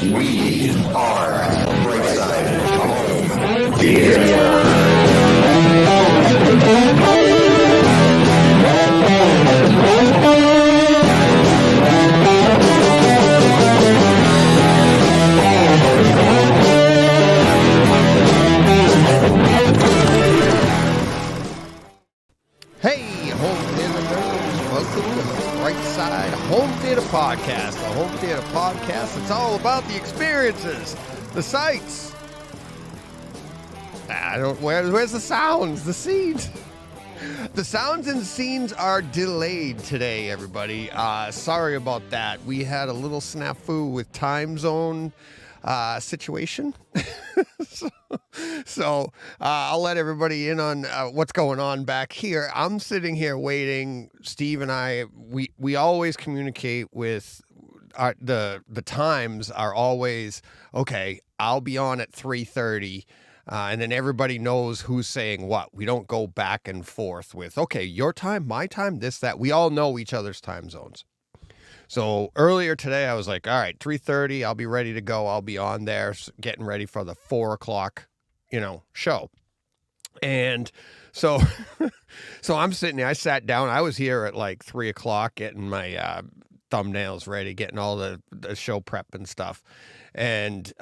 We are Brightside Home Theater. Hey, home theater nerds, welcome to the Brightside Home Theater Podcast. The Home Theater Podcast, it's all about the experiences, the sights. Where's the sounds, the scenes? The sounds and scenes are delayed today, everybody. Sorry about that. We had a little snafu with time zone situation. So I'll let everybody in on what's going on back here. I'm sitting here waiting. Steve and I, we always communicate with the times are always, okay, I'll be on at 3:30. And then everybody knows who's saying what. We don't go back and forth with, okay, your time, my time, this, that. We all know each other's time zones. So earlier today, I was like, all right, 3:30, I'll be ready to go. I'll be on there getting ready for the 4 o'clock, show. And so, so I'm sitting there, I sat down. I was here at like 3 o'clock getting my thumbnails ready, getting all the show prep and stuff. And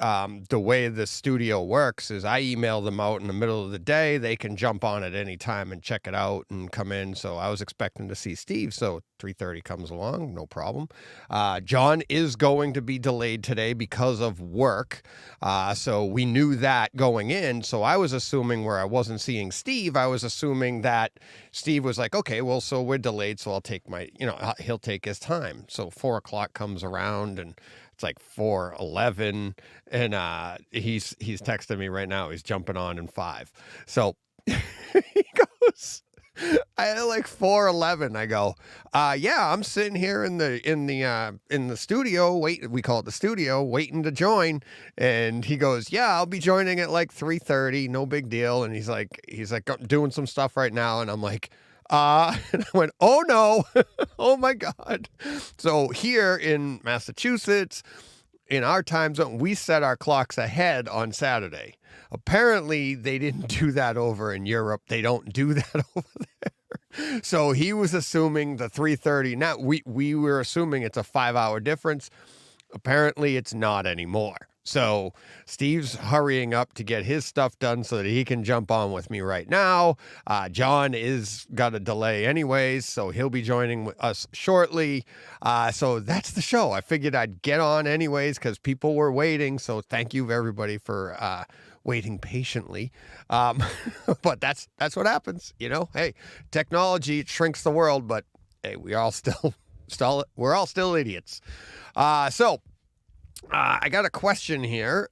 the way the studio works is I email them out in the middle of the day. They can jump on at any time and check it out and come in. So I was expecting to see Steve. So 3:30 comes along, no problem. John is going to be delayed today because of work. So we knew that going in. So I was assuming where I wasn't seeing Steve, I was assuming that Steve was like, okay, well, so we're delayed. So I'll take my, he'll take his time. So 4 o'clock comes around and it's like 4:11, and he's texting me right now. He's jumping on in 5. So he goes, I like 4:11. I go, yeah, I'm sitting here in the studio. We call it the studio, waiting to join. And he goes, yeah, I'll be joining at like 3:30. No big deal. And he's like doing some stuff right now. And I'm like, and I went, oh no, oh my God. So here in Massachusetts, in our time zone, we set our clocks ahead on Saturday. Apparently they didn't do that over in Europe. They don't do that over there. So he was assuming the 3:30. Now we were assuming it's a 5-hour difference. Apparently it's not anymore. So Steve's hurrying up to get his stuff done so that he can jump on with me right now. John is got a delay anyways, so he'll be joining us shortly. So that's the show. I figured I'd get on anyways because people were waiting. So thank you everybody for waiting patiently. But that's what happens. Hey, technology shrinks the world, but hey, we're all still idiots. I got a question here.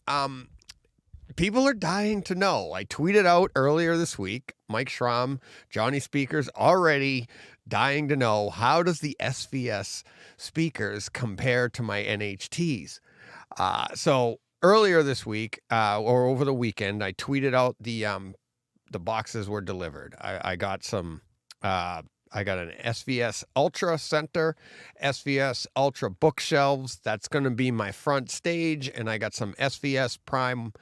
People are dying to know. I tweeted out earlier this week, Mike Schramm, Johnny Speakers, already dying to know, how does the SVS speakers compare to my NHTs? So earlier this week, or over the weekend, I tweeted out the boxes were delivered. I got some... I got an SVS Ultra Center, SVS Ultra bookshelves. That's going to be my front stage. And I got some SVS Prime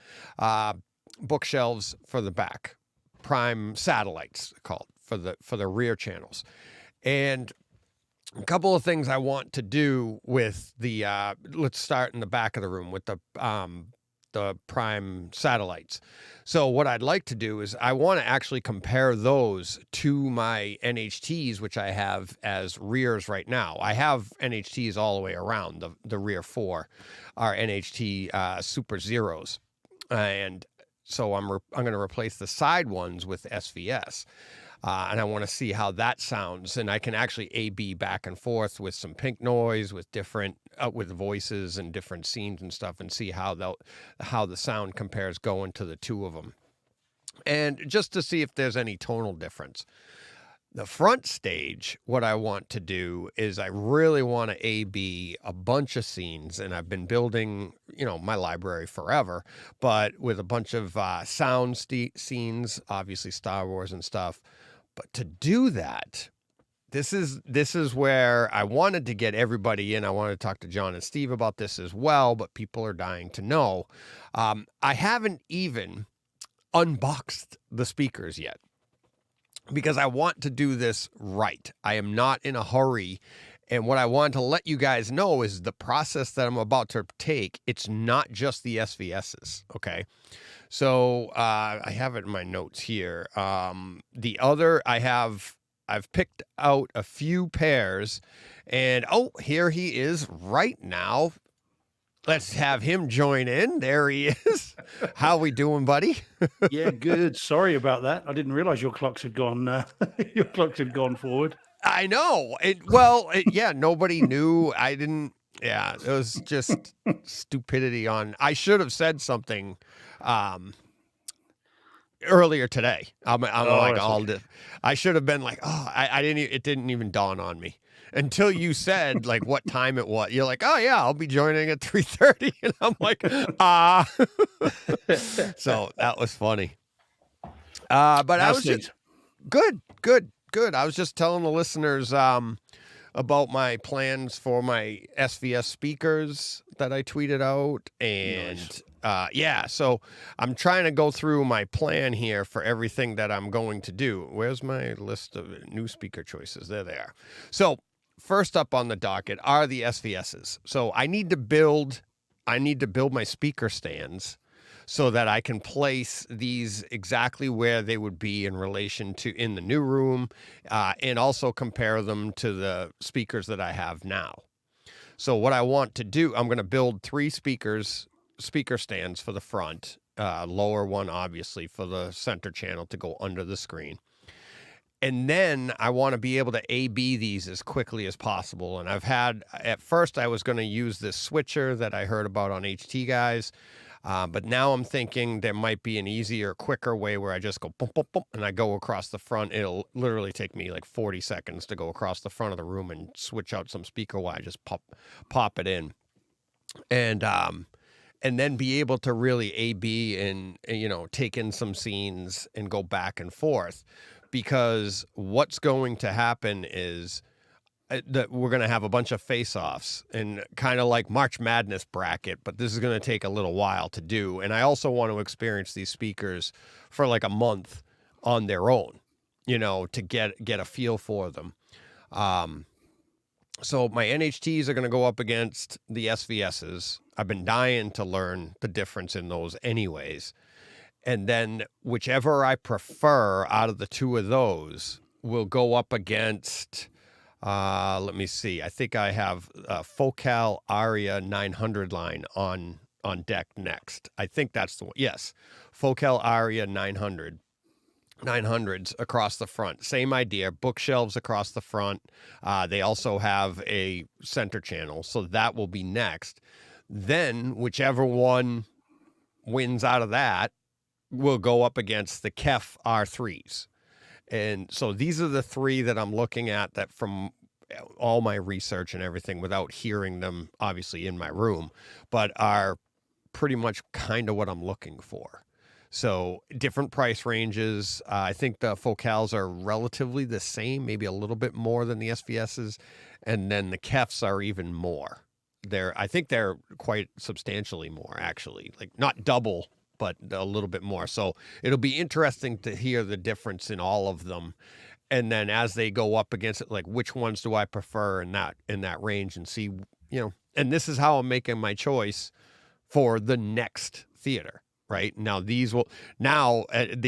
bookshelves for the back. Prime satellites called for the rear channels. And a couple of things I want to do with the, let's start in the back of the room with the Prime satellites. So what I'd like to do is I want to actually compare those to my NHTs, which I have as rears right now. I have NHTs all the way around. The rear 4 are NHT Super Zeros. And so I'm going to replace the side ones with SVS. And I want to see how that sounds. And I can actually A/B back and forth with some pink noise, with different, with voices and different scenes and stuff, and see how the sound compares going to the two of them. And just to see if there's any tonal difference. The front stage, what I want to do is I really want to A/B a bunch of scenes, and I've been building, my library forever, but with a bunch of scenes, obviously Star Wars and stuff. But to do that, this is where I wanted to get everybody in. I wanted to talk to John and Steve about this as well, but people are dying to know. I haven't even unboxed the speakers yet because I want to do this right. I am not in a hurry. And what I want to let you guys know is the process that I'm about to take. It's not just the SVSs. Okay. So I have it in my notes here. I've picked out a few pairs, and here he is right now. Let's have him join in. There he is. How we doing, buddy? Yeah, good. Sorry about that. I didn't realize your clocks had gone. Your clocks had gone forward. I know. Nobody knew. I didn't. Yeah, it was just stupidity on. I should have said something earlier today. I should have been like, I didn't. It didn't even dawn on me until you said like what time it was. You're like, oh yeah, I'll be joining at 3:30, and I'm like, So that was funny. But I was just good. I was just telling the listeners about my plans for my SVS speakers that I tweeted out, and nice. So I'm trying to go through my plan here for everything that I'm going to do. Where's my list of new speaker choices? There they are. So first up on the docket are the SVSs. So I need to build my speaker stands so that I can place these exactly where they would be in relation to in the new room, and also compare them to the speakers that I have now. So what I want to do, I'm going to build 3 speaker stands for the front, lower one, obviously, for the center channel to go under the screen. And then I want to be able to A/B these as quickly as possible. And at first I was going to use this switcher that I heard about on HT Guys. But now I'm thinking there might be an easier, quicker way where I just go boom, boom, boom, and I go across the front. It'll literally take me like 40 seconds to go across the front of the room and switch out some speaker wire, just pop it in. And then be able to really A/B and take in some scenes and go back and forth, because what's going to happen is that we're going to have a bunch of face-offs and kind of like March Madness bracket, but this is going to take a little while to do. And I also want to experience these speakers for like a month on their own, to get a feel for them. So my NHTs are going to go up against the SVSs. I've been dying to learn the difference in those anyways. And then whichever I prefer out of the two of those will go up against, let me see. I think I have Focal Aria 900 line on deck next. I think that's the one. Yes. Focal Aria 900. 900s across the front. Same idea. Bookshelves across the front. They also have a center channel, so that will be next. Then whichever one wins out of that will go up against the KEF R3s. And so these are the 3 that I'm looking at, that from all my research and everything, without hearing them obviously in my room, but are pretty much kind of what I'm looking for. So different price ranges. I think the Focals are relatively the same, maybe a little bit more than the SVSs. And then the KEFs are even more. I think they're quite substantially more, actually, like not double, but a little bit more. So it'll be interesting to hear the difference in all of them. And then as they go up against it, like which ones do I prefer in that range, and see, and this is how I'm making my choice for the next theater. Right now, the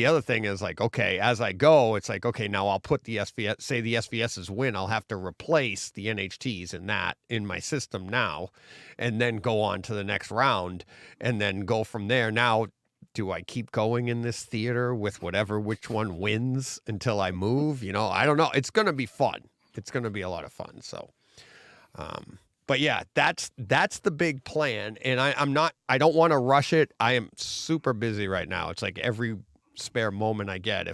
other thing is like, okay, as I go, it's like, okay, now I'll put the SVS, say the SVSs win, I'll have to replace the NHTs in my system now, and then go on to the next round, and then go from there. Now, do I keep going in this theater with which one wins until I move? I don't know. It's going to be fun. It's going to be a lot of fun. So, but yeah, that's the big plan. And I don't want to rush it. I am super busy right now. It's like every spare moment I get,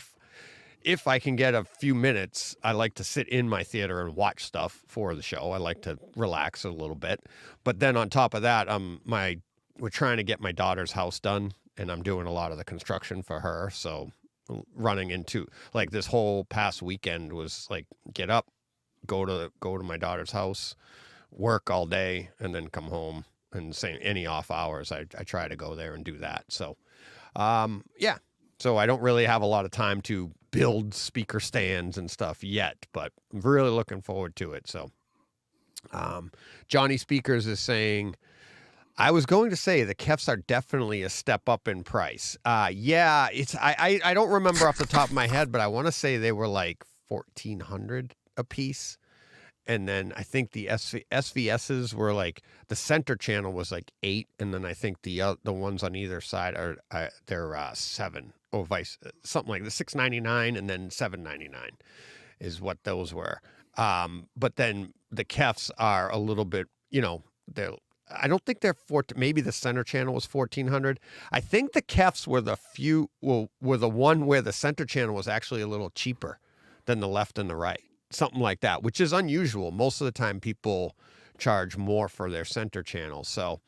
if I can get a few minutes, I like to sit in my theater and watch stuff for the show. I like to relax a little bit. But then on top of that, we're trying to get my daughter's house done, and I'm doing a lot of the construction for her. So running into like this whole past weekend was like, get up, go to my daughter's house, work all day, and then come home. And same any off hours, I try to go there and do that. So, yeah. So I don't really have a lot of time to build speaker stands and stuff yet, but I'm really looking forward to it. So, Johnny Speakers is saying, I was going to say the Kefs are definitely a step up in price. Yeah, I don't remember off the top of my head, but I want to say they were like $1,400 a piece. And then I think the SVSs were like, the center channel was like 8, and then I think the ones on either side are they're 7 or something like the $699 and then $799 is what those were. But then the Kefs are a little bit, I don't think they're maybe the center channel was $1,400. I think the Kefs were were the one where the center channel was actually a little cheaper than the left and the right. Something like that, which is unusual. Most of the time people charge more for their center channel. So,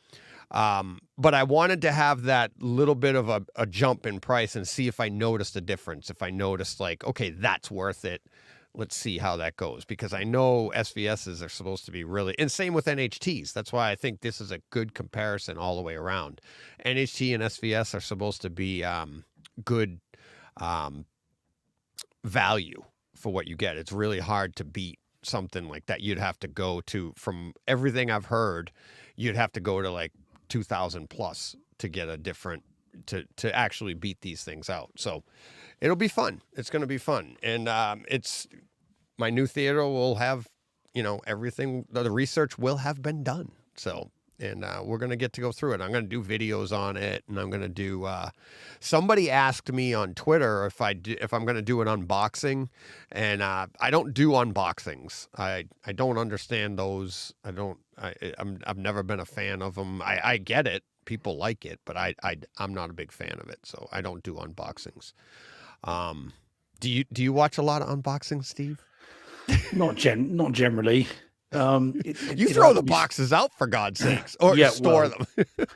but I wanted to have that little bit of a jump in price and see if I noticed a difference. If I noticed like, okay, that's worth it. Let's see how that goes, because I know SVSs are supposed to be really, and same with NHTs. That's why I think this is a good comparison all the way around. NHT and SVS are supposed to be good value for what you get. It's really hard to beat something like that. You'd have to go to, from everything I've heard, you'd have to go to like 2,000 plus to get a different, to actually beat these things out. So it'll be fun. It's going to be fun. And it's, my new theater will have, everything, the research will have been done. So, and we're going to get to go through it. I'm going to do videos on it, and I'm going to do, somebody asked me on Twitter if I'm going to do an unboxing, and I don't do unboxings. I don't understand those. I've never been a fan of them. I get it. People like it, but I'm not a big fan of it. So I don't do unboxings. Do you watch a lot of unboxings, Steve? Not generally. You throw the boxes out, for God's sakes, or store them.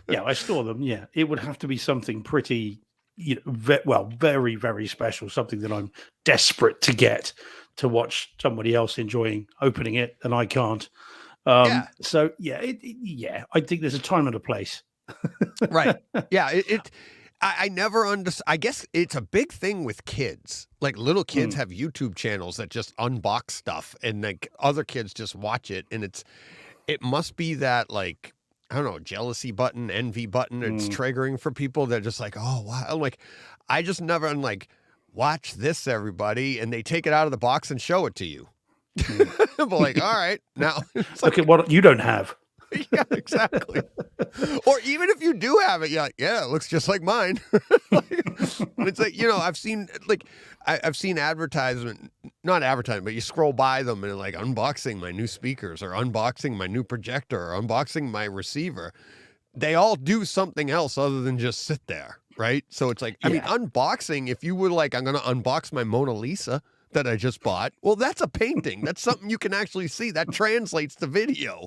Yeah, I store them. Yeah, it would have to be something pretty, very, very special, something that I'm desperate to get to watch somebody else enjoying opening it, and I can't. So yeah, I think there's a time and a place. Right. Yeah. I never understand. I guess it's a big thing with kids. Like little kids have YouTube channels that just unbox stuff, and like other kids just watch it. And it must be that, like, I don't know, jealousy button, envy button. It's triggering for people. They're just like, oh, wow. I'm like, I just never, I'm like, watch this, everybody. And they take it out of the box and show it to you. But like, all right, now look at what you don't have. Yeah, exactly. Or even if you do have it, you're like, yeah, it looks just like mine. It's like, I've seen advertisement, not advertisement, but you scroll by them and like unboxing my new speakers or unboxing my new projector or unboxing my receiver. They all do something else other than just sit there, right? So it's like, I mean, unboxing, if you were like, I'm going to unbox my Mona Lisa that I just bought. Well, that's a painting. That's something you can actually see. That translates to video.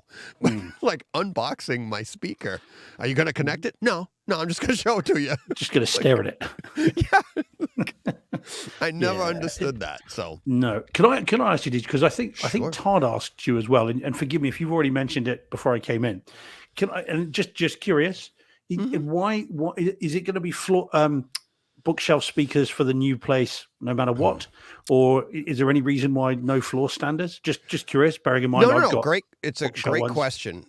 Like unboxing my speaker. Are you going to connect it? No, I'm just going to show it to you. Just going to stare at it. Yeah. I never understood that. So no. Can I ask you this? Because I think Todd asked you as well, and forgive me if you've already mentioned it before I came in. And just curious, why is it going to be bookshelf speakers for the new place no matter what, or is there any reason why no floor standards? Just curious, bearing in mind no, great, it's a great question.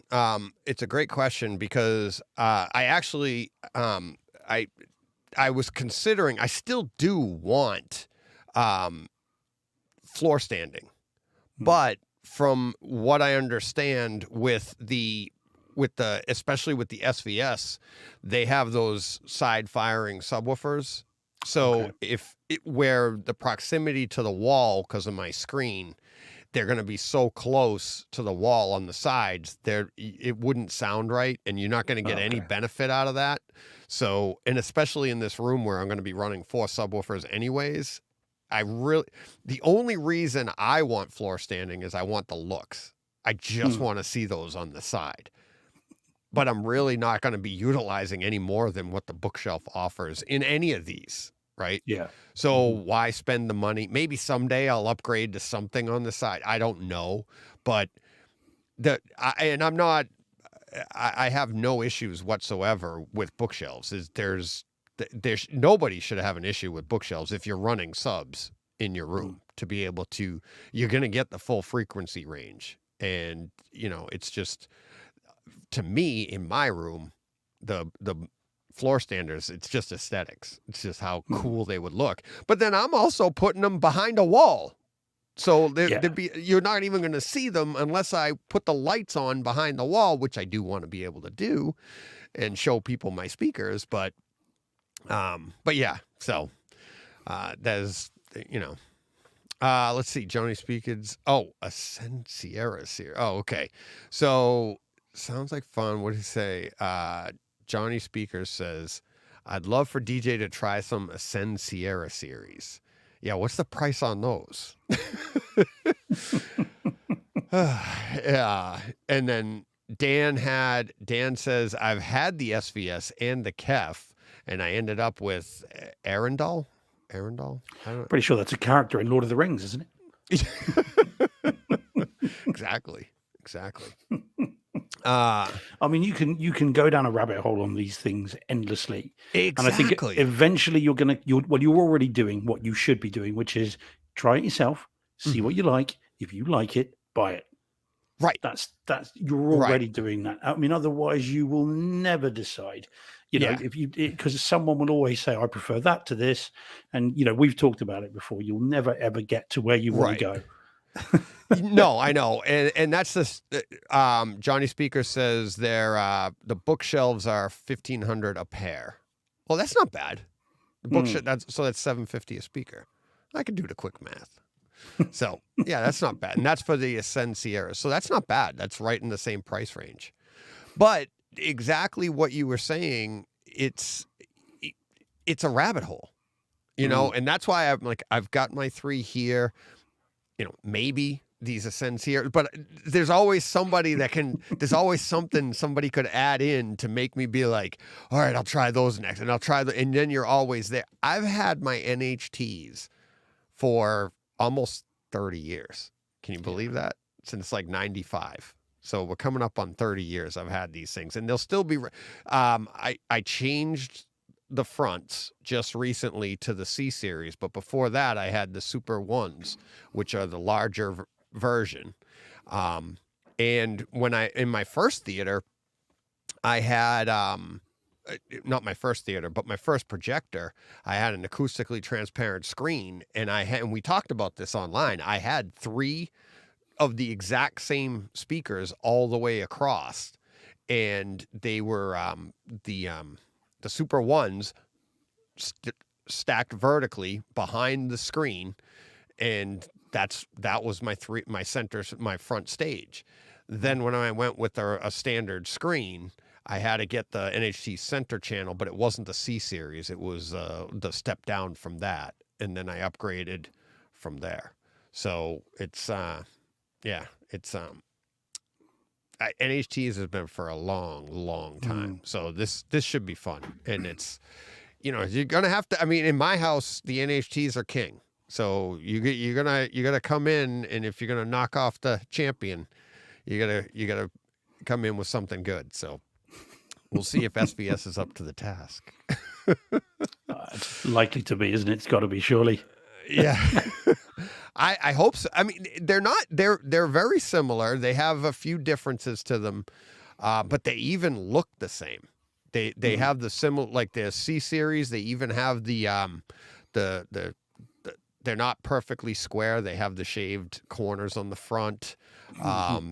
It's a great question because I actually I was considering, I still do want floor standing, but from what I understand with the especially with the SVS, they have those side firing subwoofers. So where the proximity to the wall, because of my screen, they're going to be so close to the wall on the sides, it wouldn't sound right, and you're not going to get any benefit out of that. So, and especially in this room where I'm going to be running 4 subwoofers anyways, the only reason I want floor standing is I want the looks. I just want to see those on the side. But I'm really not going to be utilizing any more than what the bookshelf offers in any of these. right? Yeah. So why spend the money? Maybe someday I'll upgrade to something on the side. I don't know, but I'm not. I have no issues whatsoever with bookshelves. There's nobody should have an issue with bookshelves if you're running subs in your room to be able to. You're going to get the full frequency range, and it's just, to me, in my room, the floor standards, it's just aesthetics. It's just how cool they would look. But then I'm also putting them behind a wall. So you're not even going to see them unless I put the lights on behind the wall, which I do want to be able to do and show people my speakers. But yeah, so there's, let's see, Johnny Speakers. Oh, Ascend Sierra's here. Oh, okay. So sounds like fun. What did he say? Johnny Speakers says, I'd love for DJ to try some Ascend Sierra series. Yeah, what's the price on those? Yeah. And then Dan says, I've had the SVS and the KEF, and I ended up with Arundel. Pretty sure that's a character in Lord of the Rings, isn't it? Exactly. I mean, you can go down a rabbit hole on these things endlessly. Exactly. And I think eventually you're already doing what you should be doing, which is try it yourself, see what you like. If you like it, buy it. Right. That's you're already doing that. I mean, otherwise you will never decide. Because someone will always say, I prefer that to this. And, we've talked about it before. You'll never, ever get to where you want to go. No, I know. And that's this, Johnny Speaker says the bookshelves are $1,500 a pair. Well, that's not bad. The bookshelf, that's $750 a speaker. I can do the quick math. So yeah, that's not bad. And that's for the Ascend Sierra. So that's not bad. That's right in the same price range. But exactly what you were saying, it's a rabbit hole, and that's why I'm like, I've got my 3 here, maybe these Ascends here, but there's always somebody there's always something somebody could add in to make me be like, all right, I'll try those next, and I'll try and then you're always there. I've had my NHTs for almost 30 years. Can you believe that? Since like 95. So we're coming up on 30 years I've had these things, and they'll still be, I changed the fronts just recently to the C series, but before that I had the Super Ones, which are the larger version. And when in my first theater, I had, not my first theater, but my first projector, I had an acoustically transparent screen, and we talked about this online. I had 3 of the exact same speakers all the way across, and they were the Super Ones stacked vertically behind the screen, and that was my front stage. Then when I went with a standard screen, I had to get the NHT center channel, but it wasn't the C series. It was the step down from that, and then I upgraded from there. So it's NHTs has been for a long, long time. So this should be fun, and it's, you're gonna have to. I mean, in my house, the NHTs are king. So you're gonna come in, and if you're gonna knock off the champion, you gotta come in with something good. So we'll see if SVS is up to the task. It's likely to be, isn't it? It's got to be, surely. Yeah. I hope so. I mean, they're very similar. They have a few differences to them, but they even look the same. They have the similar, like the C series. They even have the they're not perfectly square. They have the shaved corners on the front.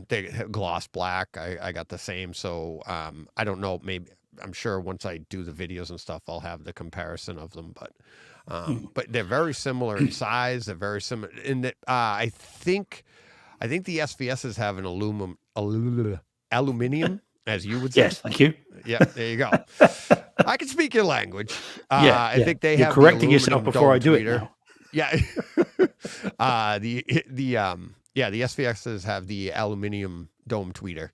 They have gloss black. I got the same. So I don't know. Maybe, I'm sure once I do the videos and stuff, I'll have the comparison of them. But they're very similar in size. They're very similar in that. I think the SVSs have an aluminum, as you would say. Yes, thank you. Yeah, there you go. I can speak your language. I think they You're have correcting yourself before I do it now. Yeah. The SVXs have the aluminum dome tweeter,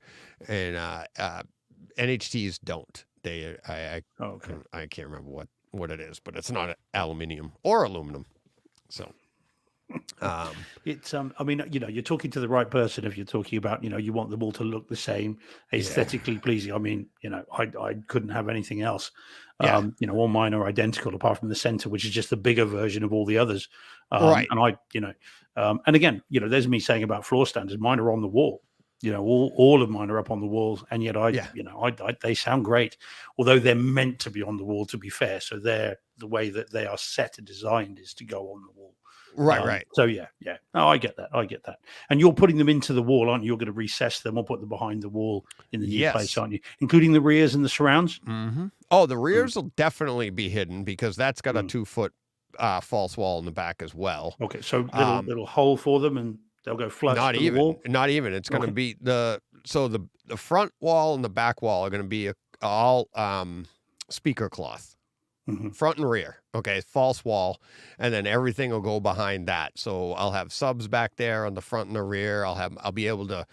and NHTs don't. I can't remember what it is, but it's not aluminium or aluminum. So it's I mean, you're talking to the right person if you're talking about, you want them all to look the same, aesthetically pleasing. I mean, I couldn't have anything else. Yeah. All mine are identical apart from the center, which is just the bigger version of all the others. Right. And and again, there's me saying about floor standards, mine are on the wall. All of mine are up on the walls, and yet they sound great, although they're meant to be on the wall, to be fair. So they're the way that they are set and designed is to go on the wall. Right. So yeah. No, I get that. And you're putting them into the wall, aren't you? You're going to recess them or put them behind the wall in the new place, aren't you? Including the rears and the surrounds. Mm-hmm. Oh, the rears will definitely be hidden because that's got a 2-foot false wall in the back as well. Okay, so little hole for them, and they'll go flush. Not to even. the wall? Not even. It's going to be the front wall and the back wall are going to be all speaker cloth. Mm-hmm. Front and rear. Okay. False wall. And then everything will go behind that. So I'll have subs back there on the front and the rear. I'll be able to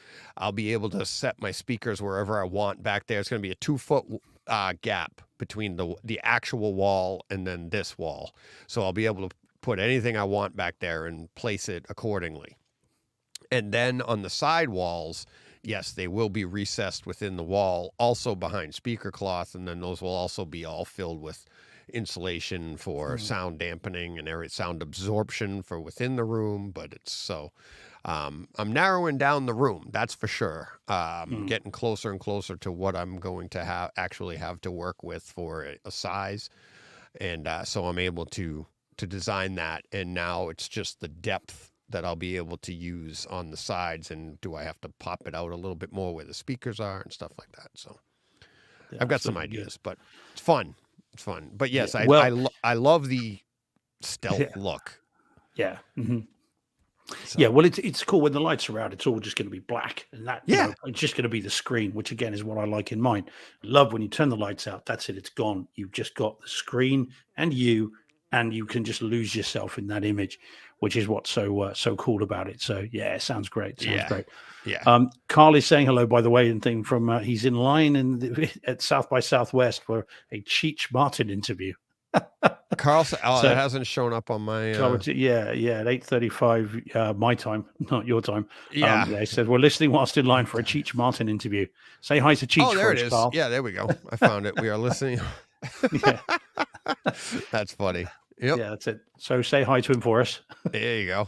set my speakers wherever I want back there. It's going to be a 2-foot gap between the actual wall and then this wall. So I'll be able to put anything I want back there and place it accordingly. And then on the side walls, yes, they will be recessed within the wall, also behind speaker cloth. And then those will also be all filled with insulation for sound dampening and sound absorption for within the room. But it's so I'm narrowing down the room, that's for sure. Getting closer and closer to what I'm going to have to work with for a size. And so I'm able to design that. And now it's just the depth that I'll be able to use on the sides. And do I have to pop it out a little bit more where the speakers are and stuff like that? So I've got some ideas, but it's fun. It's fun. But yes, I love the stealth look. Yeah. Mm-hmm. So. Yeah, well, it's cool when the lights are out. It's all just going to be black, and that it's just going to be the screen, which again is what I like in mine. Love when you turn the lights out. That's it. It's gone. You've just got the screen and you can just lose yourself in that image, which is what's so cool about it. So yeah, it sounds great. Sounds great. Yeah. Carl is saying hello, by the way, and thing from he's in line at South by Southwest for a Cheech Martin interview. Carl, that hasn't shown up on my. At 8:35 my time, not your time. Yeah, they said we're listening whilst in line for a Cheech Martin interview. Say hi to Cheech. Oh, there it is. Carl. Yeah, there we go. I found it. We are listening. That's funny. Yep. Yeah, that's it. So say hi to him for us. There you go.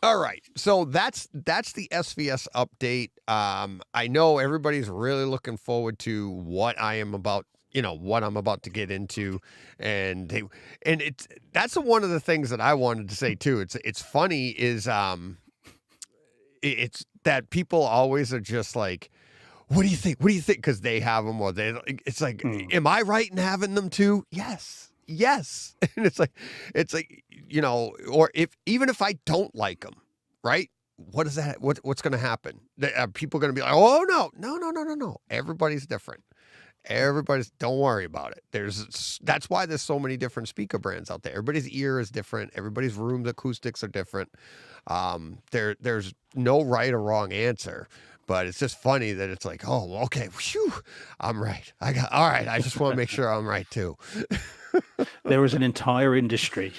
All right. So that's the SVS update. I know everybody's really looking forward to what I'm about to get into. And that's one of the things that I wanted to say too. It's funny is it's that people always are just like, what do you think? What do you think? Because they have them, or it's like, am I right in having them too? Yes. And it's like, or even if I don't like them, right? What is that? What's going to happen? Are people going to be like, oh no. Everybody's different. Don't worry about it. That's why there's so many different speaker brands out there. Everybody's ear is different. Everybody's room acoustics are different. There's no right or wrong answer. But it's just funny that it's like, oh, okay, whew, I'm right. All right. I just want to make sure I'm right too. There is an entire industry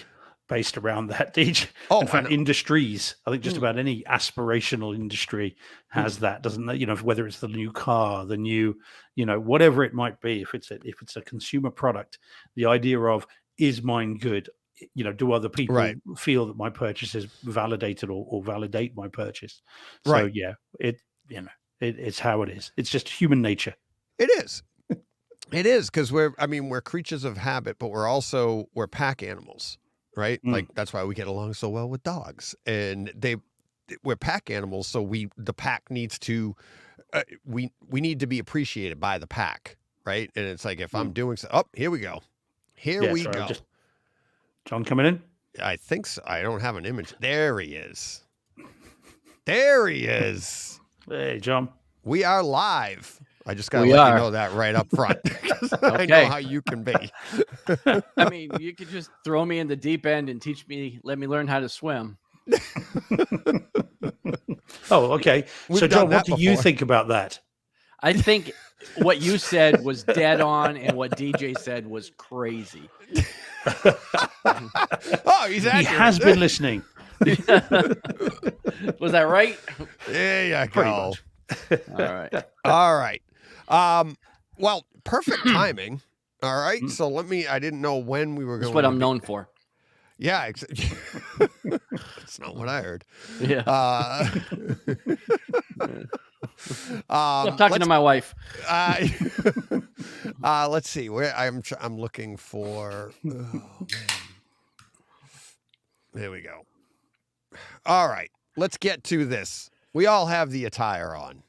based around that, DJ. In fact, industries. I think just about any aspirational industry has that, doesn't it? Whether it's the new car, the new, whatever it might be. If it's a consumer product, the idea of, is mine good? Do other people feel that my purchase is validated or validate my purchase? So yeah, it's how it is. It's just human nature. It is. It is, because we're creatures of habit, but we're pack animals, right? Like that's why we get along so well with dogs, and we're pack animals. So the pack needs to, we need to be appreciated by the pack, right? And it's like, if I'm doing so, here we go. We go. John coming in? I think so. I don't have an image. There he is. Hey, John. We are live. I just got to let you know that right up front. I know how you can be. I mean, you could just throw me in the deep end and let me learn how to swim. Oh, okay. So, John, what do you think about that? I think what you said was dead on, and what DJ said was crazy. Oh, he's He accurate. has been listening. Was that right? There you Pretty go. much. All right. All right. Well, perfect timing. All right. So I didn't know when we were going That's what to I'm be- known for. Yeah. That's not what I heard. Yeah. I'm I'm talking to my wife. Let's see where I'm looking for. Oh, man. There we go. All right, let's get to this. We all have the attire on.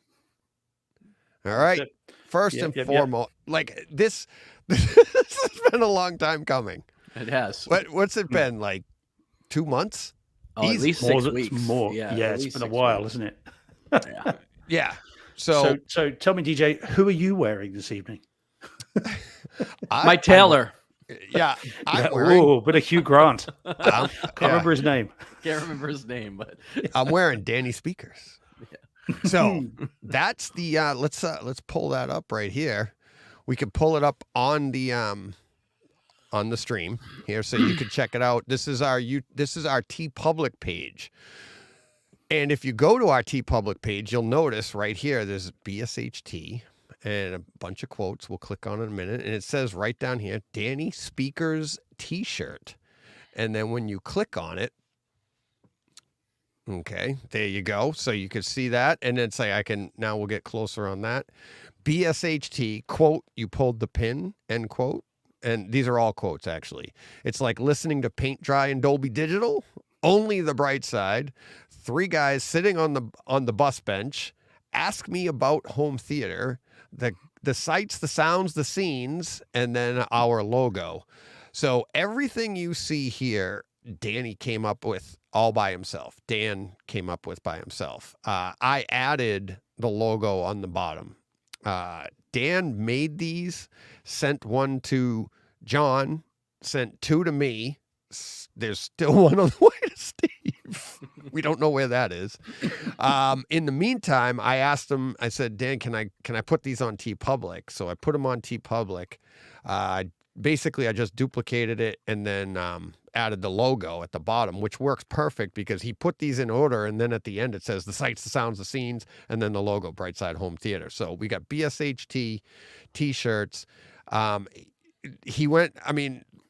All right. First and foremost, like this has been a long time coming. It has. What's it been, like 2 months? Oh, at Easy. least 6 More, weeks. more. Yeah, Yeah, at it's least been a 6 while, weeks. isn't it? Yeah. Yeah. So, So tell me, DJ, who are you wearing this evening? My tailor. I'm wearing. Oh, bit of Hugh Grant. I'm, Can't remember his name. Can't remember his name, but I'm wearing Danny speakers. So that's the let's pull that up right here. We could pull it up on the stream here so you could check it out. This is our TeePublic page. And if you go to our TeePublic page, you'll notice right here there's BSHT and a bunch of quotes. We'll click on it in a minute, and it says right down here, Danny Speakers T-shirt. And then when you click on it, okay, there you go. So you can see that, and then say now we'll get closer on that. BSHT, quote, you pulled the pin, end quote. And these are all quotes, actually. It's like listening to paint dry in Dolby Digital, only the bright side. 3 guys sitting on the bus bench. Ask me about home theater. The sights, the sounds, the scenes, and then our logo. So everything you see here, Danny came up with all by himself. Dan came up with by himself. I added the logo on the bottom. Dan made these, sent one to John, sent 2 to me. There's still one on the way to Steve. We don't know where that is. In the meantime, I asked him, I said, Dan, can I put these on TeePublic? So I put them on TeePublic. Basically, I just duplicated it and then added the logo at the bottom, which works perfect because he put these in order. And then at the end, it says the sights, the sounds, the scenes, and then the logo, Brightside Home Theater. So we got BSHT T-shirts.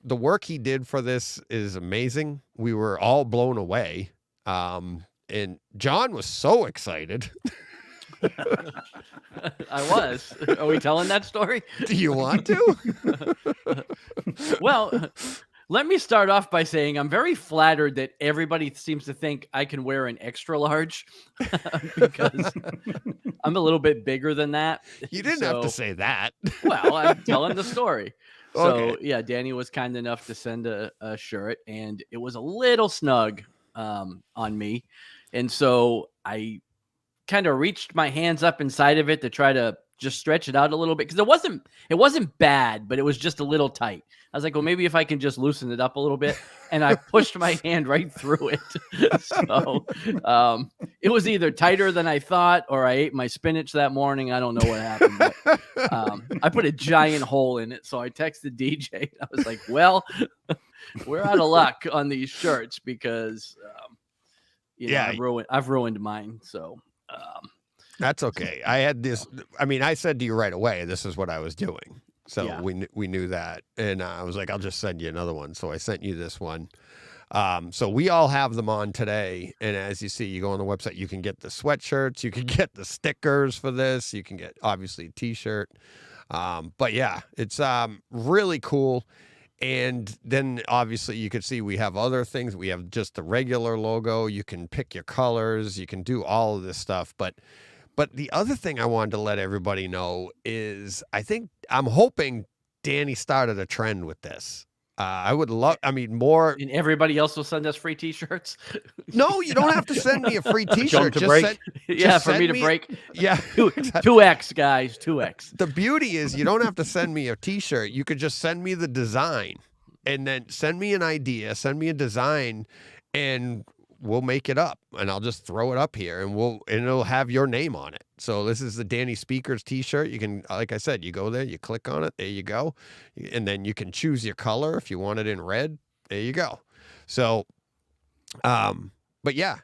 The work he did for this is amazing. We were all blown away. And John was so excited. I was. Are we telling that story? Do you want to? Well, let me start off by saying I'm very flattered that everybody seems to think I can wear an extra large because I'm a little bit bigger than that. You didn't have to say that. Well, I'm telling the story. So, Okay. yeah, Danny was kind enough to send a shirt, and it was a little snug on me. And so I kind of reached my hands up inside of it to try to just stretch it out a little bit because it wasn't bad, but it was just a little tight. I was like, well, maybe if I can just loosen it up a little bit, and I pushed my hand right through it. So it was either tighter than I thought, or I ate my spinach that morning. I don't know what happened. But, I put a giant hole in it, so I texted DJ. I was like, well, we're out of luck on these shirts because I've ruined mine. So. That's okay. I had this. I mean, I said to you right away, this is what I was doing. So Yeah. we knew that. And I was like, I'll just send you another one. So I sent you this one. So we all have them on today. And as you see, you go on the website, you can get the sweatshirts, you can get the stickers for this. You can get obviously a t-shirt. But yeah, it's really cool. And then obviously you could see we have other things. We have just the regular logo. You can pick your colors. You can do all of this stuff. But the other thing I wanted to let everybody know is I'm hoping Danny started a trend with this. I would love, more. And everybody else will send us free T-shirts. No, you don't have to send me a free T-shirt. to break. Yeah, just for me send to break. Yeah. 2X, guys, 2X. The beauty is you don't have to send me a T-shirt. You could just send me the design and then send me an idea, send me a design, and we'll make it up, and I'll just throw it up here, and it'll have your name on it. So this is the Danny Speakers T-shirt. You can, like I said, you go there, you click on it, there you go, and then you can choose your color if you want it in red. There you go. So, but yeah,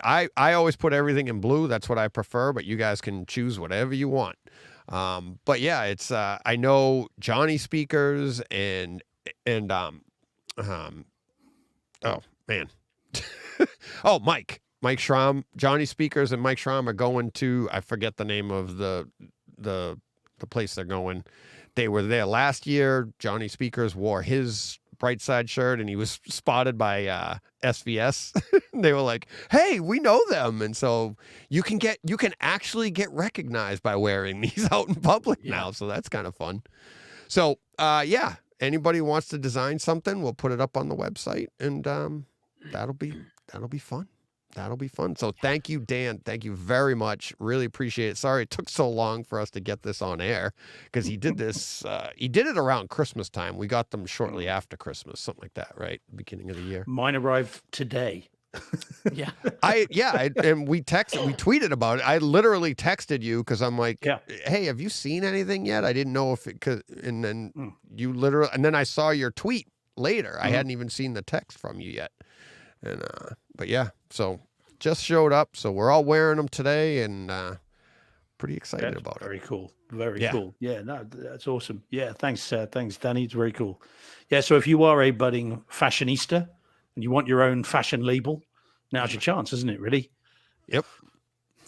I always put everything in blue. That's what I prefer, but you guys can choose whatever you want. But yeah, it's I know Johnny Speakers and oh man. Oh, Mike Schramm, Johnny Speakers and Mike Schramm are going to, I forget the name of the place they're going. They were there last year. Johnny Speakers wore his Brightside shirt and he was spotted by SVS. They were like, "Hey, we know them." And so you can actually get recognized by wearing these out in public now. So that's kind of fun. So yeah, anybody wants to design something, we'll put it up on the website, and that'll be fun. That'll be fun. So thank you, Dan. Thank you very much. Really appreciate it. Sorry it took so long for us to get this on air, because he did this. He did it around Christmas time. We got them shortly after Christmas, something like that, right? Beginning of the year. Mine arrived today. Yeah. And we tweeted about it. I literally texted you because I'm like, Yeah. "Hey, have you seen anything yet?" I didn't know if it could, and then you literally, and then I saw your tweet later. I hadn't even seen the text from you yet. And but yeah, so just showed up. So we're all wearing them today, and pretty excited about it. Very cool. Very cool. Yeah, no, that's awesome. Yeah, thanks, Danny. It's very cool. Yeah, so if you are a budding fashionista and you want your own fashion label, now's your chance, isn't it? Really? Yep.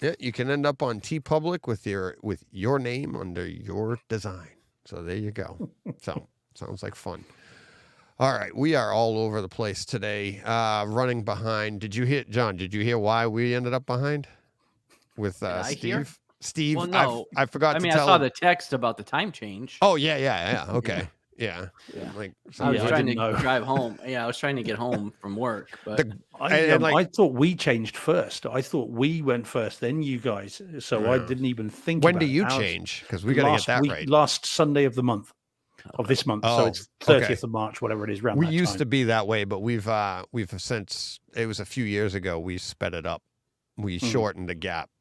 Yeah, you can end up on TeePublic with your name under your design. So there you go. So sounds like fun. All right, we are all over the place today, running behind. Did you hear why we ended up behind with Steve? Steve, well, no. I forgot to tell I saw the text about the time change. Oh, yeah. Okay. Yeah. Like, I was trying to know. drive home. Yeah, I was trying to get home from work, but I thought we changed first. I thought we went first, then you guys. So I didn't even think. When do you change? Because we got to get that right. Last Sunday of the month. Of this month, so it's 30th of March, whatever it is. We used to be that way, but we've since it was a few years ago. We sped it up. We shortened the gap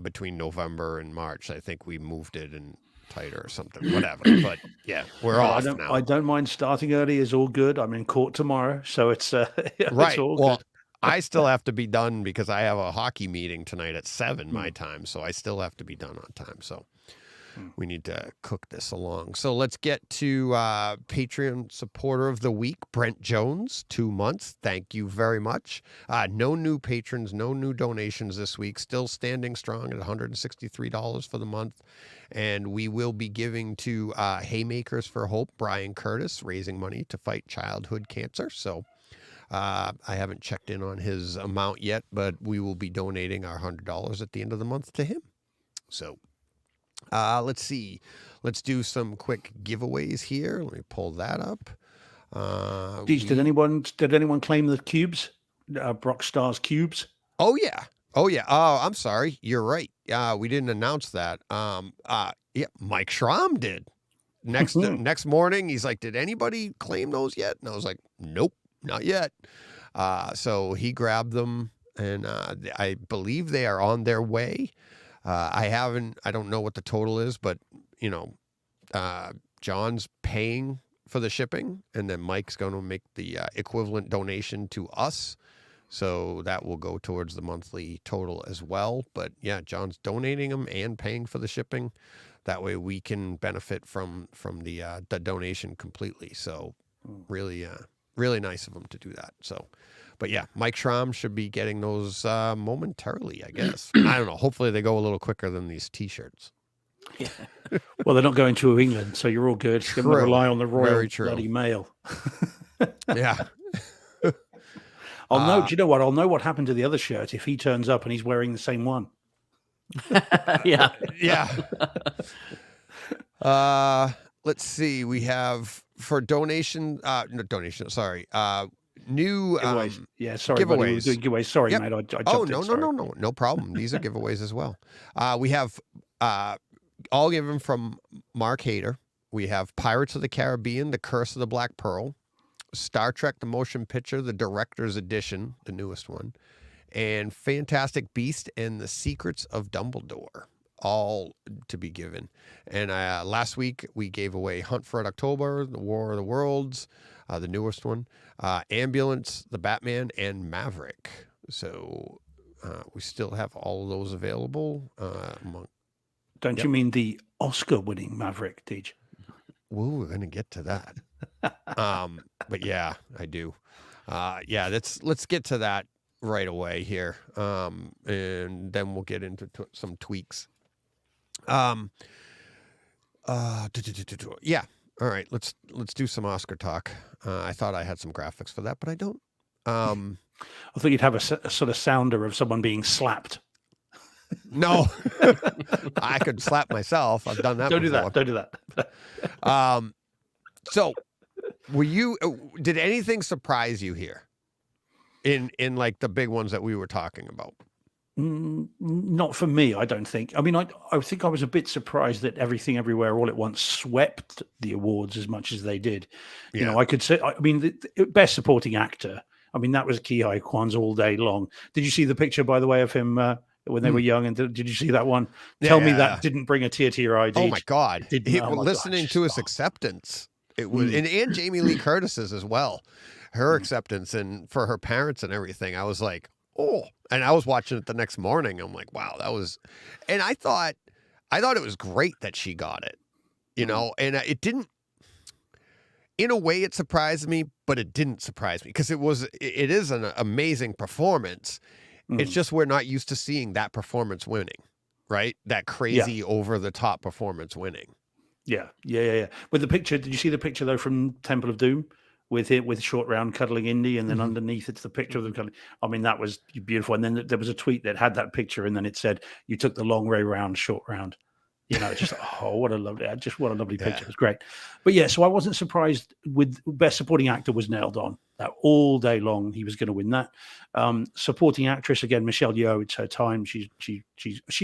between November and March. I think we moved it in tighter or something, whatever. But yeah, we're off now. I don't mind starting early. Is all good. I'm in court tomorrow, so it's right. It's all well, good. I still have to be done because I have a hockey meeting tonight at 7 my time, so I still have to be done on time. So. We need to cook this along. So let's get to Patreon supporter of the week, Brent Jones, 2 months. Thank you very much. No new patrons, no new donations this week. Still standing strong at $163 for the month. And we will be giving to Haymakers for Hope, Brian Curtis, raising money to fight childhood cancer. So I haven't checked in on his amount yet, but we will be donating our $100 at the end of the month to him. So let's see. Let's do some quick giveaways here. Let me pull that up. Did anyone claim the cubes? Brock Stars cubes? Oh yeah. Oh, I'm sorry. You're right. We didn't announce that. Yeah, Mike Schramm did. Next morning, he's like, "Did anybody claim those yet?" And I was like, "Nope, not yet." So he grabbed them, and I believe they are on their way. I don't know what the total is, but John's paying for the shipping, and then Mike's going to make the equivalent donation to us. So that will go towards the monthly total as well. But yeah, John's donating them and paying for the shipping. That way we can benefit from the donation completely. So really nice of him to do that. So. But yeah, Mike Schramm should be getting those momentarily, I guess. I don't know. Hopefully they go a little quicker than these T-shirts. yeah. Well, they're not going to England, so you're all good. You're going to rely on the Royal Bloody Mail. Yeah. I'll know. Do you know what? I'll know what happened to the other shirt if he turns up and he's wearing the same one. Yeah. Yeah. Let's see. We have for donation. Sorry. New giveaways. Giveaways. Buddy, we were doing giveaways. Sorry, Yep. mate. I jumped No problem. These are giveaways as well. We have all given from Mark Hader. We have Pirates of the Caribbean: The Curse of the Black Pearl. Star Trek: The Motion Picture, the Director's Edition, the newest one, and Fantastic Beast and the Secrets of Dumbledore, all to be given. And last week we gave away Hunt for Red October, The War of the Worlds, the newest one, Ambulance, The Batman, and Maverick. So we still have all of those available. Don't you mean the Oscar-winning Maverick, Deej? Well, we're going to get to that. But yeah, I do. Yeah, let's get to that right away here. And then we'll get into some tweaks. Yeah. All right. Let's do some Oscar talk. I thought I had some graphics for that, but I don't. I thought you'd have a sort of sounder of someone being slapped. No, I could slap myself. I've done that. Don't before. do that. So did anything surprise you here in like the big ones that we were talking about? Not for me, I don't think. I mean, I think I was a bit surprised that Everything Everywhere All at Once swept the awards as much as they did. Yeah. You know, I could say, I mean, the best supporting actor. I mean, that was Ke-Huy Kwan's all day long. Did you see the picture, by the way, of him when they were young? And did you see that one? Tell me that didn't bring a tear to your eye. Oh my God! Listening to his acceptance, it was, and Jamie Lee Curtis's as well, her acceptance and for her parents and everything. I was like, oh, and I was watching it the next morning. I'm like, wow, that was, and I thought it was great that she got it, you know, and it didn't. In a way, it surprised me, but it didn't surprise me because it is an amazing performance. It's just we're not used to seeing that performance winning, right? That crazy over the top performance winning. Yeah. With the picture, did you see the picture though from Temple of Doom with Short Round cuddling Indy, and then underneath it's the picture of them cuddling? I mean, that was beautiful. And then there was a tweet that had that picture, and then it said, "You took the long way round, Short Round." You know, just what a lovely picture. It was great. But yeah, so I wasn't surprised with Best Supporting Actor was nailed on. That all day long he was going to win that. Supporting Actress, again, Michelle Yeoh, it's her time. She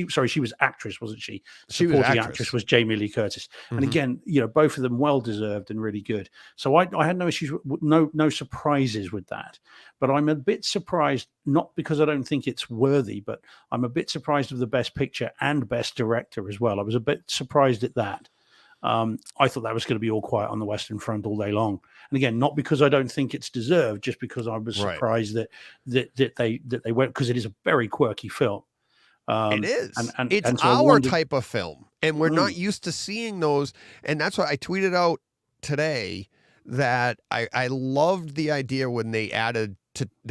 was actress, wasn't she? Supporting actress was Jamie Lee Curtis. And again, you know, both of them well deserved and really good. So I had no issues, no surprises with that. But I'm a bit surprised, not because I don't think it's worthy, but I'm a bit surprised of the Best Picture and Best Director as well. I was a bit surprised at that. I thought that was going to be All Quiet on the Western Front all day long. And again, not because I don't think it's deserved, just because I was surprised that they went, because it is a very quirky film. It is. It's so our type of film, and we're not used to seeing those. And that's why I tweeted out today that I loved the idea when they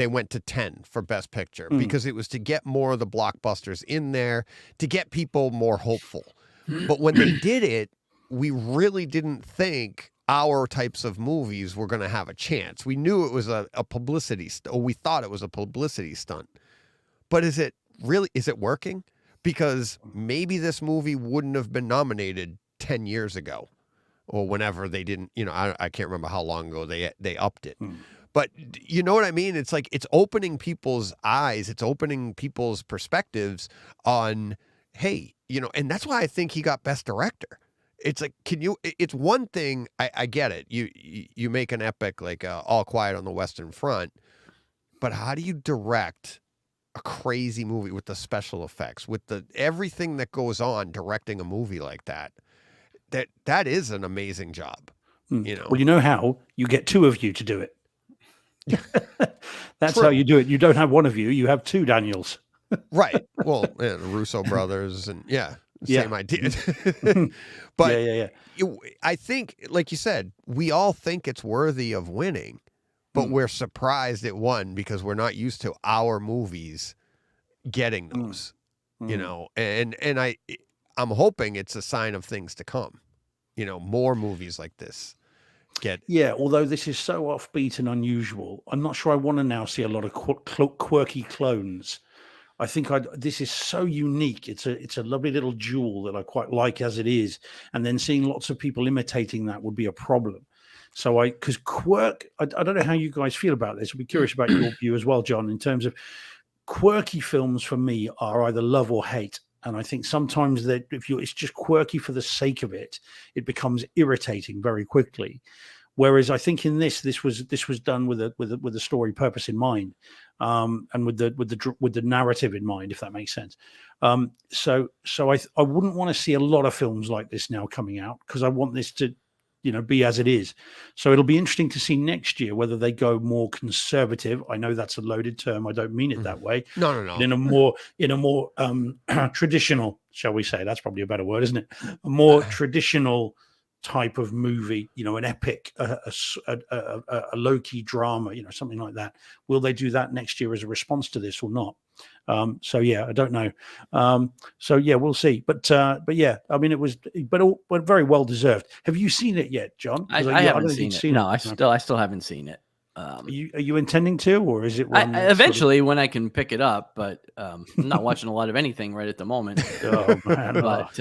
went to 10 for Best Picture, because it was to get more of the blockbusters in there, to get people more hopeful. But when they did it, we really didn't think our types of movies were going to have a chance. We knew it was a publicity or we thought it was a publicity stunt. But is it working? Because maybe this movie wouldn't have been nominated 10 years ago or whenever they didn't, you know, I can't remember how long ago they upped it. But you know what I mean? It's like, it's opening people's eyes. It's opening people's perspectives on, hey, you know, and that's why I think he got Best Director. It's like, it's one thing, I get it. You make an epic like All Quiet on the Western Front, but how do you direct a crazy movie with the special effects, with everything that goes on directing a movie like that? That is an amazing job. You know? Well, you know how? You get two of you to do it. That's how you do it. You don't have one of you, you have two Daniels. Right. Well, the Russo brothers and same idea. But I think, like you said, we all think it's worthy of winning, but we're surprised it won because we're not used to our movies getting those, you know, and I'm hoping it's a sign of things to come, you know, more movies like this get. Yeah. Although this is so offbeat and unusual, I'm not sure I want to now see a lot of quirky clones. I think this is so unique. It's a lovely little jewel that I quite like as it is. And then seeing lots of people imitating that would be a problem. So because quirk, I don't know how you guys feel about this. I'd be curious about your view as well, John, in terms of quirky films for me are either love or hate. And I think sometimes that it's just quirky for the sake of it, it becomes irritating very quickly. Whereas I think in this was done with a story purpose in mind, and with the narrative in mind, if that makes sense. So I wouldn't want to see a lot of films like this now coming out, because I want this to, be as it is. So it'll be interesting to see next year whether they go more conservative. I know that's a loaded term. I don't mean it that way. No. In a more traditional, shall we say? That's probably a better word, isn't it? A more traditional type of movie, an epic, a low-key drama, something like that. Will they do that next year as a response to this or not? So yeah, I don't know. So yeah, we'll see. But yeah, I mean, it was, but very well deserved. Have you seen it yet, John? I haven't seen it. No, I still haven't seen it. Are you intending to, or is it one eventually when I can pick it up? But I'm not watching a lot of anything right at the moment. Oh man! But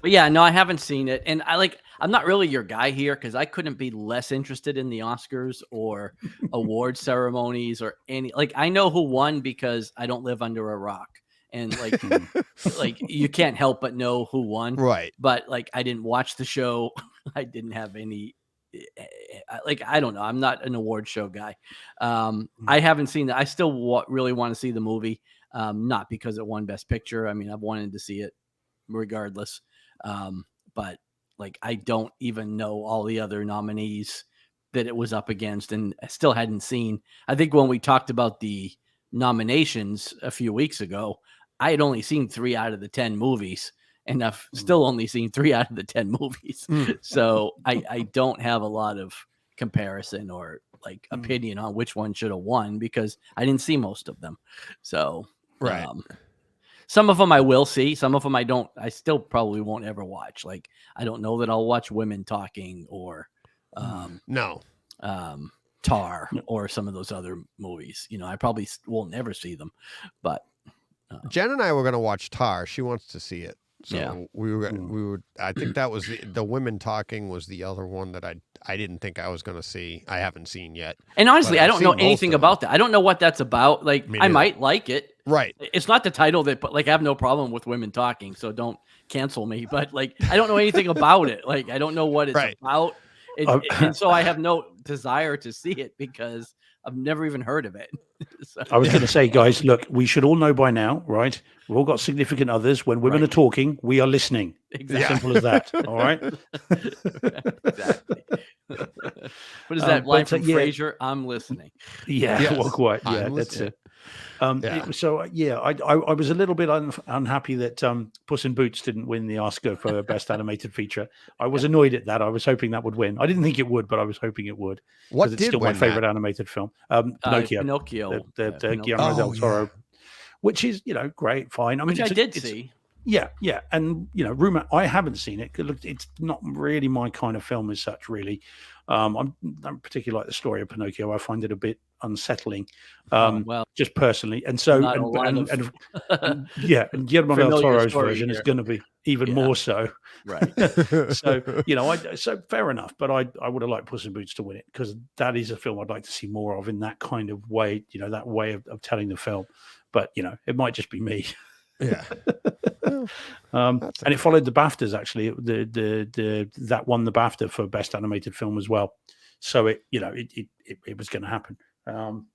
yeah, no, I haven't seen it, and I'm not really your guy here, because I couldn't be less interested in the Oscars or award ceremonies or any. I know who won because I don't live under a rock, and you can't help but know who won, right? But I didn't watch the show. I didn't have any. I don't know. I'm not an award show guy. I haven't seen that. I still really want to see the movie. Not because it won Best Picture. I mean, I've wanted to see it regardless. But I don't even know all the other nominees that it was up against, and I still hadn't seen. I think when we talked about the nominations a few weeks ago, I had only seen 3 out of the 10 movies. And I've still only seen 3 out of the 10 movies. So I don't have a lot of comparison or opinion on which one should have won, because I didn't see most of them. So right. Some of them I will see. Some of them I don't. I still probably won't ever watch. I don't know that I'll watch Women Talking or Tar or some of those other movies. I probably will never see them. But Jen and I were going to watch Tar. She wants to see it. So yeah. we were. I think that was the Women Talking was the other one that I didn't think I was going to see. I haven't seen yet. And honestly, I don't know anything about that. I don't know what that's about. I might like it. Right. It's not the title that, but I have no problem with women talking, so don't cancel me. But I don't know anything about it. I don't know what it's about, and so I have no desire to see it because I've never even heard of it. So. I was going to say, guys, look, we should all know by now, right? We've all got significant others. When women are talking, we are listening. Exactly. Simple as that. All right. Exactly. What is that line from Frasier? I'm listening. Yeah. Yes. Well, quite. Yeah, that's it. So I was a little bit unhappy that Puss in Boots didn't win the Oscar for Best Animated Feature. I was annoyed at that. I was hoping that would win. I didn't think it would, but I was hoping it would. What it's still my favorite animated film? Pinocchio. The Guillermo del Toro, which is great, fine. I mean, which I did see. Yeah, and rumor. I haven't seen it. Look, it's not really my kind of film as such, really. I don't particularly like the story of Pinocchio. I find it a bit unsettling, just personally. And so, and Guillermo del Toro's version is going to be even more so. Right. So, so fair enough. But I would have liked Puss in Boots to win it, because that is a film I'd like to see more of in that kind of way. That way of telling the film. But it might just be me. Yeah. And it followed the BAFTAs, actually. That won the BAFTA for Best Animated Film as well. So it was going to happen.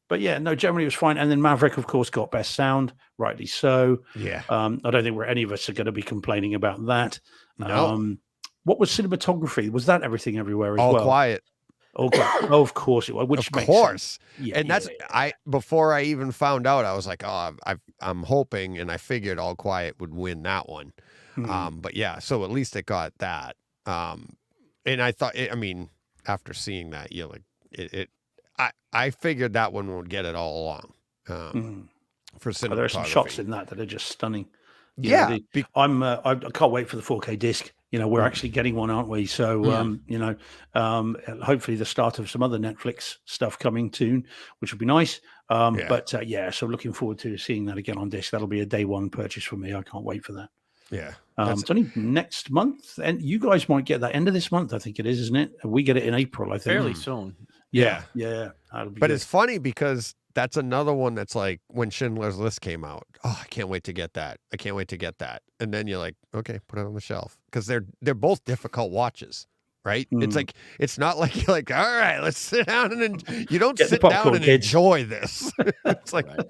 But yeah, no, generally it was fine. And then Maverick, of course, got Best Sound, rightly so. Yeah. I don't think any of us are going to be complaining about that. No. What was cinematography? Was that Everything Everywhere as well? All Quiet. Oh, of course it was. Which of makes course, sense. Yeah, and that's before I even found out, I was like, oh, I'm hoping, and I figured All Quiet would win that one. But yeah, so at least it got that. And I thought, after seeing that, I figured that one would get it all along. For cinematography, there are some shots in that are just stunning. I can't wait for the 4K disc. We're actually getting one, aren't we? So, hopefully the start of some other Netflix stuff coming soon, which would be nice. But so looking forward to seeing that again on disc. That'll be a day one purchase for me. I can't wait for that. Yeah. It's only next month, and you guys might get that end of this month. I think it is, isn't it? We get it in April, I think. Fairly soon. Yeah. But good. It's funny because that's another one that's like when Schindler's List came out. Oh, I can't wait to get that. I can't wait to get that. And then you're like, okay, put it on the shelf, because they're both difficult watches. right? It's Mm. like it's not like you're like, all right, let's sit down you don't Get the sit down popcorn, and kids. enjoy this. It's like, Right.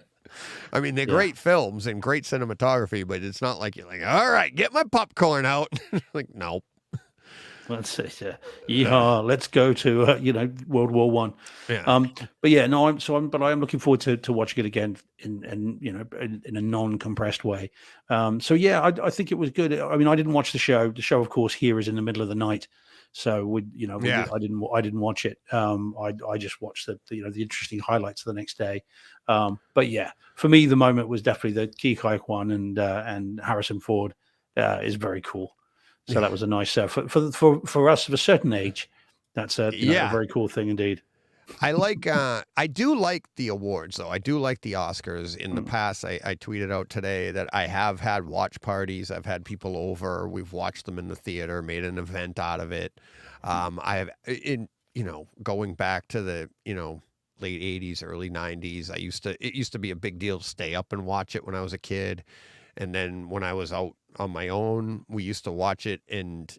I mean, they're Yeah. great films and great cinematography, but it's not like you're like, all right, get my popcorn out. Like, no. Let's yeehaw, let's go to World War One. Yeah. But yeah, no, I am looking forward to watching it again in a non-compressed way. So yeah, I think it was good. I mean, I didn't watch the show. The show, of course, here is in the middle of the night, so Yeah. I didn't watch it. I just watched the interesting highlights the next day. But yeah, for me, the moment was definitely the Ke Huy Quan and Harrison Ford is very cool. So that was a nice for us of a certain age. That's a very cool thing indeed. I do like the awards though. I do like the Oscars. In the Mm. past, I tweeted out today that I have had watch parties. I've had people over. We've watched them in the theater, made an event out of it. I have going back to the late 80s, early 90s. It used to be a big deal to stay up and watch it when I was a kid. And then when I was out on my own, we used to watch it, and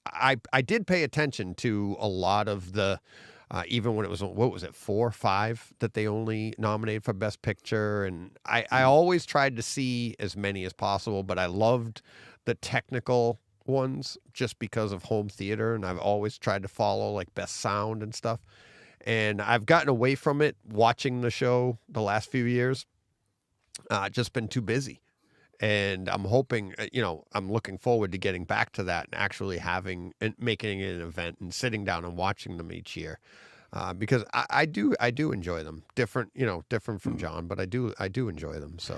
I did pay attention to a lot of the, even when it was, what was it, 4 or 5 that they only nominated for Best Picture, and I always tried to see as many as possible, but I loved the technical ones just because of home theater, and I've always tried to follow like Best Sound and stuff, and I've gotten away from it watching the show the last few years. Just been too busy. And I'm hoping, I'm looking forward to getting back to that and actually making it an event and sitting down and watching them each year, because I do enjoy them. Different from John, but I do enjoy them. So,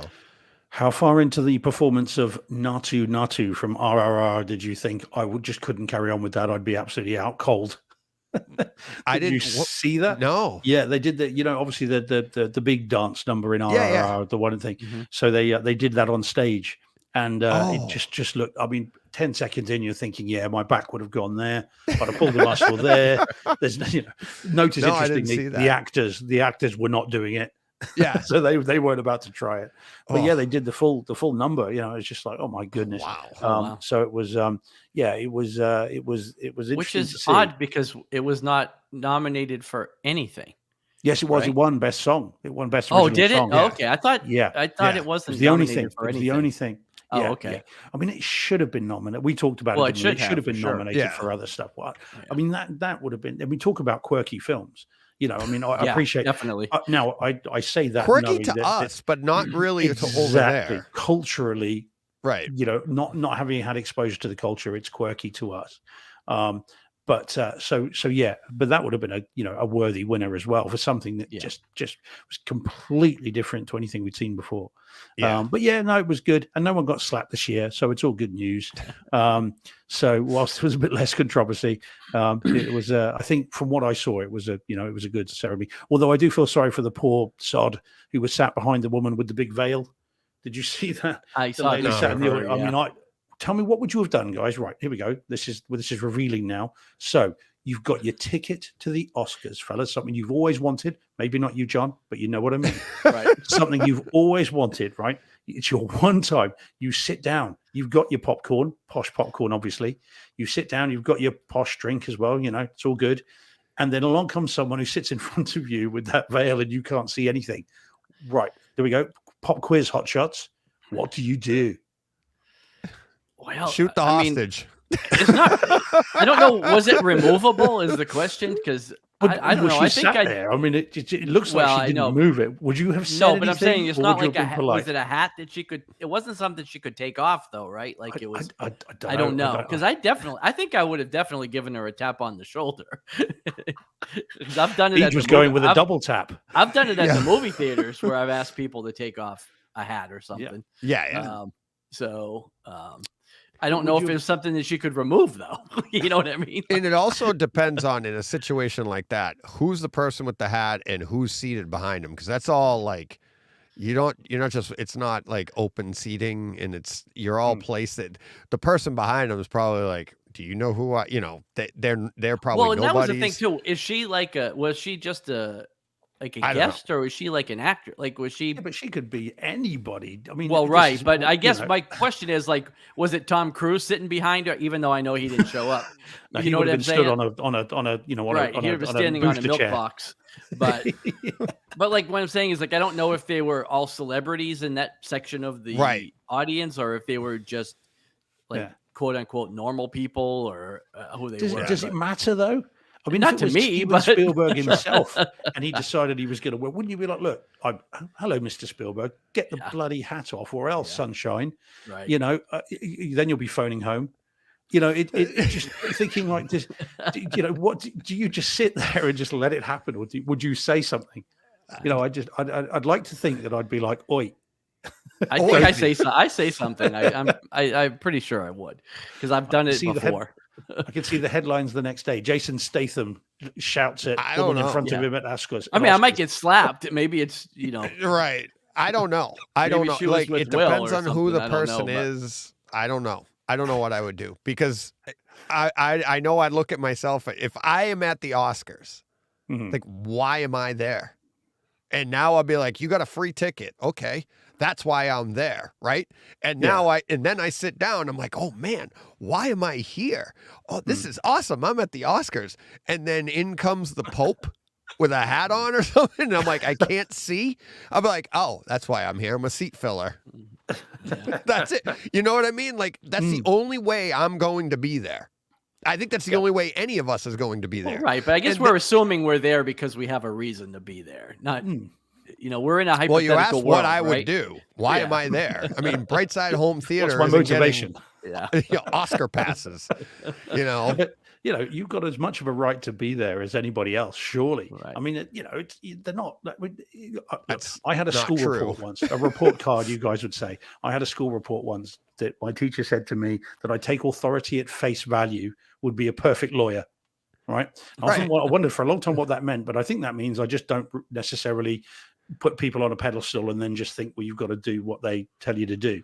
how far into the performance of Natu from RRR did you think just couldn't carry on with that? I'd be absolutely out cold. I Did you didn't see that? No. Yeah, they did that. Obviously the big dance number in RRR, the one thing. Mhm. So they did that on stage, and Oh. it just looked. I mean, 10 seconds in, you're thinking, yeah, my back would have gone there. I'd have pulled the muscle there. There's notice No, I didn't interestingly, see the actors were not doing it. Yeah. So they weren't about to try it. But Oh. yeah, they did the full number. It's just like, oh my goodness. Wow. Wow. So it was it was interesting Which to is see. odd because it was not nominated for anything. Yes, it was. It right? won Best Song. It won Best Oh, Original did it? Song. Oh, okay. I thought Yeah. Yeah. it wasn't It was the only nominated thing. for It was anything. the only thing. Oh, Yeah, okay. yeah. I mean, it should have been nominated. We talked about Well, it. it Didn't we? should It should have have, been for sure. nominated Yeah. for other stuff. Well, Yeah. I mean, that would have been. And we talk about quirky films. I mean, I Yeah, appreciate. definitely. Now, I say that Quirky knowing to that us, but not really to over exactly there. culturally. Right. Not having had exposure to the culture, it's quirky to us. But so yeah, but that would have been a worthy winner as well for something that Yeah. just was completely different to anything we'd seen before. Yeah. But yeah, no, it was good, and no one got slapped this year, so it's all good news. So whilst there was a bit less controversy, it was I think from what I saw, it was a good ceremony. Although I do feel sorry for the poor sod who was sat behind the woman with the big veil. Did you see that? I The saw lady that sat in the cover, I yeah. mean, tell me, what would you have done, guys? Right, here we go. This is revealing now. So you've got your ticket to the Oscars, fellas. Something you've always wanted. Maybe not you, John, but you know what I mean. Right. Something you've always wanted, right? It's your one time. You sit down. You've got your popcorn, posh popcorn, obviously. You sit down. You've got your posh drink as well. It's all good. And then along comes someone who sits in front of you with that veil, and you can't see anything. Right, there we go. Pop quiz, hot shots. What do you do? Well, Shoot the I mean, hostage. it's not. I don't know. Was it removable? Is the question? Because I don't Was know. she I think sat there. I mean, it looks Well, like I she didn't know. move it. Would you have said No, but I'm saying anything, it's or not would you like have been polite? was it a hat that she could? It wasn't something she could take off though, right? Like it was. I I don't know because I think I would have definitely given her a tap on the shoulder. 'Cause I've done it. He at the was going movie- with a I've- double tap. I've done it at Yeah. the movie theaters where I've asked people to take off a hat or something. Yeah. I don't Would know if you- it was something that she could remove though. You know what I mean? And it also depends on, in a situation like that, who's the person with the hat and who's seated behind him, because that's all like you're not just, it's not like open seating, and you're all placed. That the person behind them is probably like, do you know who they're probably Well, and that was the thing nobodies. too. Is she like was she just a like a I don't know. guest, or was she like an actor? Like, was she? Yeah, but she could be anybody. I mean, Well, this right, is but all- I you guess know. my question is like, was it Tom Cruise sitting behind her? Even though I know he didn't show up. No, You he know would what have I'm been stood saying? on a you know on Right, a, on he a, would have been on standing on a booster milk chair. box. But but like what I'm saying is like I don't know if they were all celebrities in that section of the Right. audience, or if they were just like Yeah. quote unquote normal people, or who they Does, were. does it but- matter though? I mean, Not if to it was me, Steven but- Spielberg himself, and he decided he was going to wear, wouldn't you be like, "Look, hello, Mr. Spielberg, get the Yeah. bloody hat off, or else, Yeah. sunshine." Right. You know, then you'll be phoning home. You know, it just thinking like this. You know, what do you just sit there and just let it happen, or would you say something? You know, I'd like to think that I'd be like, "Oi." I think I say something. I'm pretty sure I would, because I've done it See the before. I can see the headlines the next day. Jason Statham shouts at I woman don't in know. front of Yeah. him at Oscars. I mean, I might get slapped. Maybe it's Right. I don't know. I don't Maybe know. she was Like with it Will depends or on who something. the I don't know, person but- is. I don't know. I don't know what I would do because I know I'd look at myself if I am at the Oscars. Mhm. Like, why am I there? And now I'll be like, you got a free ticket. Okay. That's why I'm there. Right. And now then I sit down. I'm like, oh man, why am I here? Oh, this is awesome. I'm at the Oscars. And then in comes the Pope with a hat on or something. And I'm like, I can't see. I'll be like, oh, that's why I'm here. I'm a seat filler. That's it. You know what I mean? Like, that's the only way I'm going to be there. I think that's the only way any of us is going to be Well, there. right, but I guess And we're assuming we're there because we have a reason to be there. Not, we're in a hypothetical Well, you asked world, what I right? would do. Why am Yeah. I there? I mean, Brightside Home Theater What's my isn't getting, motivation? Yeah. Oscar passes. You know, But you know, you've got as much of a right to be there as anybody else, surely. Right. I mean, you know, they're not. That's I had a not school true. report once, a report card. You guys would say I had a school report once that my teacher said to me that I take authority at face value would be a perfect lawyer. Right. I wondered for a long time what that meant, but I think that means I just don't necessarily put people on a pedestal and then just think, well, you've got to do what they tell you to do.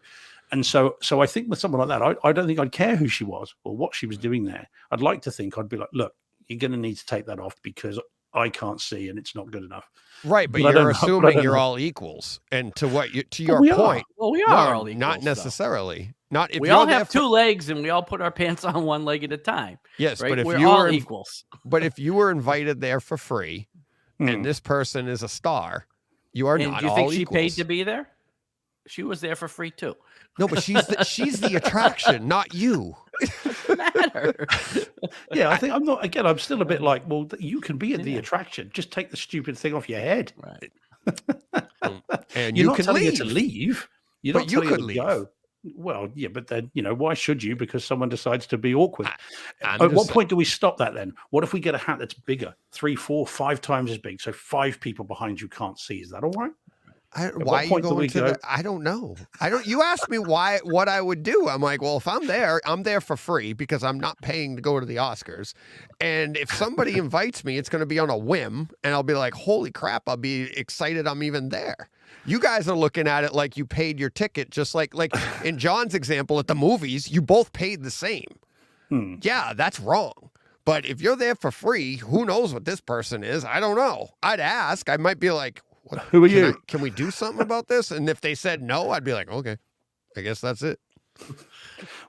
And so I think with someone like that, I don't think I'd care who she was or what she was doing there. I'd like to think I'd be like, look, you're going to need to take that off because I can't see and it's not good enough. right? But But I don't you're know- but I assuming don't you're know. all equals, and to your we are. point, Well, we no, are all equals, not though. necessarily. Not if We you're all there have for- two legs and we all put our pants on one leg at a time. Yes, Right? but if We're you all were equals. but if you were invited there for free, and this person is a star, you are And not do you all think she equals. paid to be there? She was there for free too. No, but she's the attraction, not you. Doesn't matter. Yeah, I think I'm not. Again, I'm still a bit like, well, you can be at the attraction. Just take the stupid thing off your head. Right. And You're you not can telling leave. her to leave. You're But not you telling her could to leave. go. Well, yeah, but then why should you? Because someone decides to be awkward. I'm At what just- point do we stop that then? What if we get a hat that's bigger, 3, 4, 5 times as big, so 5 people behind you can't see? Is that all right? Why what are you point do we going to go- the, I don't know. You asked me what I would do. I'm like, well, if I'm there for free because I'm not paying to go to the Oscars. And if somebody invites me, it's going to be on a whim and I'll be like, holy crap, I'll be excited I'm even there. You guys are looking at it like you paid your ticket, just like in John's example at the movies, you both paid the same. Yeah, that's wrong. But if you're there for free, who knows what this person is? I don't know. I'd ask. I might be like, what, Who are can you? can we do something about this? And if they said no, I'd be like, okay, I guess that's it.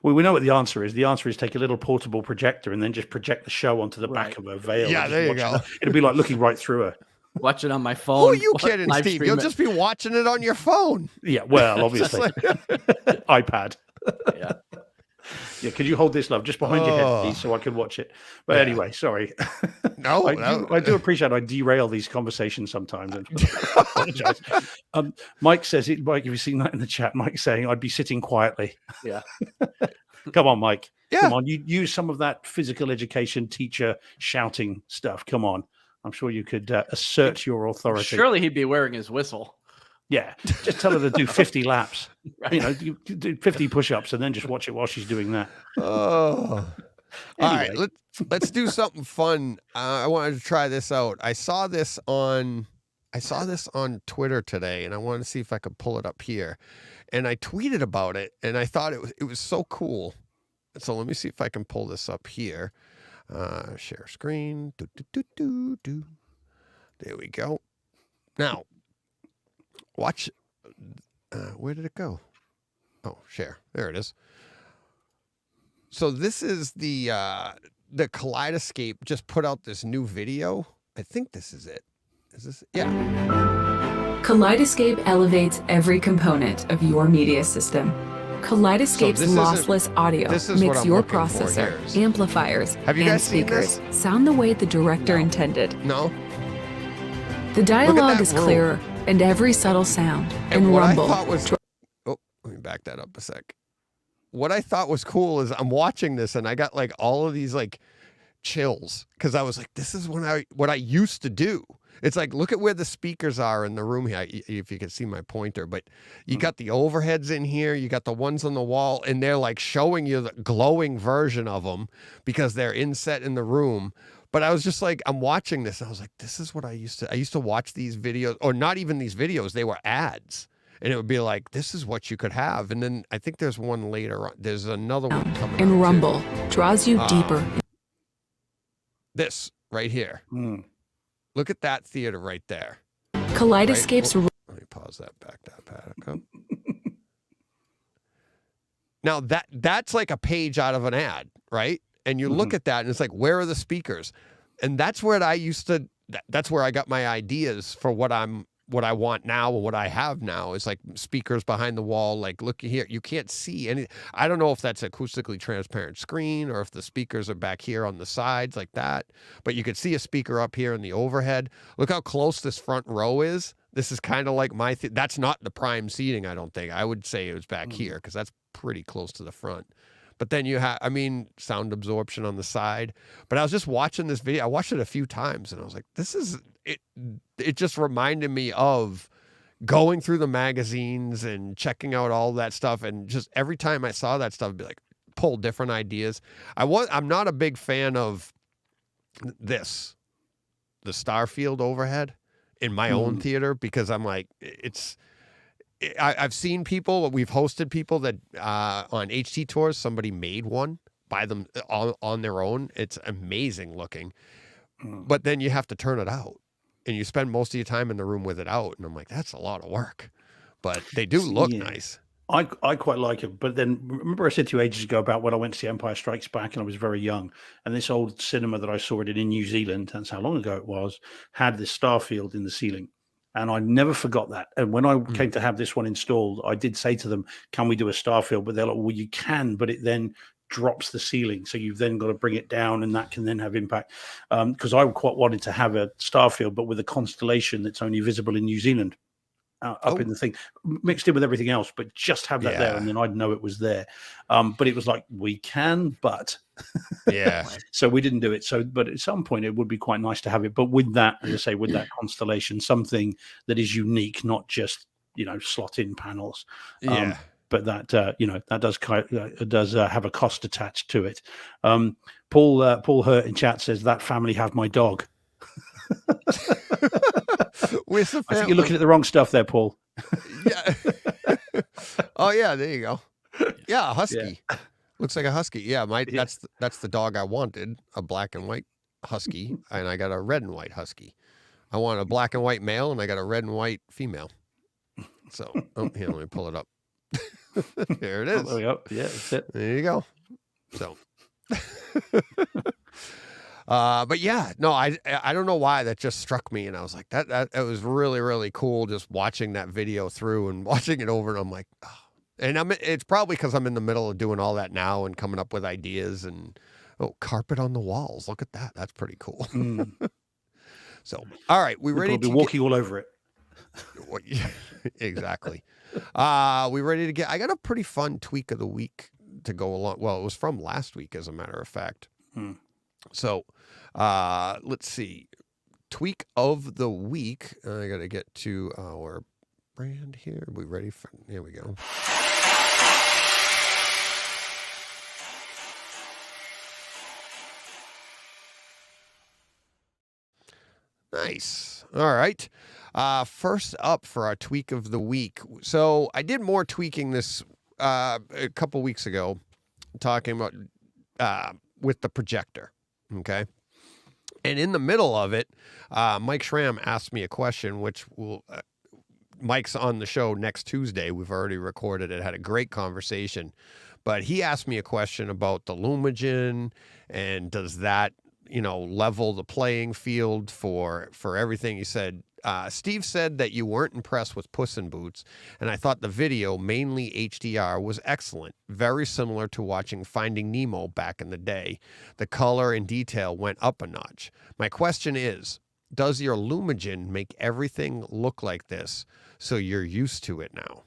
Well, we know what the answer is. The answer is take a little portable projector and then just project the show onto the back of her veil. Yeah, and just there you watch go. that. It'll be like looking right through her. Watch it on my Who phone. are you kidding, live Steve? stream You'll it. just be watching it on your phone. Yeah, well, obviously. iPad. Yeah. Yeah, could you hold this, love, just behind your head, please, so I can watch it? But Yeah. anyway, sorry. No, I do appreciate I derail these conversations sometimes. And I apologize. Mike says it. Mike, have you seen that in the chat? Mike saying I'd be sitting quietly. Yeah. Come on, Mike. Yeah. Come on. You use some of that physical education teacher shouting stuff. Come on. I'm sure you could assert your authority. Surely he'd be wearing his whistle. Yeah. Just tell her to do 50 laps. You know, you do 50 push-ups and then just watch it while she's doing that. Oh. All right, Anyway. let's do something fun. I wanted to try this out. I saw this on Twitter today, and I wanted to see if I could pull it up here. And I tweeted about it, and I thought it was so cool. So let me see if I can pull this up here. Share screen. There we go. Now, watch. Where did it go? Oh, share. There it is. So this is the Kaleidoscape just put out this new video. I think this is it. Is this? Yeah. Kaleidoscape elevates every component of your media system. Kaleidoscape's So this lossless audio this is what makes I'm your looking for processor, here. amplifiers, Have you and guys seen speakers this? sound the way the director intended. No. The dialogue that is room. clearer, and every subtle sound and what rumble. I thought was, oh, let me back that up a sec. What I thought was cool is I'm watching this and I got like all of these like chills because I was like, this is what I used to do. It's like, look at where the speakers are in the room here. If you can see my pointer, but you got the overheads in here, you got the ones on the wall, and they're like showing you the glowing version of them because they're inset in the room. But I was just like, I'm watching this and I was like, this is what I used to watch these videos, or not even these videos, they were ads. And it would be like, this is what you could have. And then I think there's one later on. There's another one coming up, and too. rumble draws you deeper. This right here. Look at that theater right there. Kaleidoscape's Let me pause that back up. Now that's like a page out of an ad, right? And you look at that and it's like, where are the speakers? And that's where that's where I got my ideas for what I want now and what I have now is like speakers behind the wall. Like, look here, you can't see any. I don't know if that's acoustically transparent screen or if the speakers are back here on the sides like that, but you could see a speaker up here in the overhead. Look how close this front row is. This is kind of like that's not the prime seating. I don't think. I would say it was back here because that's pretty close to the front. But then you have, sound absorption on the side. But I was just watching this video. I watched it a few times and I was like, this is it. It just reminded me of going through the magazines and checking out all that stuff. And just every time I saw that stuff, I'd be like, pull different ideas. I'm not a big fan of the Starfield overhead in my own theater because I'm like, I've seen people, we've hosted people that on HT tours, somebody made one by them on their own. It's amazing looking, but then you have to turn it out and you spend most of your time in the room with it out. And I'm like, that's a lot of work, but they do look nice. I quite like it. But then remember I said to you ages ago about when I went to see Empire Strikes Back and I was very young, and this old cinema that I saw it in New Zealand, that's how long ago it was, had this Starfield in the ceiling. And I never forgot that. And when I came to have this one installed, I did say to them, can we do a Starfield? But they're like, well, you can, but it then drops the ceiling. So you've then got to bring it down and that can then have impact. Because I quite wanted to have a Starfield, but with a constellation that's only visible in New Zealand. Up in the thing, mixed in with everything else, but just have that there, and then I'd know it was there. But it was like, we can, but so we didn't do it. So, but at some point, it would be quite nice to have it. But with that, as I say, with that constellation, something that is unique, not just slot in panels. But that that does have a cost attached to it. Paul Hurt in chat says that family have my dog. Where's the I think you're looking at the wrong stuff there, Paul. Yeah. Oh yeah, there you go. Yeah, a husky. Yeah. Looks like a husky. Yeah, that's the dog I wanted, a black and white husky, and I got a red and white husky. I want a black and white male, and I got a red and white female. So, here, let me pull it up. There it is. There we go. Yeah, that's it. There you go. So, but yeah, no, I don't know why that just struck me, and I was like, that it was really, really cool just watching that video through and watching it over, and I'm like, oh. And it's probably because I'm in the middle of doing all that now and coming up with ideas and carpet on the walls. Look at that. That's pretty cool. So, all right, we ready to be walking all over it. Exactly. We ready to I got a pretty fun tweak of the week to go along. Well, it was from last week, as a matter of fact. So, let's see. Tweak of the week. I got to get to our brand here. Are we ready for? Here we go. Nice. All right. First up for our tweak of the week. So I did more tweaking this a couple weeks ago, talking about with the projector. Okay. And in the middle of it, Mike Schramm asked me a question, which will Mike's on the show next Tuesday. We've already recorded it, had a great conversation. But he asked me a question about the Lumagen and does that, level the playing field for everything. He said, Steve said that you weren't impressed with Puss in Boots, and I thought the video, mainly HDR, was excellent. Very similar to watching Finding Nemo back in the day. The color and detail went up a notch. My question is, does your Lumagen make everything look like this so you're used to it now?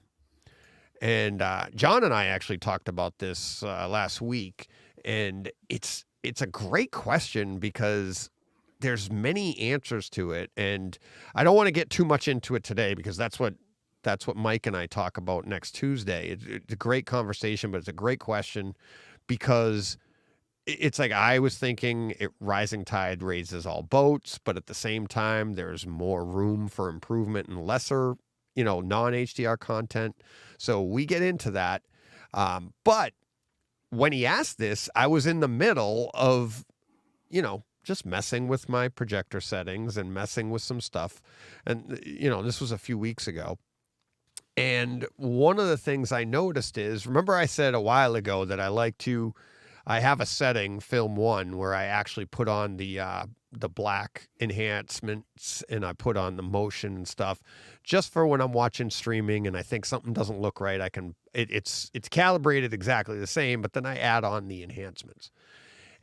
And John and I actually talked about this last week, and it's a great question because there's many answers to it, and I don't want to get too much into it today because that's what Mike and I talk about next Tuesday. It's a great conversation, but it's a great question because it's like I was thinking rising tide raises all boats, but at the same time, there's more room for improvement and lesser, non-HDR content. So we get into that. But when he asked this, I was in the middle of, just messing with my projector settings and messing with some stuff. And, this was a few weeks ago. And one of the things I noticed is, remember I said a while ago that I have a setting, Film 1, where I actually put on the black enhancements and I put on the motion and stuff just for when I'm watching streaming and I think something doesn't look right. It's calibrated exactly the same, but then I add on the enhancements.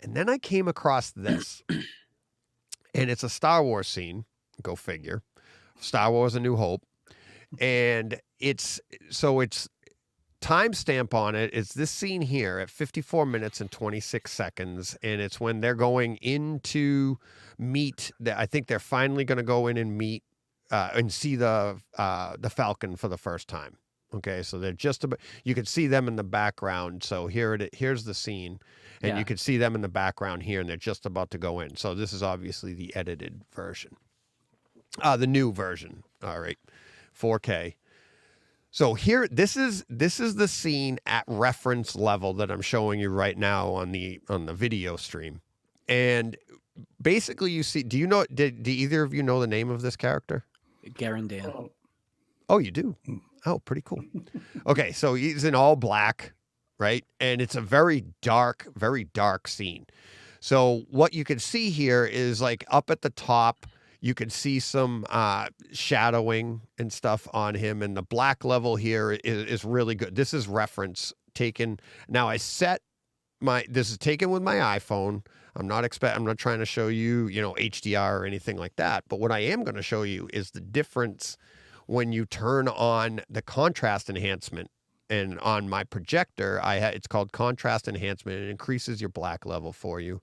And then I came across this, and it's a Star Wars scene. Go figure. Star Wars: A New Hope. And it's timestamp on it. It's this scene here at 54 minutes and 26 seconds. And it's when they're going in to meet. I think they're finally going to go in and meet and see the Falcon for the first time. Okay, so they're just about, you can see them in the background. So here's the scene, and you can see them in the background here, and they're just about to go in. So this is obviously the edited version, the new version. All right, 4K. So here, this is the scene at reference level that I'm showing you right now on the video stream, and basically you see. Do you know? Do either of you know the name of this character? Garandan. Oh, you do. Oh, pretty cool. Okay, so he's in all black, right? And it's a very dark scene. So what you can see here is like up at the top, you can see some shadowing and stuff on him. And the black level here is really good. This is reference taken. Now this is taken with my iPhone. I'm not trying to show you, HDR or anything like that. But what I am going to show you is the difference when you turn on the contrast enhancement. And on my projector, it's called contrast enhancement. It increases your black level for you.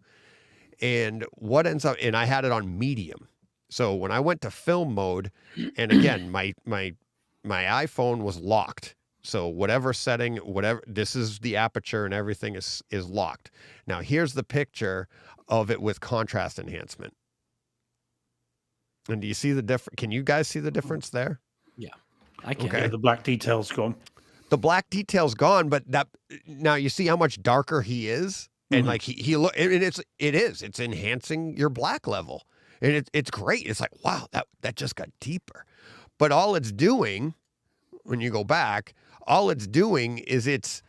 And what ends up, and I had it on medium. So when I went to film mode, and again, my iPhone was locked. So whatever setting, this is the aperture and everything is locked. Now here's the picture of it with contrast enhancement. And do you see the difference? Can you guys see the difference there? Yeah, I can. Okay. Yeah, the black detail's gone. The black detail's gone, but now you see how much darker he is, and like he look, and it's enhancing your black level, and it's great. It's like, wow, that just got deeper. But all it's doing, when you go back, all it's doing is it's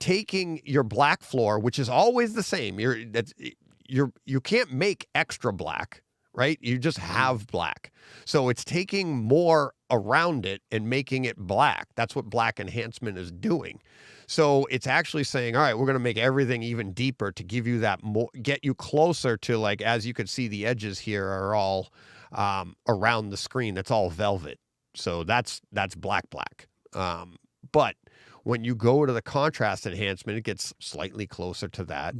taking your black floor, which is always the same. You can't make extra black, right? You just have black. So it's taking more around it and making it black. That's what black enhancement is doing. So it's actually saying, all right, we're going to make everything even deeper to give you that more, get you closer to, like, as you can see, the edges here are all around the screen. That's all velvet. So that's black. But when you go to the contrast enhancement, it gets slightly closer to that,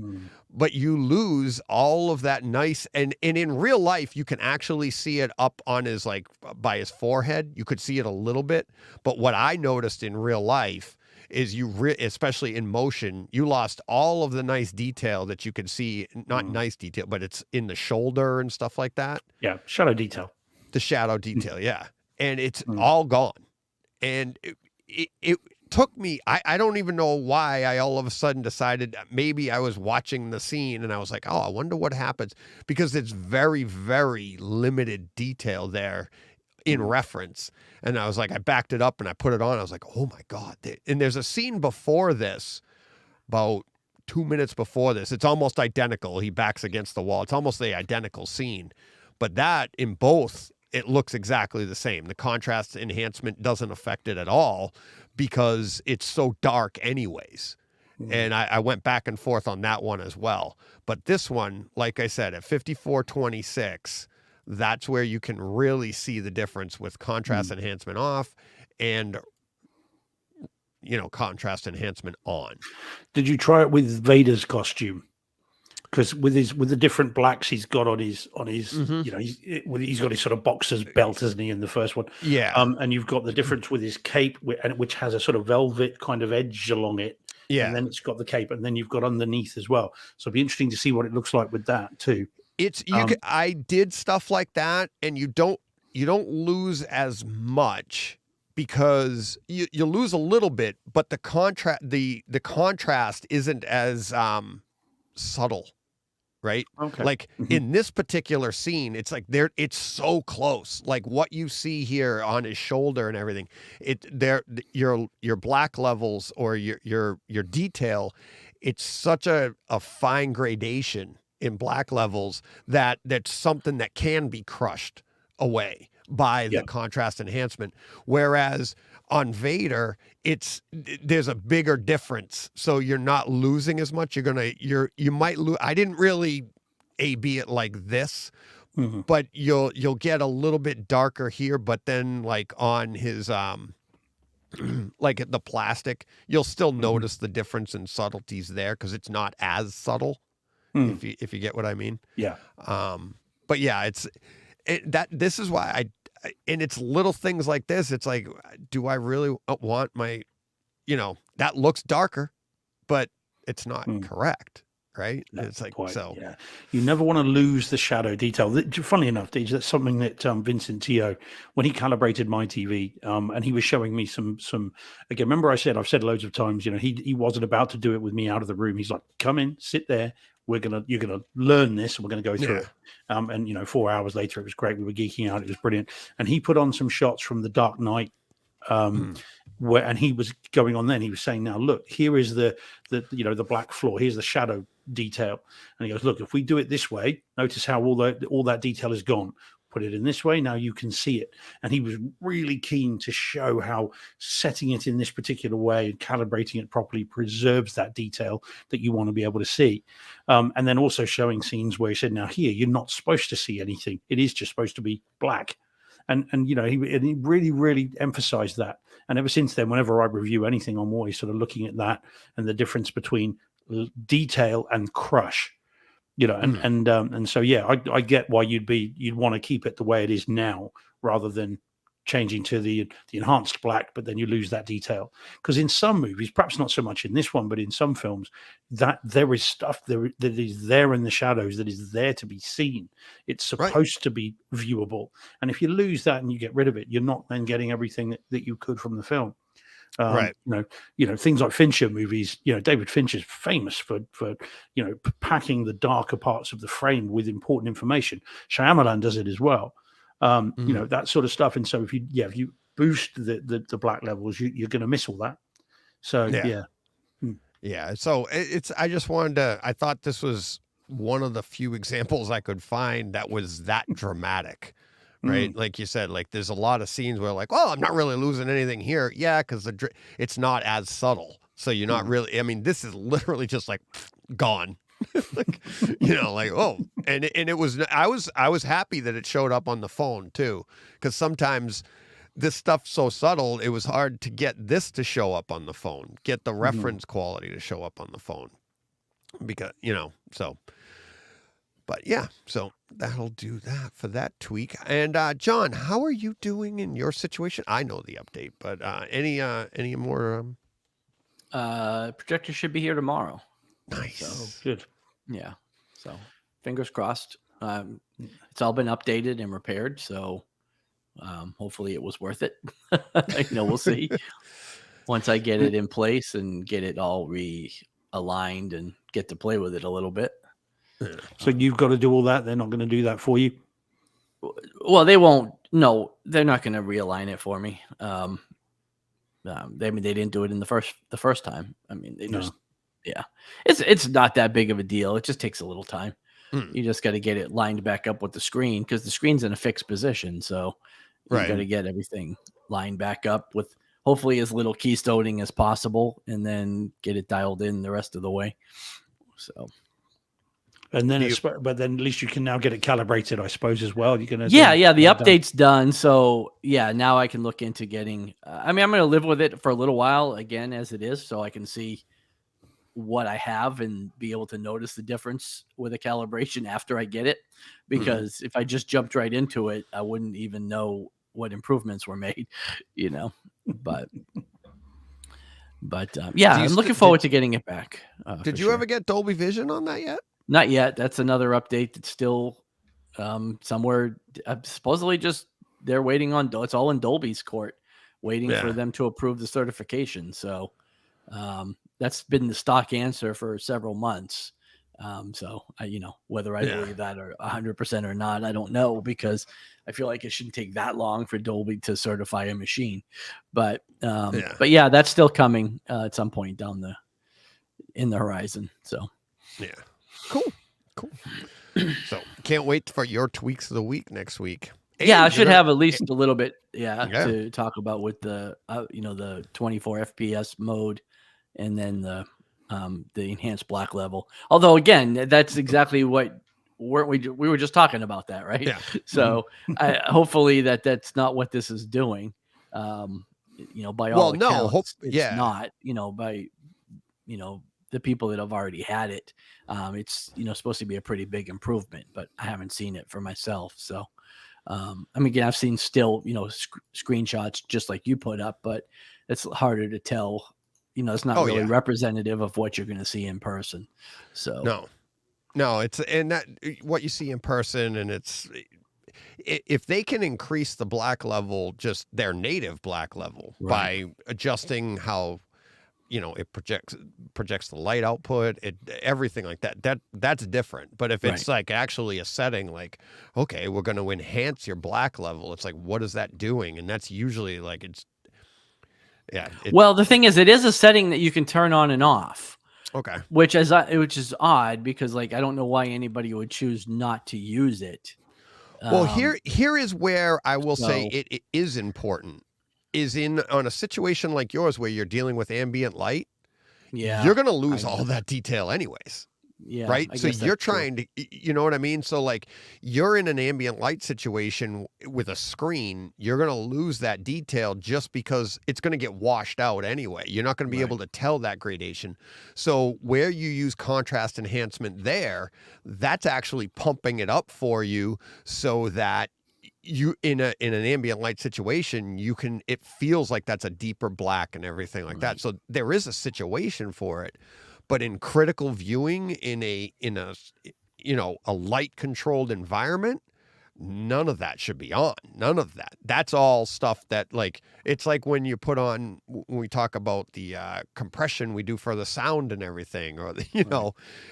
but you lose all of that nice. And in real life, you can actually see it up on his, like, by his forehead. You could see it a little bit. But what I noticed in real life is especially in motion, you lost all of the nice detail that you could see, not nice detail, but it's in the shoulder and stuff like that. Yeah. Shadow detail. The shadow detail. Yeah. And it's all gone. And took me, I don't even know why I all of a sudden decided maybe I was watching the scene and I was like, oh, I wonder what happens, because it's very, very limited detail there in reference. And I was like, I backed it up and I put it on. I was like, oh my God. And there's a scene before this, about 2 minutes before this. It's almost identical. He backs against the wall. It's almost the identical scene. But that in both, it looks exactly the same. The contrast enhancement doesn't affect it at all because it's so dark anyways. And I went back and forth on that one as well. But this one, like I said, at 54:26, that's where you can really see the difference with contrast enhancement off and, contrast enhancement on. Did you try it with Vader's costume? Because with the different blacks he's got on his he's got his sort of boxer's belt, isn't he, in the first one? Yeah. And you've got the difference with his cape, which has a sort of velvet kind of edge along it. Yeah. And then it's got the cape, and then you've got underneath as well. So it'd be interesting to see what it looks like with that too. I did stuff like that, and you don't lose as much because you lose a little bit, but the contrast isn't as subtle, right? Okay. Like in this particular scene, it's like it's so close. Like what you see here on his shoulder and everything, your black levels or your detail, it's such a fine gradation in black levels that's something that can be crushed away by the contrast enhancement. Whereas on Vader, there's a bigger difference. So you're not losing as much. You might lose. I didn't really A/B it like this, but you'll get a little bit darker here, but then like on his like the plastic, you'll still notice the difference in subtleties there because it's not as subtle. If you get what I mean. Yeah. But yeah, this is why and it's little things like this. It's like, do I really want my, that looks darker, but it's not correct. Right. It's like, you never want to lose the shadow detail. Funnily enough, Deej, that's something that Vincent Tio, when he calibrated my TV, and he was showing me some, again, remember I've said loads of times, he wasn't about to do it with me out of the room. He's like, come in, sit there. You're gonna learn this, and we're gonna go through it. And 4 hours later, it was great. We were geeking out. It was brilliant. And he put on some shots from The Dark Knight, and he was going on. Then he was saying, "Now look, here is the black floor. Here's the shadow detail." And he goes, "Look, if we do it this way, notice how all that detail is gone. Put it in this way. Now you can see it." And he was really keen to show how setting it in this particular way and calibrating it properly preserves that detail that you want to be able to see. And then also showing scenes where he said, now here, you're not supposed to see anything. It is just supposed to be black. And he really, really emphasized that. And ever since then, whenever I review anything, I'm always sort of looking at that and the difference between detail and crush. And so I get why you'd want to keep it the way it is now rather than changing to the enhanced black, but then you lose that detail. Because in some movies, perhaps not so much in this one, but in some films, that there is stuff that is there in the shadows that is there to be seen. It's supposed to be viewable, and if you lose that and you get rid of it, you're not then getting everything that you could from the film. Things like Fincher movies. David Fincher's famous for packing the darker parts of the frame with important information. Shyamalan does it as well. That sort of stuff. And so if you boost the black levels, you're going to miss all that. So yeah. So I just wanted to. I thought this was one of the few examples I could find that was that dramatic. Right. Like you said, like there's a lot of scenes where like, oh, I'm not really losing anything here. Yeah. Cause it's not as subtle. So you're not really, this is literally just like gone. like, oh, and it was, I was happy that it showed up on the phone too. Cause sometimes this stuff's so subtle, it was hard to get this to show up on the phone, get the reference quality to show up on the phone because, but yeah, so that'll do that for that tweak. And John, how are you doing in your situation? I know the update, but any more? Projector should be here tomorrow. Nice, so, good. Yeah, so fingers crossed. It's all been updated and repaired, so hopefully it was worth it. We'll see. once I get it in place and get it all realigned and get to play with it a little bit. So you've got to do all that. They're not going to do that for you. Well, they won't. No, they're not going to realign it for me. They didn't do it in the first time. I mean, they just, yeah, it's not that big of a deal. It just takes a little time. You just got to get it lined back up with the screen because the screen's in a fixed position. So you got to get everything lined back up with hopefully as little keystoning as possible, and then get it dialed in the rest of the way. So. And then, but then at least you can now get it calibrated, I suppose, as well. You're gonna, yeah, the update's done. So yeah, now I can look into getting. I mean, I'm going to live with it for a little while again, as it is, so I can see what I have and be able to notice the difference with a calibration after I get it. Because if I just jumped right into it, I wouldn't even know what improvements were made, you know. But yeah, I'm looking forward to getting it back. Did you ever get Dolby Vision on that yet? Not yet. That's another update that's still somewhere. Supposedly, just they're waiting on. It's all in Dolby's court, waiting for them to approve the certification. So that's been the stock answer for several months. So whether I believe that or 100% or not, I don't know, because I feel like it shouldn't take that long for Dolby to certify a machine. But yeah, that's still coming at some point in the horizon. So yeah. Cool. So can't wait for your tweaks of the week next week. And I should have at least a little bit, to talk about with the the 24 FPS mode, and then the enhanced black level. Although again, that's exactly what we were just talking about that, right? Yeah. So hopefully that's not what this is doing. By all accounts, it's not. By the people that have already had it, it's supposed to be a pretty big improvement, but I haven't seen it for myself. So again, I've seen still screenshots just like you put up, but it's harder to tell. It's not really representative of what you're going to see in person. So no, it's and that what you see in person, and it's if they can increase the black level, just their native black level, by adjusting how it projects the light output, everything like that's different. But if it's like actually a setting like, okay, we're going to enhance your black level, it's like, what is that doing? And that's usually like well, the thing is, it is a setting that you can turn on and off. Okay. Which is odd, because like I don't know why anybody would choose not to use it. Well, here is where I will say it is important. Is on a situation like yours where you're dealing with ambient light, you're going to lose all that detail anyways. Yeah. Right. So you're trying to, you know what I mean? So like you're in an ambient light situation with a screen, you're going to lose that detail just because it's going to get washed out anyway. You're not going to be able to tell that gradation. So where you use contrast enhancement there, that's actually pumping it up for you so that you in an ambient light situation, it feels like that's a deeper black and everything like that. So there is a situation for it, but in critical viewing in a light controlled environment, none of that should be on. None of that. That's all stuff that it's like when you put on, when we talk about the compression we do for the sound and everything, or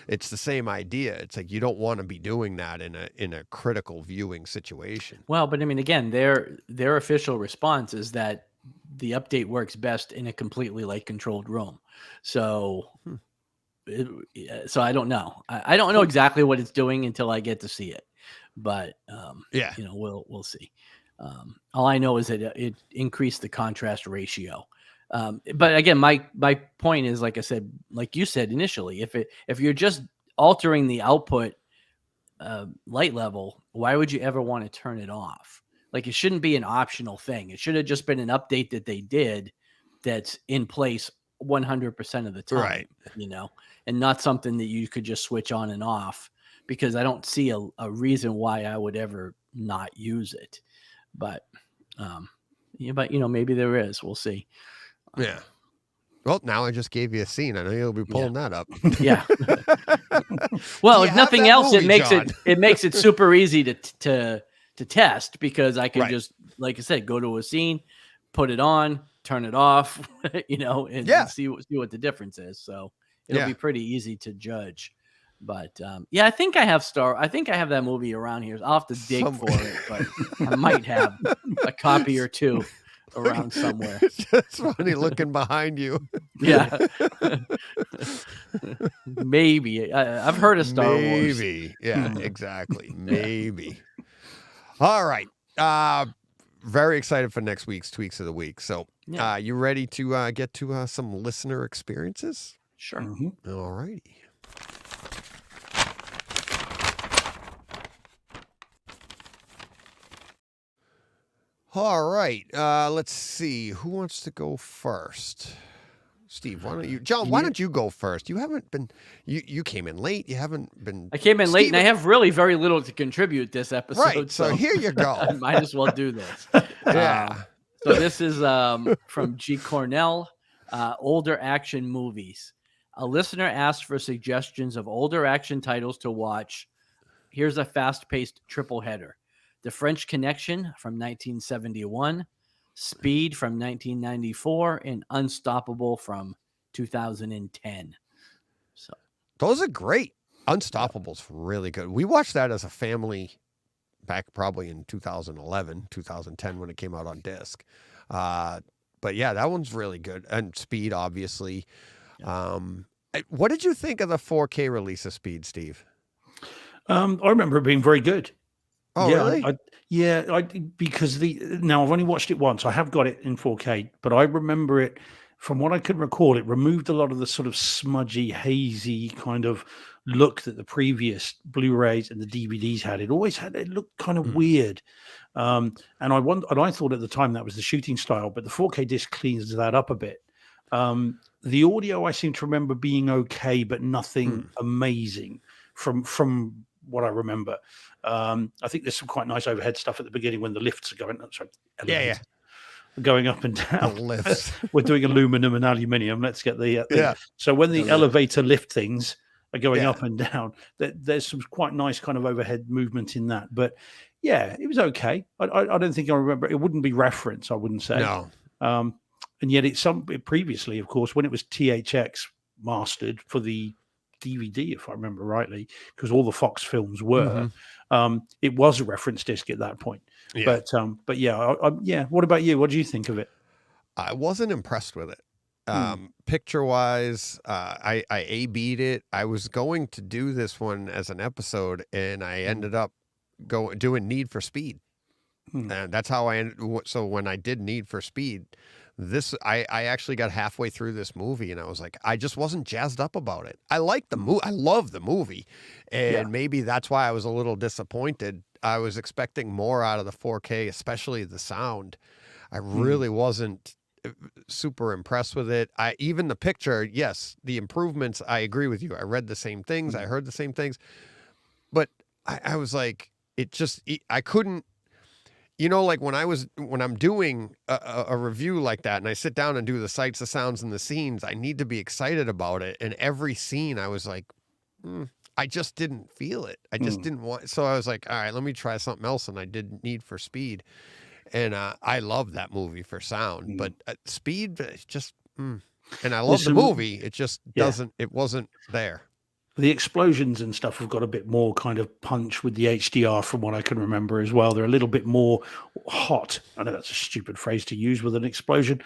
it's the same idea. It's like you don't want to be doing that in a critical viewing situation. Well, but I mean, again, their official response is that the update works best in a completely light controlled room. So, so I don't know. I don't know exactly what it's doing until I get to see it. But we'll see. All I know is that it increased the contrast ratio. But again, my point is, like I said, like you said initially, if you're just altering the output light level, why would you ever want to turn it off? Like, it shouldn't be an optional thing. It should have just been an update that they did that's in place 100% of the time, right? And not something that you could just switch on and off. Because I don't see a reason why I would ever not use it, but maybe there is. We'll see. Yeah. Well, now I just gave you a scene. I know you'll be pulling that up. Yeah. Well, if nothing else, it makes it super easy to test, because I can just, like I said, go to a scene, put it on, turn it off, and Yeah. see what the difference is. So it'll Yeah. be pretty easy to judge. But I think I have that movie around here. I'll have to dig for it, but I might have a copy or two around somewhere. It's just funny looking behind you. Yeah. Maybe. I've heard of Star Wars. Maybe. Yeah, exactly. Maybe. All right. Very excited for next week's Tweaks of the Week. So Yeah. you ready to get to some listener experiences? Sure. Mhm. All righty. All right. Let's see. Who wants to go first? Steve, why don't you? John, why don't you go first? You haven't been. You came in late. You haven't been. I came in late, and I Steven- have really very little to contribute this episode. Right. So here you I go. might as well do this. Yeah. So this is from G. Cornell, older action movies. A listener asked for suggestions of older action titles to watch. Here's a fast-paced triple header: The French Connection from 1971, Speed from 1994, and Unstoppable from 2010. So Those are great. Unstoppable's really good. We watched that as a family back probably in 2011, 2010 when it came out on disc. But yeah, that one's really good. And Speed, obviously. What did you think of the 4K release of Speed, Steve? I remember it being very good. Oh, really? Because now I've only watched it once. I have got it in 4K, but I remember it from what I can recall. It removed a lot of the sort of smudgy, hazy kind of look that the previous Blu-rays and the DVDs had. It looked kind of weird. And I thought at the time that was the shooting style, but the 4K disc cleans that up a bit. The audio I seem to remember being okay, but nothing amazing from what I remember. I think there's some quite nice overhead stuff at the beginning when the lifts are going. Yeah. Going up and down. The lifts. We're doing aluminum and aluminium. Let's get the thing. Yeah. So when the elevator lift things are going Yeah. up and down, there's some quite nice kind of overhead movement in that. But yeah, it was okay. I don't think I remember. It wouldn't be reference, I wouldn't say. No. And yet previously, of course, when it was THX mastered for the DVD, if I remember rightly, because all the Fox films were, it was a reference disc at that point. Yeah. But yeah, what about you? What do you think of it? I wasn't impressed with it. Picture wise, I A-B'd it. I was going to do this one as an episode, and I ended up doing Need for Speed. And that's how I ended. So when I did Need for Speed, I actually got halfway through this movie, and I was like, I just wasn't jazzed up about it. I like the movie. I love the movie, and maybe that's why I was a little disappointed. I was expecting more out of the 4K, especially the sound. I really wasn't super impressed with it. Even the picture, yes, the improvements, I agree with you. I read the same things. I heard the same things, but I was like, I couldn't, like when I'm doing a review like that and I sit down and do the sights, the sounds, and the scenes, I need to be excited about it. And every scene I was like, I just didn't feel it. I just didn't want. So I was like, all right, let me try something else. And I did Need for Speed. And I love that movie for sound, but Speed just, and I love the movie. It just it wasn't there. The explosions and stuff have got a bit more kind of punch with the HDR from what I can remember as well. They're a little bit more hot. I know that's a stupid phrase to use with an explosion,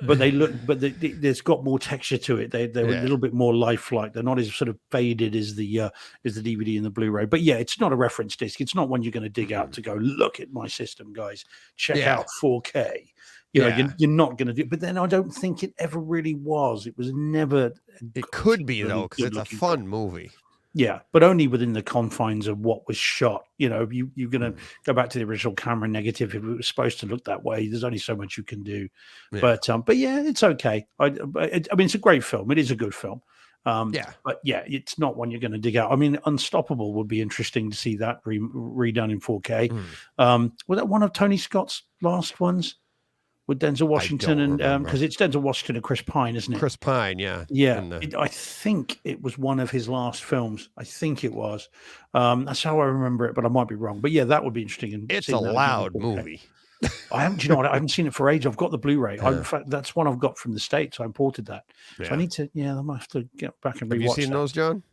but there's got more texture to it. They're a little bit more lifelike. They're not as sort of faded as the DVD and the Blu-ray. But yeah, it's not a reference disc. It's not one you're going to dig out to go, look at my system, guys. Check out 4K. You're not going to do it. But then I don't think it ever really was. It was never. It could be, though, because it's a fun movie. Yeah, but only within the confines of what was shot. You're going to go back to the original camera negative. If it was supposed to look that way, there's only so much you can do. Yeah. But yeah, it's okay. I mean, it's a great film. It is a good film. But yeah, it's not one you're going to dig out. I mean, Unstoppable would be interesting to see that redone in 4K. Was that one of Tony Scott's last ones? With Denzel Washington and because it's Denzel Washington and Chris Pine, isn't it? Chris Pine, yeah. I think it was one of his last films. I think it was. That's how I remember it, but I might be wrong. But yeah, that would be interesting. It's a loud movie. I haven't. Do you know what? I haven't seen it for ages. I've got the Blu-ray. Yeah. In fact, that's one I've got from the States. I imported that. So Yeah. I need to. Yeah, I might have to get back and Have you rewatch seen that. those, John?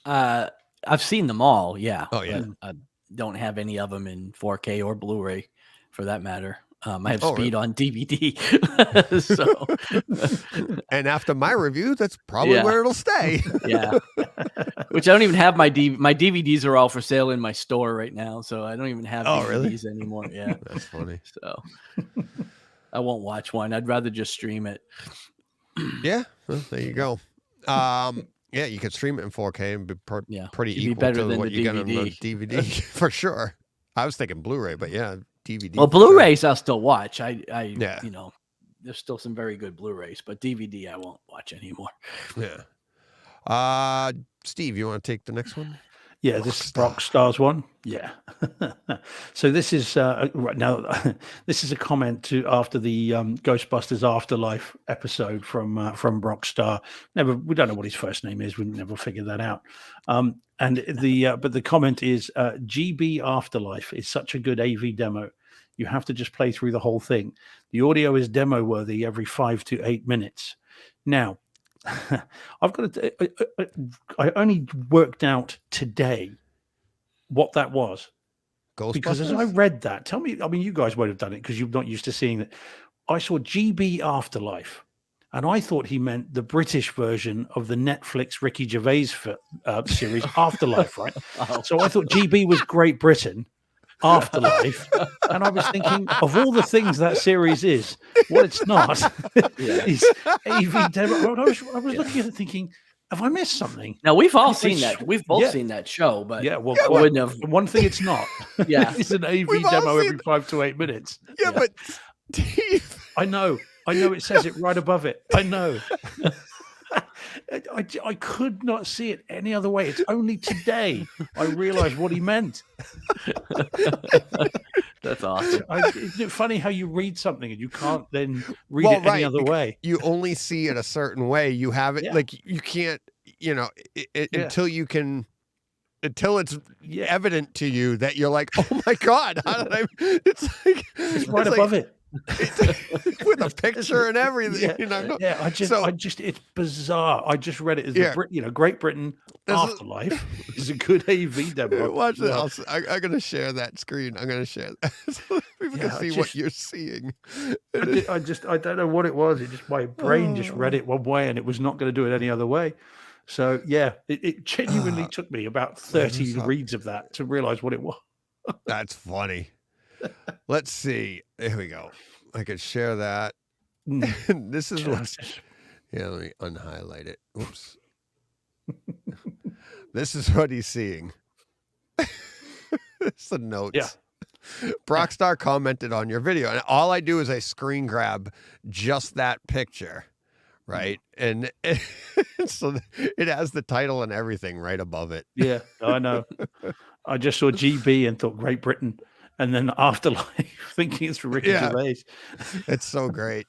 I've seen them all. Yeah. Oh, yeah. but I don't have any of them in 4K or Blu-ray, for that matter. I have Oh, Speed on DVD. So And after my review, that's probably Yeah. where it'll stay. yeah, which I don't even have my DVDs are all for sale in my store right now, so I don't even have Oh, DVDs really? anymore. Yeah, That's funny. so I won't watch one. I'd rather just stream it. Yeah, well, there you go. Yeah, you could stream it in 4K and be Yeah, pretty it'd be equal better to than what the you get on the DVD. DVD for sure. I was thinking Blu-ray, but yeah, DVD. Well, for sure. Blu-rays I'll still watch. Yeah. You know, there's still some very good Blu-rays, but DVD I won't watch anymore. Yeah. Steve, you want to take the next one? Yeah, this is Rockstar's one. Yeah. So this is right now. This is a comment to after the Ghostbusters Afterlife episode from Rockstar. We don't know what his first name is. We never figured that out. And but the comment is GB Afterlife is such a good AV demo. You have to just play through the whole thing. The audio is demo worthy every 5 to 8 minutes. Now, I've got to. I only worked out today what that was, because as I Ghostbusters? read that, tell me. I mean, you guys won't have done it because you're not used to seeing it. I saw GB Afterlife, and I thought he meant the British version of the Netflix Ricky Gervais series Afterlife, right? So I thought GB was Great Britain. Afterlife, and I was thinking of all the things that series is, what it's not is AV demo. I was looking at it thinking, have I missed something? Now we've all I seen that. We've both yeah. seen that show, but Yeah, well, I wouldn't have. one thing it's not. Yeah. It's an AV We've all demo seen every 5 to 8 minutes. Yeah, but Steve. I know it says it right above it. I know. I could not see it any other way. It's only today I realized what he meant. That's awesome. Isn't it funny how you read something and you can't then read Well, it any right, other because way? You only see it a certain way. You have it Yeah. like you can't, you know, Yeah. until it's Yeah. evident to you that you're like, oh my God, how did I? It's like It's right above it. with a picture and everything. Yeah, You know, yeah. I just, it's bizarre. I just read it as Yeah. Great Britain This is- Afterlife is a good AV demo. watch it. Well, I'm gonna share that screen. I'm gonna share that so people Yeah, can I see what just- you're seeing. I don't know what it was. It just my brain just read it one way, and it was not going to do it any other way. So yeah, it genuinely took me about 30 reads of that to realize what it was. That's funny. Let's see. There we go. I could share that. This is what's. Yeah, let me unhighlight it. Oops. This is what he's seeing. It's the notes. Yeah. Brockstar commented on your video, and all I do is I screen grab just that picture, right? And so it has the title and everything right above it. Yeah, I know. I just saw GB and thought Great Britain, and then Afterlife, thinking it's for Ricky Yeah. Gervais. It's so great.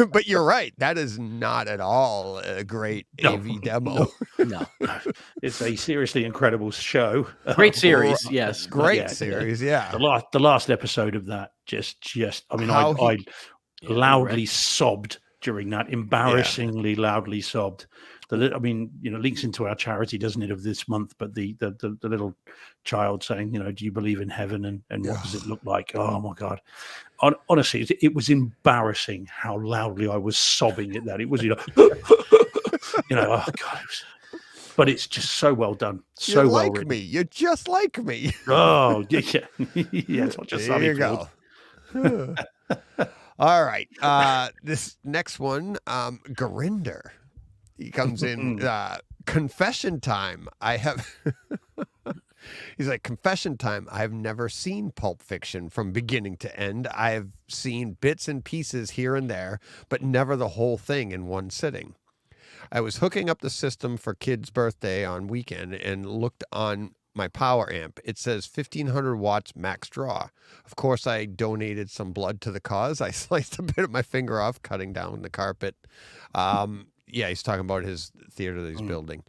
But you're right. That is not at all a great No, AV demo. No, It's a seriously incredible show. great series. Yes, Great Yeah, series. Yeah. The last episode of that just I mean, How I Yeah, loudly right. sobbed during that, embarrassingly loudly sobbed. I mean, links into our charity, doesn't it, of this month? But the little child saying, do you believe in heaven, and what does it look like? Oh my God! Honestly, it was embarrassing how loudly I was sobbing at that. It was, oh God! But it's just so well done, so You're well like written. me. You're just like me. Oh yeah, yeah. It's not just There you Sally go. All right. This next one, Gurinder. He comes in confession time. He's like, confession time. I've never seen Pulp Fiction from beginning to end. I've seen bits and pieces here and there, but never the whole thing in one sitting. I was hooking up the system for kid's birthday on weekend and looked on my power amp. It says 1500 watts max draw. Of course, I donated some blood to the cause. I sliced a bit of my finger off, cutting down the carpet. Yeah, he's talking about his theater that he's building.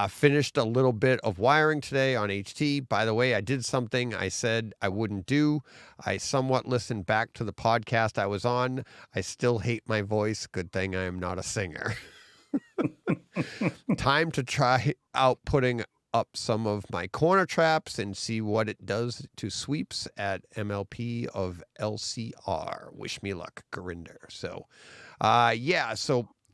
Finished a little bit of wiring today on HT. By the way, I did something I said I wouldn't do. I somewhat listened back to the podcast I was on. I still hate my voice. Good thing I am not a singer. Time to try out putting up some of my corner traps and see what it does to sweeps at MLP of LCR. Wish me luck, Gurinder. So,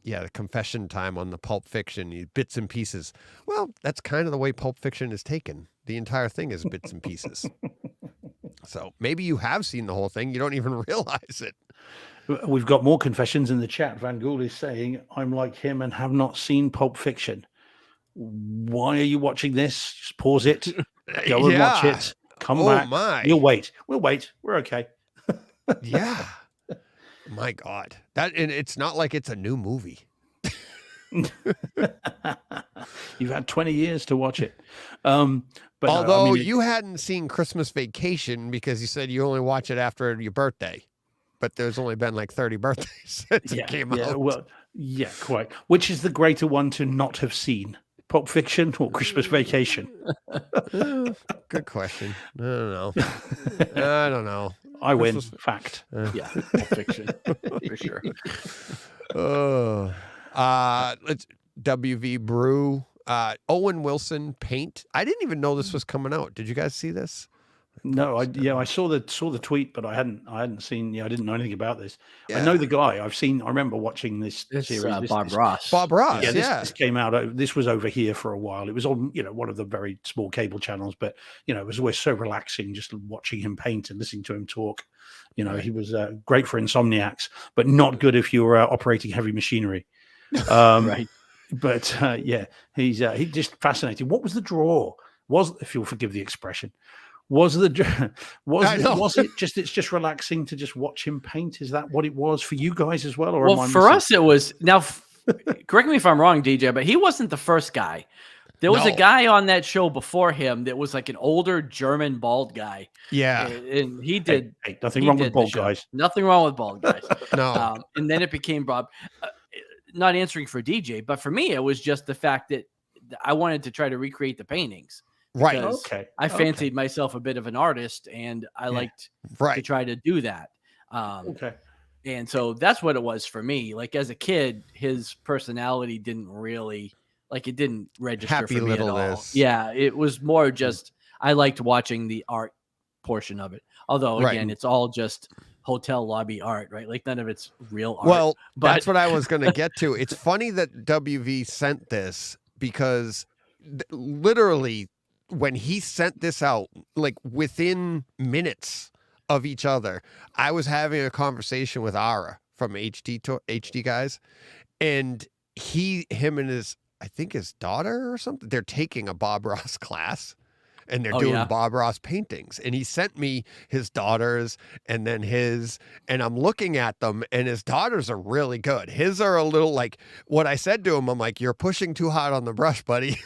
the confession time on the Pulp Fiction, bits and pieces. Well, that's kind of the way Pulp Fiction is taken. The entire thing is bits and pieces. So maybe you have seen the whole thing. You don't even realize it. We've got more confessions in the chat. Van Gool is saying, I'm like him and have not seen Pulp Fiction. Why are you watching this? Just pause it. Go and watch it. Come back. My. You'll wait. We'll wait. We're okay. Yeah. My God. And it's not like it's a new movie. You've had 20 years to watch it. But although you hadn't seen Christmas Vacation because you said you only watch it after your birthday. But there's only been like 30 birthdays since it came out. Well, yeah, quite. Which is the greater one to not have seen? Pulp Fiction or Christmas Vacation? Good question. I don't know. I win. Fact. Yeah, Pulp Fiction for sure. Let's WV Brew. Owen Wilson Paint. I didn't even know this was coming out. Did you guys see this? No, I saw the tweet, but I hadn't seen. I didn't know anything about this. Yeah. I know the guy. I remember watching this series. Bob Ross. Bob Ross. Yeah, this came out. This was over here for a while. It was on, one of the very small cable channels, but it was always so relaxing just watching him paint and listening to him talk. He was great for insomniacs, but not good if you were operating heavy machinery. Right. But he's just fascinating. What was the draw? If you'll forgive the expression. Was it just it's just relaxing to just watch him paint? Is that what it was for you guys as well? Or well, for us it was. Now, correct me if I'm wrong, DJ, but he wasn't the first guy. There was a guy on that show before him that was like an older German bald guy. Yeah, and he did. Hey, nothing wrong with bald guys. Nothing wrong with bald guys. No. And then it became Bob. Not answering for DJ, but for me, it was just the fact that I wanted to try to recreate the paintings. Right. Okay. I fancied myself a bit of an artist, and I liked to try to do that. Okay. And so that's what it was for me. Like as a kid, his personality didn't really it didn't register Happy for me at all. littleness. Yeah, it was more just I liked watching the art portion of it. Although again, it's all just hotel lobby art, right? Like none of it's real art. Well, that's what I was going to get to. It's funny that WV sent this because literally when he sent this out, like within minutes of each other, I was having a conversation with Ara from HD guys, and him and his daughter or something, they're taking a Bob Ross class. And they're doing Bob Ross paintings. And he sent me his daughters and then his, and I'm looking at them, and his daughters are really good. His are a little like what I said to him. I'm like, you're pushing too hard on the brush, buddy.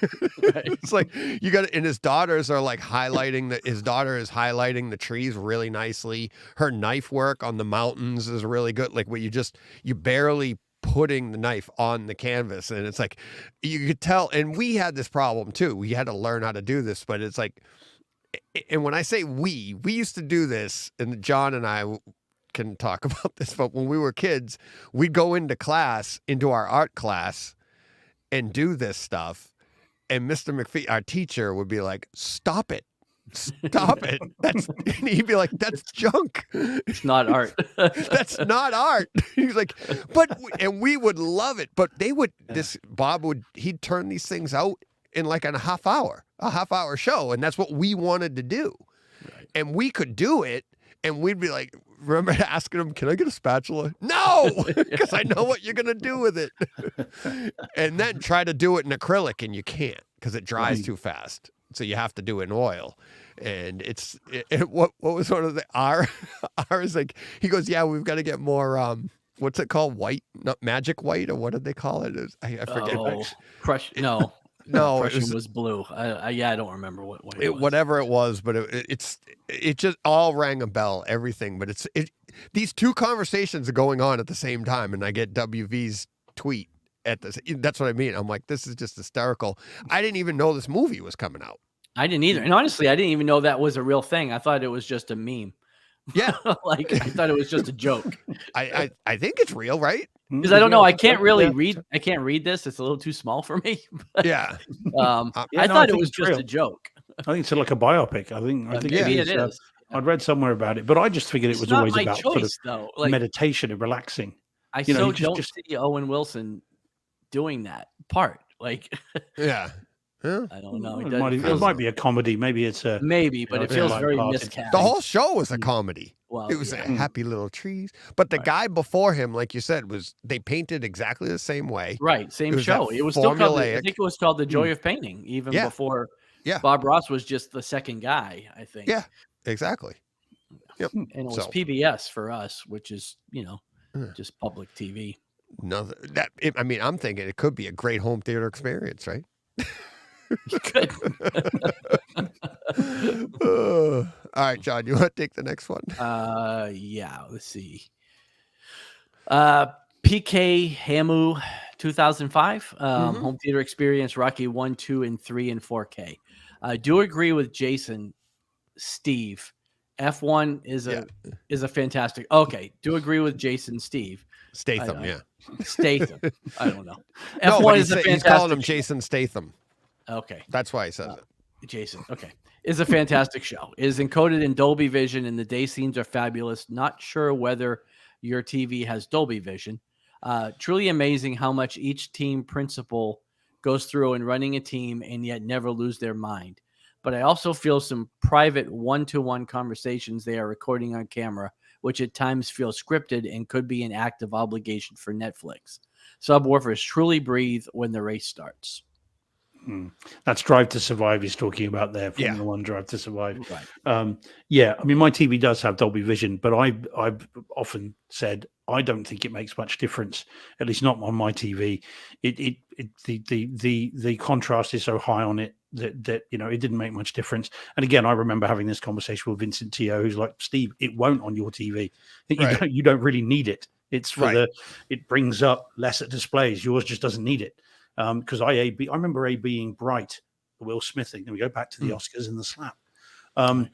Right. It's like you got, and his daughters are like his daughter is highlighting the trees really nicely. Her knife work on the mountains is really good. Like where you barely putting the knife on the canvas, and it's like you could tell. And we had this problem too. We had to learn how to do this, but it's like, and when I say we used to do this, and John and I can talk about this, but when we were kids, we'd go into our art class and do this stuff, and Mr. McPhee, our teacher, would be like, stop it. And he'd be like, that's junk. It's not art. That's not art. He's like, and we would love it, but he'd turn these things out in like a half hour show. And that's what we wanted to do. Right. And we could do it. And we'd be like, remember asking him, can I get a spatula? No, because I know what you're going to do with it. And then try to do it in acrylic, and you can't because it dries too fast. So you have to do it in oil. And what was one of the R's like, he goes, yeah, we've got to get more, what's it called? White, not magic white, or what did they call it? I forget. Crush. No, no, it was blue. I don't remember what it was. Whatever it was, but it just all rang a bell, everything. But these two conversations are going on at the same time. And I get WV's tweet, at this. That's what I mean. I'm like, this is just hysterical. I didn't even know this movie was coming out. I didn't either. And honestly, I didn't even know that was a real thing. I thought it was just a meme. Yeah. Like I thought it was just a joke. I think it's real, right? Because I don't know. I can't really read. I can't read this. It's a little too small for me. Yeah. I thought it was just a joke. I think it's like a biopic. I think Maybe it is. I'd read somewhere about it, but I just figured it was not always my about choice, sort of though. Like, meditation and relaxing. I You know, don't just- see Owen Wilson doing that part. Like, Yeah. Yeah. I don't know. It doesn't feel might be a comedy. Maybe it's a maybe, but it it's feels like very part- miscast. The whole show was a comedy. Well, It was yeah. happy little trees. But the guy before him, like you said, they painted exactly the same way. Right, same was show. that It was still called. I formulaic- think it was called The Joy of Painting, even Yeah. before. Yeah. Bob Ross was just the second guy, I think. Yeah. Exactly. Yep. And it was So- PBS for us, which is Yeah. just public TV. No, I mean, I'm thinking it could be a great home theater experience, right? Good. All right, John, you want to take the next one? Yeah. Let's see. PK Hamu, 2005 home theater experience. Rocky 1, 2, and 3 and 4K. I do agree with Jason. Steve, F1 is a fantastic. Okay, do agree with Jason. Steve Statham, yeah. Statham. I don't know. No, F1 but is a he's calling him fantastic. Jason Statham. Okay, That's why he says it. Jason. Okay, is a fantastic show. It is encoded in Dolby Vision, and the day scenes are fabulous. Not sure whether your TV has Dolby Vision. Truly amazing how much each team principal goes through in running a team, and yet never lose their mind. But I also feel some private one-to-one conversations they are recording on camera, which at times feel scripted and could be an act of obligation for Netflix. Subwoofers truly breathe when the race starts. That's Drive to Survive he's talking about there. Yeah. Formula One Drive to Survive. Right. Yeah, I mean, my TV does have Dolby Vision, but I've often said I don't think it makes much difference. At least not on my TV. The contrast is so high on it that it didn't make much difference. And again, I remember having this conversation with Vincent Tio, who's like, Steve, it won't on your TV. Right. You don't really need it. It's for Right. it brings up lesser displays. Yours just doesn't need it. Because I remember being Bright, the Will Smith thing. Then we go back to the Oscars and the slap. And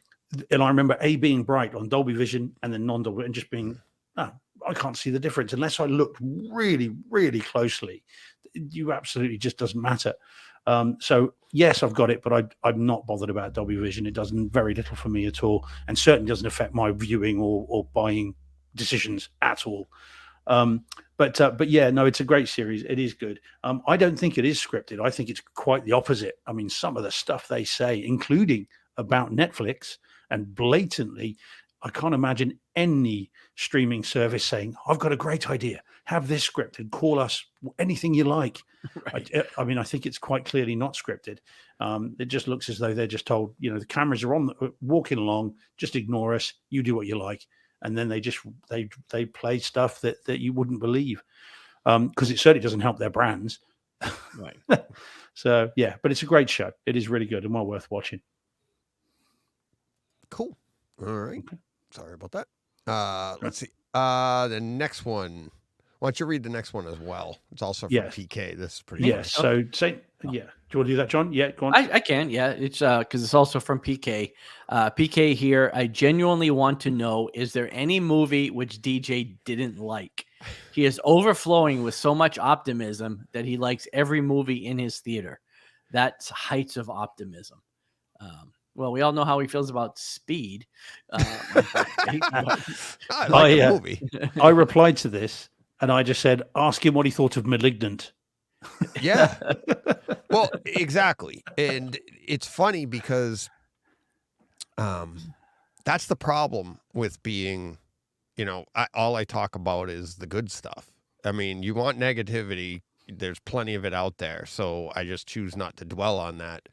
I remember being Bright on Dolby Vision and then non-Dolby and just being, I can't see the difference unless I looked really, really closely. You absolutely just doesn't matter. So yes, I've got it, but I'm not bothered about Dolby Vision. It does very little for me at all, and certainly doesn't affect my viewing or buying decisions at all. But yeah, no, it's a great series. It is good. I don't think it is scripted. I think it's quite the opposite. I mean, some of the stuff they say, including about Netflix, and blatantly, I can't imagine any streaming service saying, I've got a great idea. Have this scripted. Call us anything you like. Right. I mean, I think it's quite clearly not scripted. It just looks as though they're just told, the cameras are on, walking along, just ignore us. You do what you like. And then they play stuff that you wouldn't believe, because it certainly doesn't help their brands. Right. So yeah, but it's a great show. It is really good and well worth watching. Cool. All right. Sorry about that. Let's see. The next one. Why don't you read the next one as well? It's also from Yes. PK. This is pretty. Yes. So say, yeah. Do you want to do that, John? Yeah. Go on. I can, yeah. It's because it's also from PK. PK here. I genuinely want to know: is there any movie which DJ didn't like? He is overflowing with so much optimism that he likes every movie in his theater. That's heights of optimism. Well, we all know how he feels about Speed. I like I, the uh, movie. I replied to this and I just said, ask him what he thought of Malignant. Yeah. Well, exactly. And it's funny because that's the problem with being, all I talk about is the good stuff. I mean, you want negativity, there's plenty of it out there. So I just choose not to dwell on that.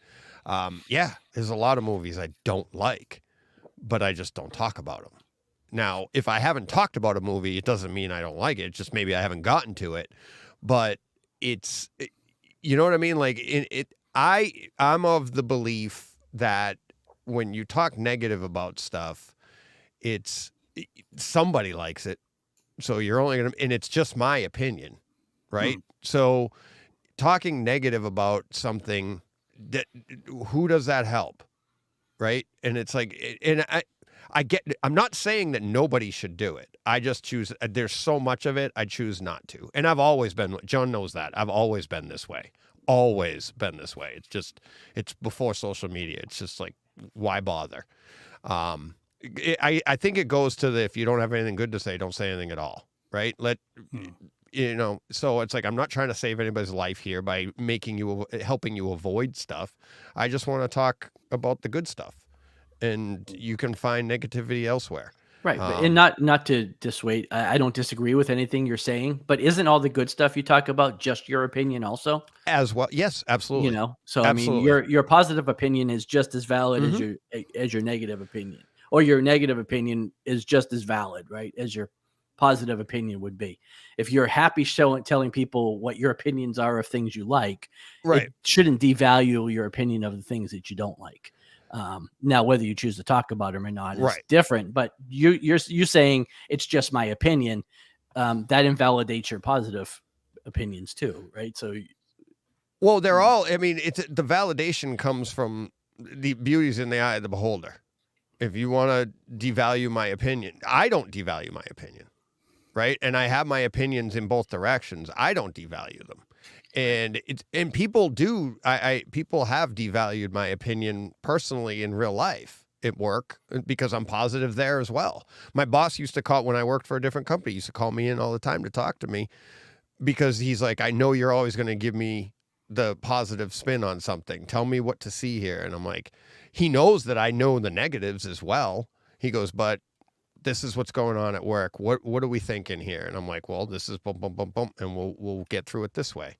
Yeah, there's a lot of movies I don't like, but I just don't talk about them. Now, if I haven't talked about a movie, it doesn't mean I don't like it. It's just maybe I haven't gotten to it. But you know what I mean? Like I'm of the belief that when you talk negative about stuff, somebody likes it. So you're only going to, and it's just my opinion. right? So talking negative about something, that who does that help, right? And it's like, and I'm not saying that nobody should do it. I just choose, there's so much of it, I choose not to. And I've always been, John knows that, I've always been this way. Always been this way. It's just, it's before social media. It's just like, why bother? I think it goes to the, if you don't have anything good to say, don't say anything at all, right? So it's like, I'm not trying to save anybody's life here by helping you avoid stuff. I just want to talk about the good stuff, and you can find negativity elsewhere. Right. And not to dissuade, I don't disagree with anything you're saying, but isn't all the good stuff you talk about just your opinion also? As well. Yes, absolutely. So Absolutely. I mean, your positive opinion is just as valid as your negative opinion, or your negative opinion is just as valid, right, as your positive opinion would be. If you're happy telling people what your opinions are of things you like, right, it shouldn't devalue your opinion of the things that you don't like. Now, whether you choose to talk about them or not is different, but you're saying it's just my opinion. That invalidates your positive opinions too, right? So, well, they're all, I mean, the validation comes from the beauty's in the eye of the beholder. If you want to devalue my opinion, I don't devalue my opinion, right? And I have my opinions in both directions. I don't devalue them. And people do. People have devalued my opinion personally in real life at work because I'm positive there as well. My boss used to call, when I worked for a different company, used to call me in all the time to talk to me because he's like, I know you're always going to give me the positive spin on something. Tell me what to see here. And I'm like, he knows that I know the negatives as well. He goes, but this is what's going on at work. What are we thinking here? And I'm like, well, this is boom, boom, boom, boom, and we'll get through it this way.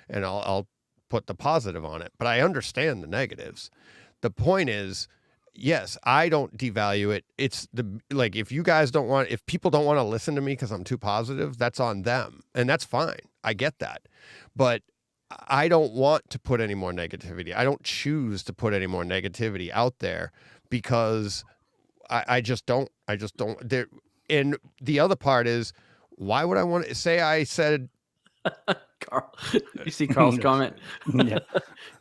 And I'll put the positive on it, but I understand the negatives. The point is, yes, I don't devalue it. It's if you guys if people don't want to listen to me because I'm too positive, that's on them. And that's fine. I get that. But I don't want to put any more negativity. I don't choose to put any more negativity out there because I just don't. There. And the other part is, why would I want to say I said, Carl, you see Carl's comment? Yeah.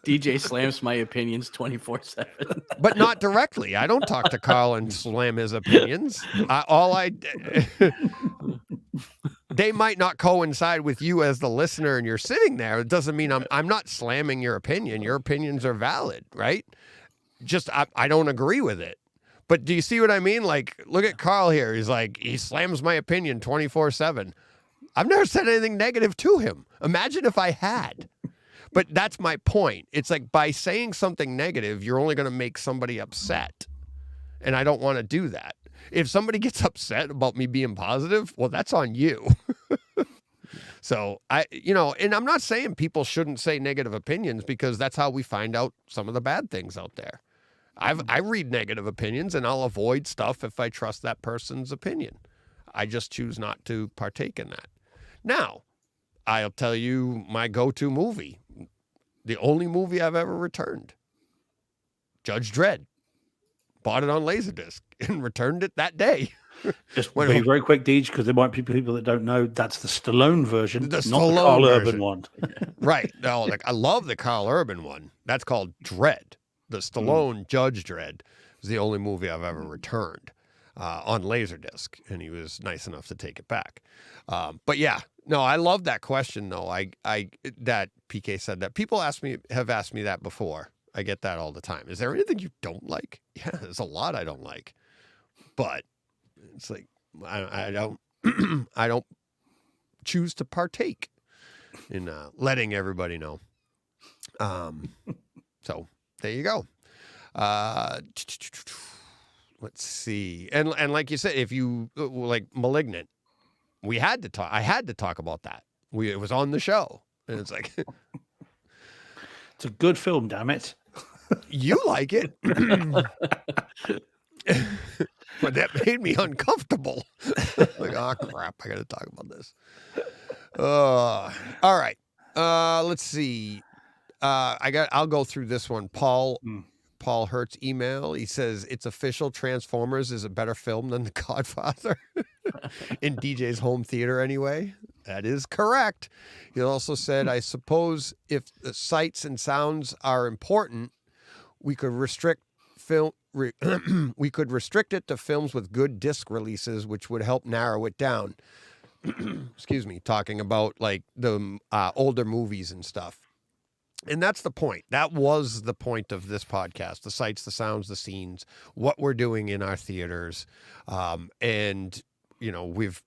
DJ slams my opinions 24/7. But not directly. I don't talk to Carl and slam his opinions. They might not coincide with you as the listener and you're sitting there. It doesn't mean I'm not slamming your opinion. Your opinions are valid, right? Just I don't agree with it. But do you see what I mean? Like, look at Carl here. He's like, he slams my opinion 24/7. I've never said anything negative to him. Imagine if I had. But that's my point. It's like, by saying something negative, you're only going to make somebody upset. And I don't want to do that. If somebody gets upset about me being positive, well, that's on you. So and I'm not saying people shouldn't say negative opinions because that's how we find out some of the bad things out there. I read negative opinions and I'll avoid stuff if I trust that person's opinion. I just choose not to partake in that. Now, I'll tell you my go-to movie, the only movie I've ever returned, Judge Dredd. Bought it on Laserdisc and returned it that day. Just be very quick, Deej, because there might be people that don't know that's the Stallone version, not the Stallone Carl version. Urban one. Right. No, I love the Carl Urban one. That's called Dredd. The Stallone Judge Dredd is the only movie I've ever returned on Laserdisc, and he was nice enough to take it back. But yeah, no, I love that question though. That PK said that. People have asked me that before. I get that all the time. Is there anything you don't like? Yeah, there's a lot I don't like, but it's like I don't I don't choose to partake in letting everybody know. So there you go. Let's see, and like you said, if you like Malignant, I had to talk about that. It was on the show, and it's like it's a good film, damn it. You like it. But that made me uncomfortable. Like, oh crap, I gotta talk about this. All right. Let's see. I'll go through this one. Paul Hertz email. He says it's official. Transformers is a better film than The Godfather in DJ's home theater anyway. That is correct. He also said, I suppose if the sights and sounds are important, we could restrict we could restrict it to films with good disc releases, which would help narrow it down. Excuse me, talking about like the older movies and stuff. And that's the point. That was the point of this podcast: the sights, the sounds, the scenes, what we're doing in our theaters, and we've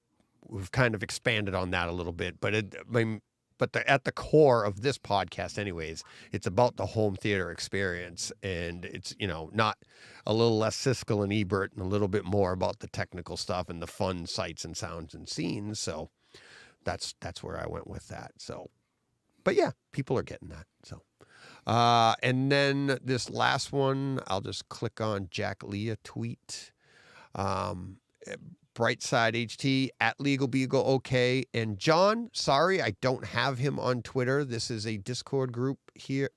kind of expanded on that a little bit. But at the core of this podcast, anyways, it's about the home theater experience, and it's not a little less Siskel and Ebert and a little bit more about the technical stuff and the fun sights and sounds and scenes. So that's where I went with that. So, but yeah, people are getting that. So, and then this last one, I'll just click on Jack Leah tweet. Brightside HT at Legal Beagle OK. And John, sorry, I don't have him on Twitter. This is a Discord group here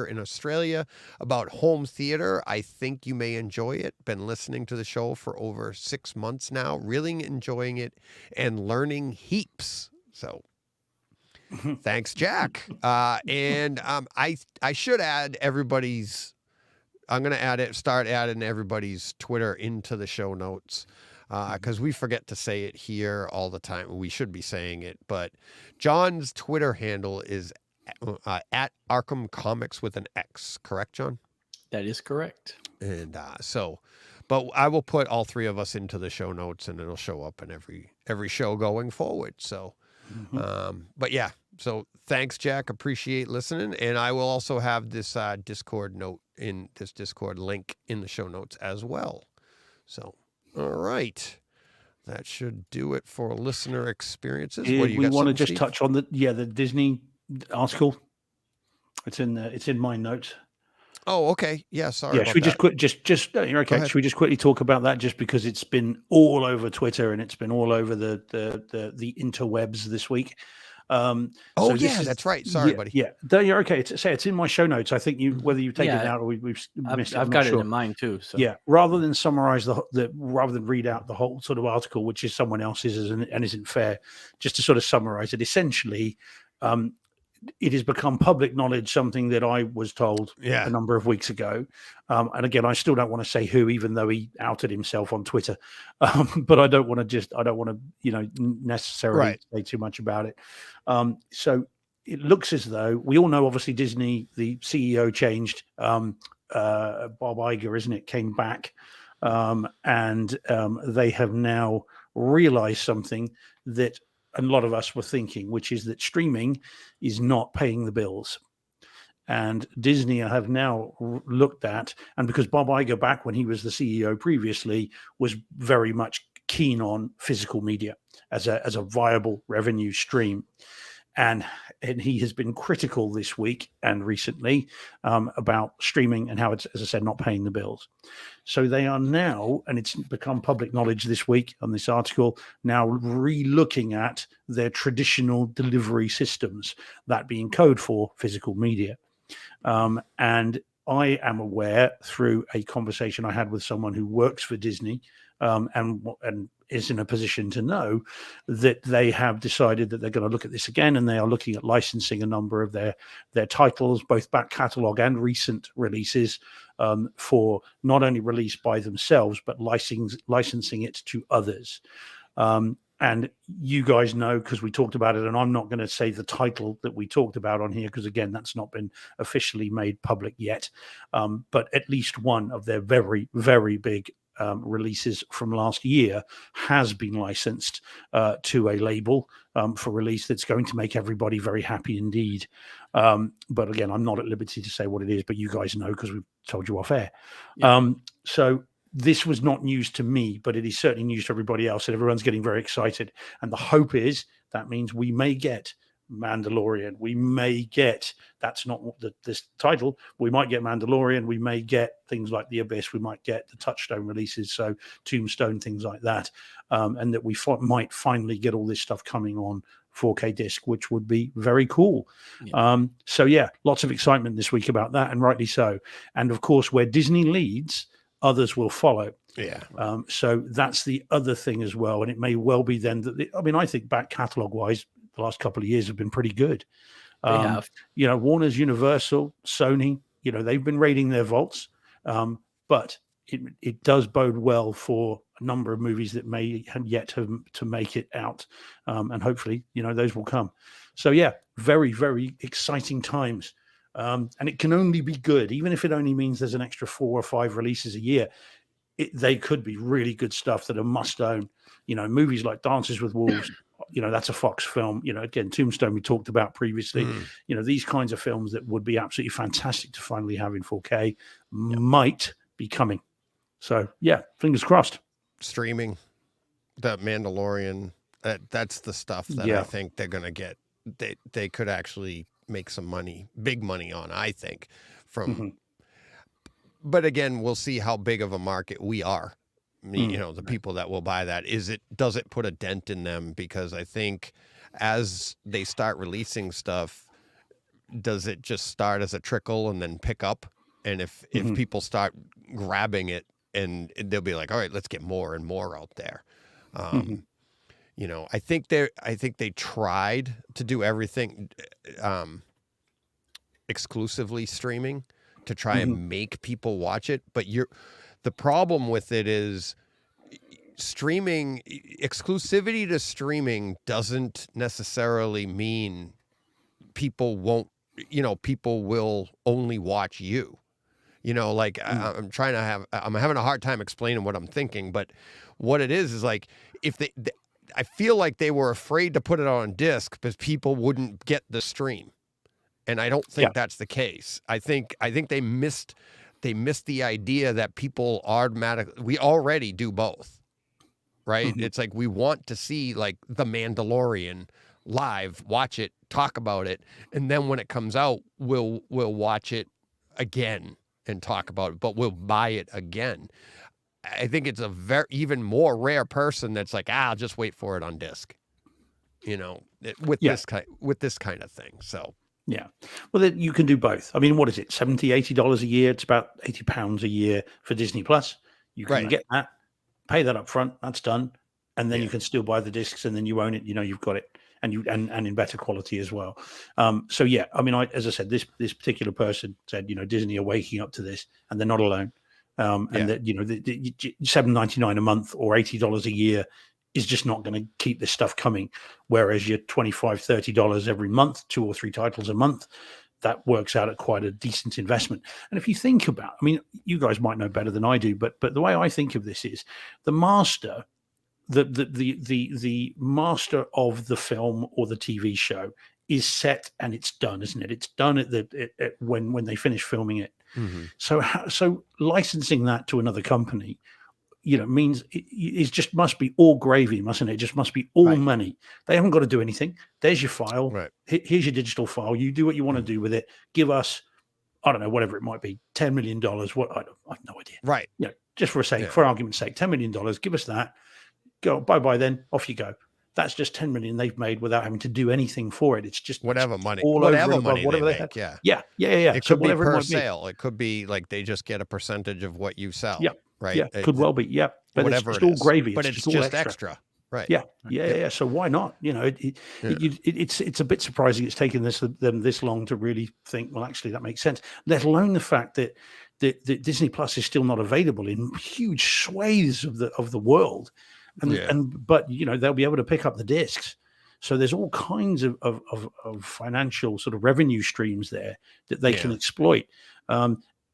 in Australia about home theater. I think you may enjoy it. Been listening to the show for over 6 months now, really enjoying it and learning heaps. So thanks, Jack. And I should add everybody's. I'm going to start adding everybody's Twitter into the show notes. Because we forget to say it here all the time. We should be saying it, but John's Twitter handle is at Arkham Comics with an X. Correct, John? That is correct. And but I will put all three of us into the show notes, and it'll show up in every show going forward. So, but yeah. So thanks, Jack. Appreciate listening, and I will also have this Discord link in the show notes as well. So. All right. That should do it for listener experiences. We want to just touch on the Disney article. It's in my notes. Oh, okay. Yeah, sorry. Yeah, should we you're okay. Should we just quickly talk about that just because it's been all over Twitter and it's been all over the interwebs this week. That's right. Sorry, buddy. Yeah, you're okay. It's in my show notes. I think whether you've taken it out or we've missed it. I've got it in mine too. So. Yeah, rather than summarize rather than read out the whole sort of article, which is someone else's and isn't fair, just to sort of summarize it. Essentially, it has become public knowledge, something that I was told a number of weeks ago. And again, I still don't want to say who, even though he outed himself on Twitter. But I don't want to necessarily say too much about it. So it looks as though we all know, obviously, Disney, the CEO changed. Bob Iger, isn't it, came back. And they have now realized something that a lot of us were thinking, which is that streaming is not paying the bills. And Disney have now looked at, and because Bob Iger, back when he was the CEO previously, was very much keen on physical media as a viable revenue stream. And he has been critical this week and recently about streaming and how it's, as I said, not paying the bills. So they are now, and it's become public knowledge this week on this article, now re-looking at their traditional delivery systems, that being code for physical media. And I am aware through a conversation I had with someone who works for Disney and is in a position to know that they have decided that they're going to look at this again, and they are looking at licensing a number of their titles, both back catalog and recent releases, for not only release by themselves but licensing it to others. And you guys know, because we talked about it, and I'm not going to say the title that we talked about on here, because again, that's not been officially made public yet. But at least one of their very, very big releases from last year has been licensed to a label for release that's going to make everybody very happy indeed. But again, I'm not at liberty to say what it is, but you guys know because we've told you off air. Yeah. So this was not news to me, but it is certainly news to everybody else, and everyone's getting very excited. And the hope is that means we may get Mandalorian. We may get, that's not this title, we might get Mandalorian. We may get things like The Abyss. We might get the Touchstone releases, so Tombstone, things like that. And that we might finally get all this stuff coming on 4K disc, which would be very cool. Yeah. So yeah, lots of excitement this week about that, and rightly so. And of course, where Disney leads, others will follow. Yeah. So that's the other thing as well. And it may well be then that, I think back catalog wise, the last couple of years have been pretty good. They have. You know, Warner's, Universal, Sony, you know, they've been raiding their vaults, but it does bode well for a number of movies that may have yet to make it out, and hopefully, you know, those will come. So yeah, very, very exciting times, and it can only be good, even if it only means there's an extra 4 or 5 releases a year. They could be really good stuff that are must own. You know, movies like Dances with Wolves, you know, that's a Fox film. You know, again, Tombstone we talked about previously. You know, these kinds of films that would be absolutely fantastic to finally have in 4K might be coming. So yeah, fingers crossed. Streaming, the Mandalorian, that's the stuff that I think they're gonna get. They could actually make some money, big money on, I think, from. But again, we'll see how big of a market we are. You know, the people that will buy that. Does it put a dent in them? Because I think as they start releasing stuff, does it just start as a trickle and then pick up? And if people start grabbing it, and they'll be like, all right, let's get more and more out there. You know, I think they tried to do everything exclusively streaming to try and make people watch it. But the problem with it is streaming, exclusivity to streaming doesn't necessarily mean people will only watch you. You know, like I'm having a hard time explaining what I'm thinking, but what it is like if I feel like they were afraid to put it on disc because people wouldn't get the stream. And I don't think that's the case. I think they missed the idea that people we already do both, right? It's like we want to see like The Mandalorian live, watch it, talk about it, and then when it comes out, we'll watch it again and talk about it, but we'll buy it again. I think it's a even more rare person that's like, I'll just wait for it on disc, you know, with this kind of thing. So. Yeah. Well, then you can do both. I mean, what is it? $70, $80 a year. It's about £80 a year for Disney Plus. You can get that, pay that up front. That's done. And then you can still buy the discs and then you own it. You know, you've got it and in better quality as well. So yeah, I mean, as I said, this particular person said, you know, Disney are waking up to this and they're not alone. And that, you know, the $7.99 a month or $80 a year is just not going to keep this stuff coming. Whereas your $25, $30 every month, 2 or 3 titles a month, that works out at quite a decent investment. And if you think about, I mean, you guys might know better than I do, but the way I think of this is the master, the master of the film or the TV show is set and it's done, isn't it? It's done when they finish filming it. So licensing that to another company, you know, means it just must be all gravy, mustn't it? It just must be all money. They haven't got to do anything. There's your file. Right. Here's your digital file. You do what you want to do with it. Give us, I don't know, whatever it might be, $10 million. What I have no idea. Right. You know, just for argument's sake, $10 million. Give us that. Go bye. Then off you go. That's just $10 million they've made without having to do anything for it. It's just whatever money, whatever money whatever they make. Yeah. It could be per sale. It could be like they just get a percentage of what you sell. Yeah. Right. Yeah. Could well be. Yeah. But whatever it's all gravy. But it's just extra. Right. Yeah. So why not? You know, it's a bit surprising it's taken them this long to really think, well, actually, that makes sense. Let alone the fact that Disney Plus is still not available in huge swathes of the world. But you know, they'll be able to pick up the discs. So there's all kinds of financial sort of revenue streams there that they can exploit,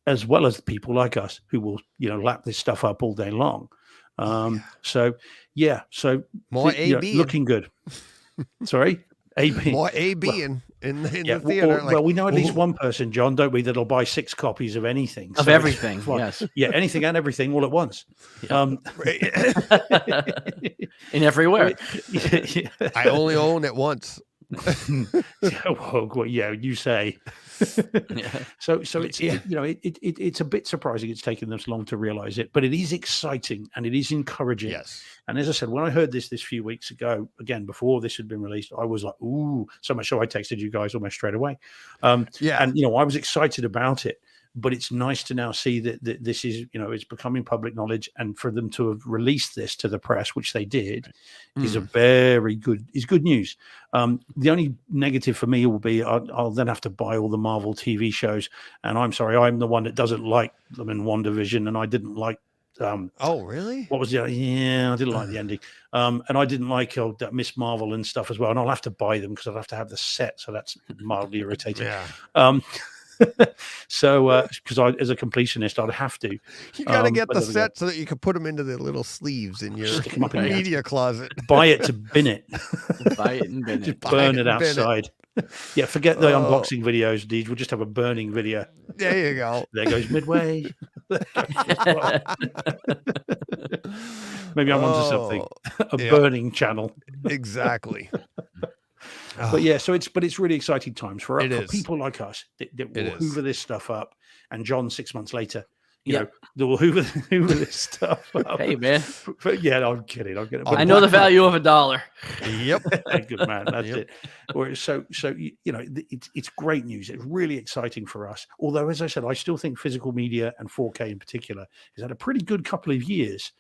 as well as people like us who will, you know, lap this stuff up all day long. So more AB looking good. Sorry, AB more AB in the theater. Well, we know at least one person, John, don't we, that'll buy 6 copies of anything. Of everything, yes. Yeah, anything and everything all at once. And everywhere. I only own it once. Well, yeah, you say. So it's you know, it's a bit surprising it's taken this long to realize it, but it is exciting and it is encouraging. Yes. And as I said, when I heard this few weeks ago, again before this had been released, I was like, ooh, so much so I texted you guys almost straight away. And you know, I was excited about it, but it's nice to now see that this is, it's becoming public knowledge, and for them to have released this to the press, which they did, is a very good news. The only negative for me will be I'll then have to buy all the Marvel TV shows, and I'm sorry, I'm the one that doesn't like them in WandaVision, and I didn't like. Oh, really? What was the? Yeah, I didn't like the ending, and I didn't like that Miss Marvel and stuff as well. And I'll have to buy them because I'll have to have the set, so that's mildly irritating. Yeah. So because as a completionist, I'd have to. You got to get the set so that you can put them into the little sleeves in your Stick 'em up in your media closet. Buy it to bin it. Buy it and bin Just it. burn it and bin it. outside. Yeah, forget the unboxing videos, Deej. We'll just have a burning video. There you go. There goes Midway. Maybe I'm onto something. A burning channel. Exactly. But yeah, so it's really exciting times for people like us that will hoover this stuff up, and John 6 months later, you know, they will hoover this stuff up. Hey, man. Yeah, no, I'm kidding. I'm kidding. I know the value of $1. Yep. Good man. That's it. Or so it's great news. It's really exciting for us. Although, as I said, I still think physical media and 4K in particular has had a pretty good couple of years.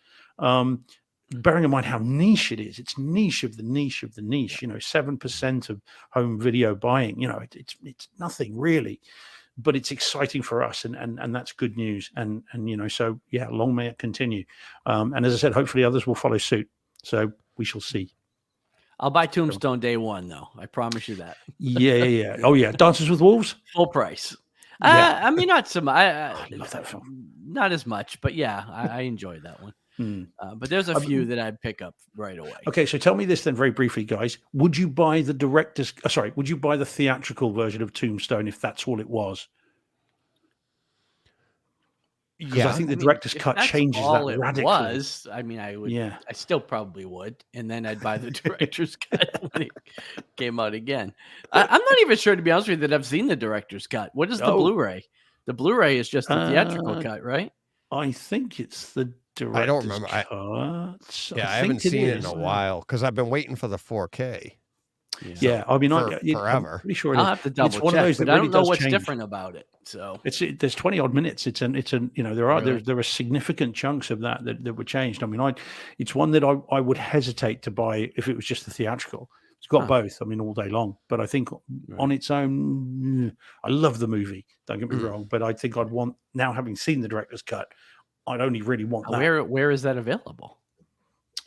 Bearing in mind how niche it is, it's niche of the niche of the niche. 7% of home video buying. It's nothing really, but it's exciting for us, and that's good news. And so yeah, long may it continue. And as I said, hopefully others will follow suit. So we shall see. I'll buy Tombstone day one, though. I promise you that. Yeah. Oh yeah, Dances with Wolves, full price. Yeah. I mean, not so much. I love that film. Not as much, but yeah, I enjoyed that one. But there's a few that I'd pick up right away. Okay, so tell me this then, very briefly, guys. Would you buy the director's? Would you buy the theatrical version of Tombstone if that's all it was? Because I think the director's cut changes that radically. I mean, I would. Yeah. I still probably would, and then I'd buy the director's cut when it came out again. I'm not even sure, to be honest with you, that I've seen the director's cut. What is the Blu-ray? The Blu-ray is just the theatrical cut, right? I think it's the director's I don't remember. cut. I haven't seen it in a while because I've been waiting for the 4K. Yeah, I mean, forever. I'm pretty sure I'll have to double check, but I don't know what's different about it. So there's 20 odd minutes. There are significant chunks of that were changed. I mean, it's one that I would hesitate to buy if it was just the theatrical. It's got both. I mean, all day long. But I think on its own, I love the movie. Don't get me wrong. But I think I'd want, now having seen the director's cut, I'd only really want that. Where is that available?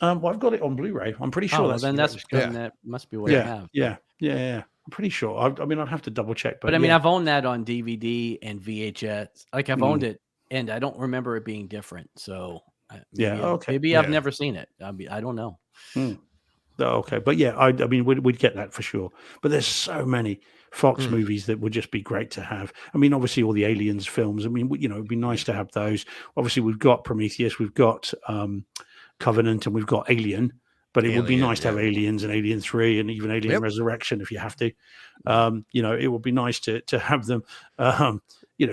Well, I've got it on Blu-ray. I'm pretty sure that must be what I have. Yeah. I'm pretty sure. I mean, I'd have to double check. But I mean, I've owned that on DVD and VHS. Like I've owned it, and I don't remember it being different. So maybe I've never seen it. I don't know. Okay, but yeah, I mean, we'd get that for sure. But there's so many Fox movies that would just be great to have. I mean, obviously all the Aliens films. I mean, it'd be nice to have those. Obviously, we've got Prometheus, we've got Covenant, and we've got Alien. But it would be nice to have Aliens and Alien 3 and even Alien Resurrection if you have to. It would be nice to have them.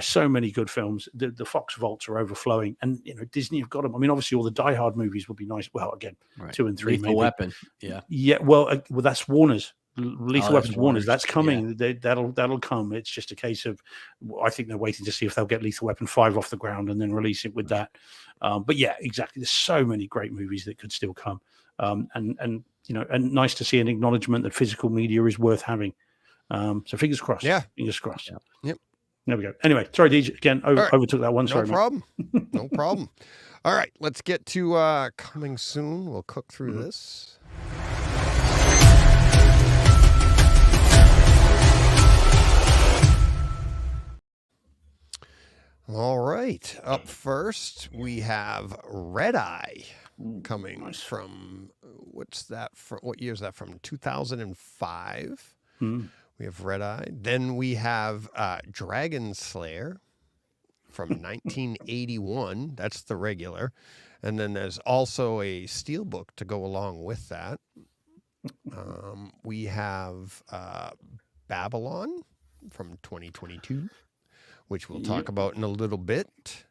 So many good films. The Fox vaults are overflowing, and Disney have got them. I mean, obviously all the Die Hard movies would be nice. Well, again, 2 and 3, Lethal Weapon. Yeah. Well, that's Warner's. Lethal Weapon's Warner's. That's coming. Yeah. That'll come. It's just a case of, I think they're waiting to see if they'll get Lethal Weapon 5 off the ground and then release it with that. But yeah, exactly. There's so many great movies that could still come. And nice to see an acknowledgement that physical media is worth having. So fingers crossed. Yeah. Fingers crossed. Yeah. Yep. There we go. Anyway, sorry, DJ, again, overtook that one. No Sorry, problem. No problem. All right, let's get to coming soon. We'll cook through this. All right. Up first, we have Red Eye coming from, what's that? What year is that from? 2005. We have Red Eye. Then we have Dragon Slayer from 1981. That's the regular. And then there's also a steelbook to go along with that. We have Babylon from 2022, which we'll talk about in a little bit.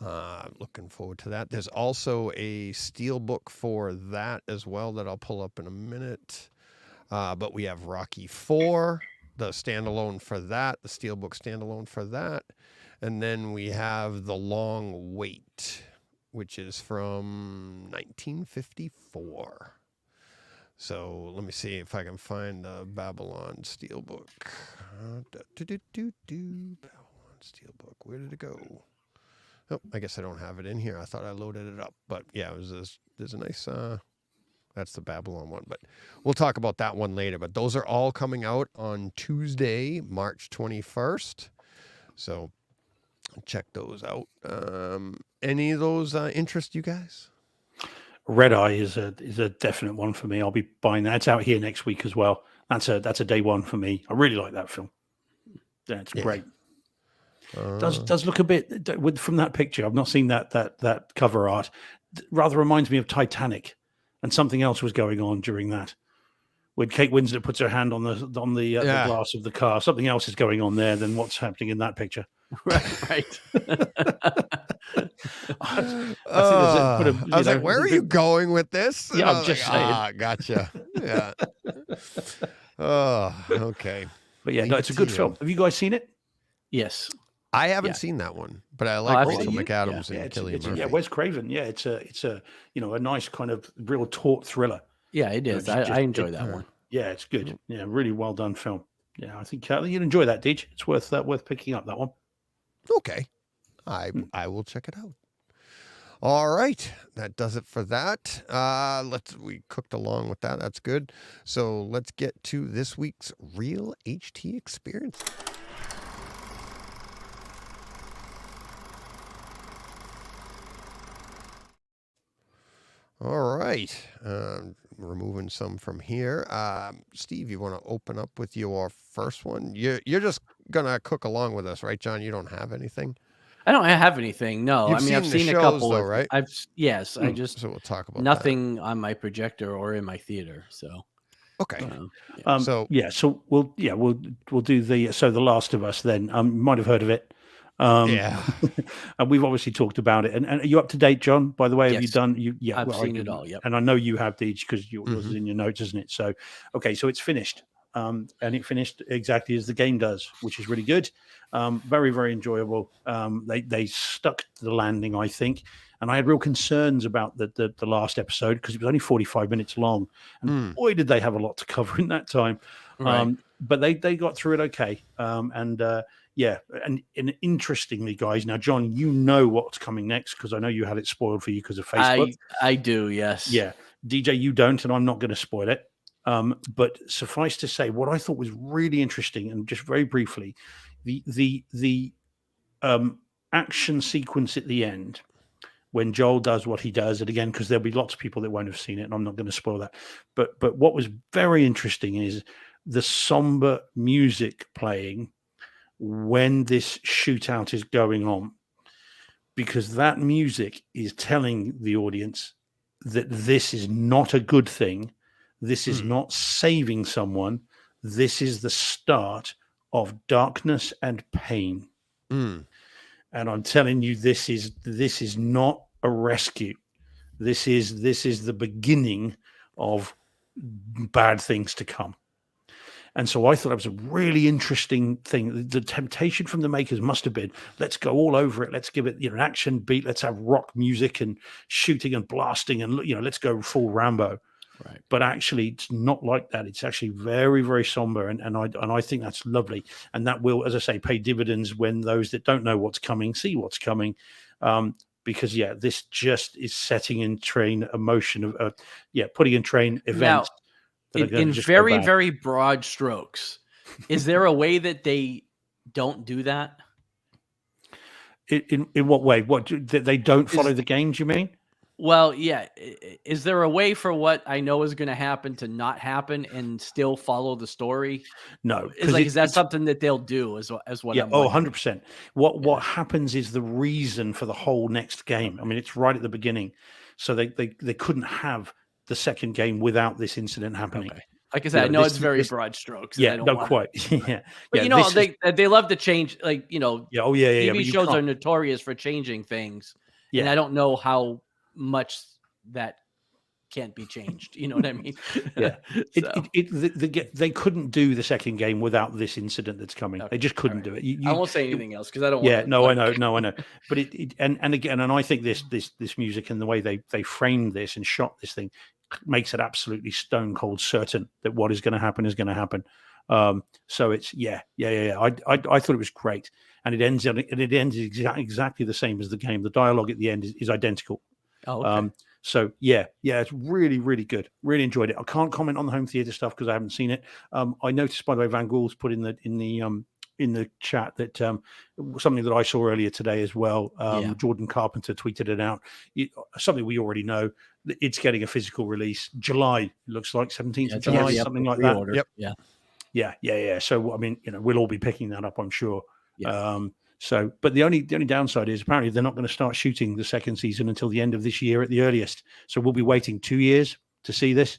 Looking forward to that. There's also a steelbook for that as well that I'll pull up in a minute. But we have Rocky IV, the standalone for that, the steelbook standalone for that. And then we have The Long Wait, which is from 1954. So let me see if I can find the Babylon Steelbook. Babylon Steelbook. Where did it go? Oh, I guess I don't have it in here. I thought I loaded it up. But yeah, there's a nice... that's the Babylon one. But we'll talk about that one later. But those are all coming out on Tuesday, March 21st. So check those out. Any of those interest you guys? Red Eye is a definite one for me. I'll be buying that. It's out here next week as well. That's a day one for me. I really like that film. That's great. Does look a bit from that picture. I've not seen that cover art. Rather reminds me of Titanic, and something else was going on during that. When Kate Winslet puts her hand on the glass of the car, something else is going on there than what's happening in that picture. Right. I was like, where are you going with this? Yeah, I'm just saying. Gotcha. Yeah. Oh, okay. But yeah, no, it's a good film. Have you guys seen it? Yes. I haven't seen that one, but I like Rachel McAdams and Cillian Murphy. Yeah, Wes Craven. Yeah, it's a a nice kind of real taut thriller. Yeah, it is. I enjoy that one. Yeah, it's good. Yeah, really well done film. Yeah, I think you'd enjoy that, Deej. It's worth picking up, that one. Okay. I will check it out. All right. That does it for that. We cooked along with that. That's good. So let's get to this week's Real HT Experience. All right. Removing some from here. Steve, you want to open up with your first one? You're just going to cook along with us, right, John? You don't have anything? I don't have anything. No. I've seen a couple though, right? Yes. I just so we'll talk about nothing on my projector or in my theater. So okay. So we'll do the Last of Us then. You might have heard of it. And we've obviously talked about it. And are you up to date, John? By the way, have you done? I've seen it all. Yep. And I know you have, Deej, because yours is in your notes, isn't it? So, okay, so it's finished. And it finished exactly as the game does, which is really good. Very, very enjoyable. They stuck to the landing, I think. And I had real concerns about the last episode because it was only 45 minutes long. And boy, did they have a lot to cover in that time. Right. But they got through it okay. And interestingly, guys, now, John, you know what's coming next because I know you had it spoiled for you because of Facebook. I do, yes. Yeah. DJ, you don't, and I'm not going to spoil it. But suffice to say, what I thought was really interesting, and just very briefly, the action sequence at the end when Joel does what he does, and again, because there'll be lots of people that won't have seen it, and I'm not going to spoil that. But what was very interesting is the somber music playing when this shootout is going on, because that music is telling the audience that this is not a good thing. This is not saving someone. This is the start of darkness and pain. And I'm telling you, this is not a rescue. This is the beginning of bad things to come. And so I thought it was a really interesting thing. The temptation from the makers must have been, let's go all over it. Let's give it an action beat. Let's have rock music and shooting and blasting and let's go full Rambo. Right. But actually, it's not like that. It's actually very, very somber, and I think that's lovely. And that will, as I say, pay dividends when those that don't know what's coming see what's coming. Because this just is setting in train a motion of putting in train events. Now, in very, very broad strokes, is there a way that they don't do that? In what way? What they don't follow the games? You mean? Well, yeah. Is there a way for what I know is going to happen to not happen and still follow the story? No. Is that something that they'll do as what? Yeah. I'm 100%. What happens is the reason for the whole next game. I mean, it's right at the beginning, so they couldn't have the second game without this incident happening. Okay. Like I said, I know it's very broad strokes. Yeah, not quite. Yeah, but they love to change. Like TV shows are notorious for changing things. Yeah, and I don't know how much that can't be changed. You know what I mean? Yeah. So, They couldn't do the second game without this incident that's coming. Okay, They just couldn't all do right. it. I won't say anything else because I don't. Yeah, want no, I know, no, I know. But and again, and I think this music and the way they framed this and shot this thing makes it absolutely stone cold certain that what is going to happen is going to happen. So it's yeah. I thought it was great, and it ends exactly the same as the game. The dialogue at the end is identical. Oh, okay. So yeah, it's really, really good. Really enjoyed it. I can't comment on the home theater stuff because I haven't seen it. I noticed, by the way, Van Gould's put in the chat that something that I saw earlier today as well. Jordan Carpenter tweeted it out. Something we already know. It's getting a physical release. July, it looks like 17th of July, something like that. Yep. Yeah. So I mean, we'll all be picking that up, I'm sure. Yeah. So, but the only downside is apparently they're not going to start shooting the second season until the end of this year at the earliest. So we'll be waiting 2 years to see this.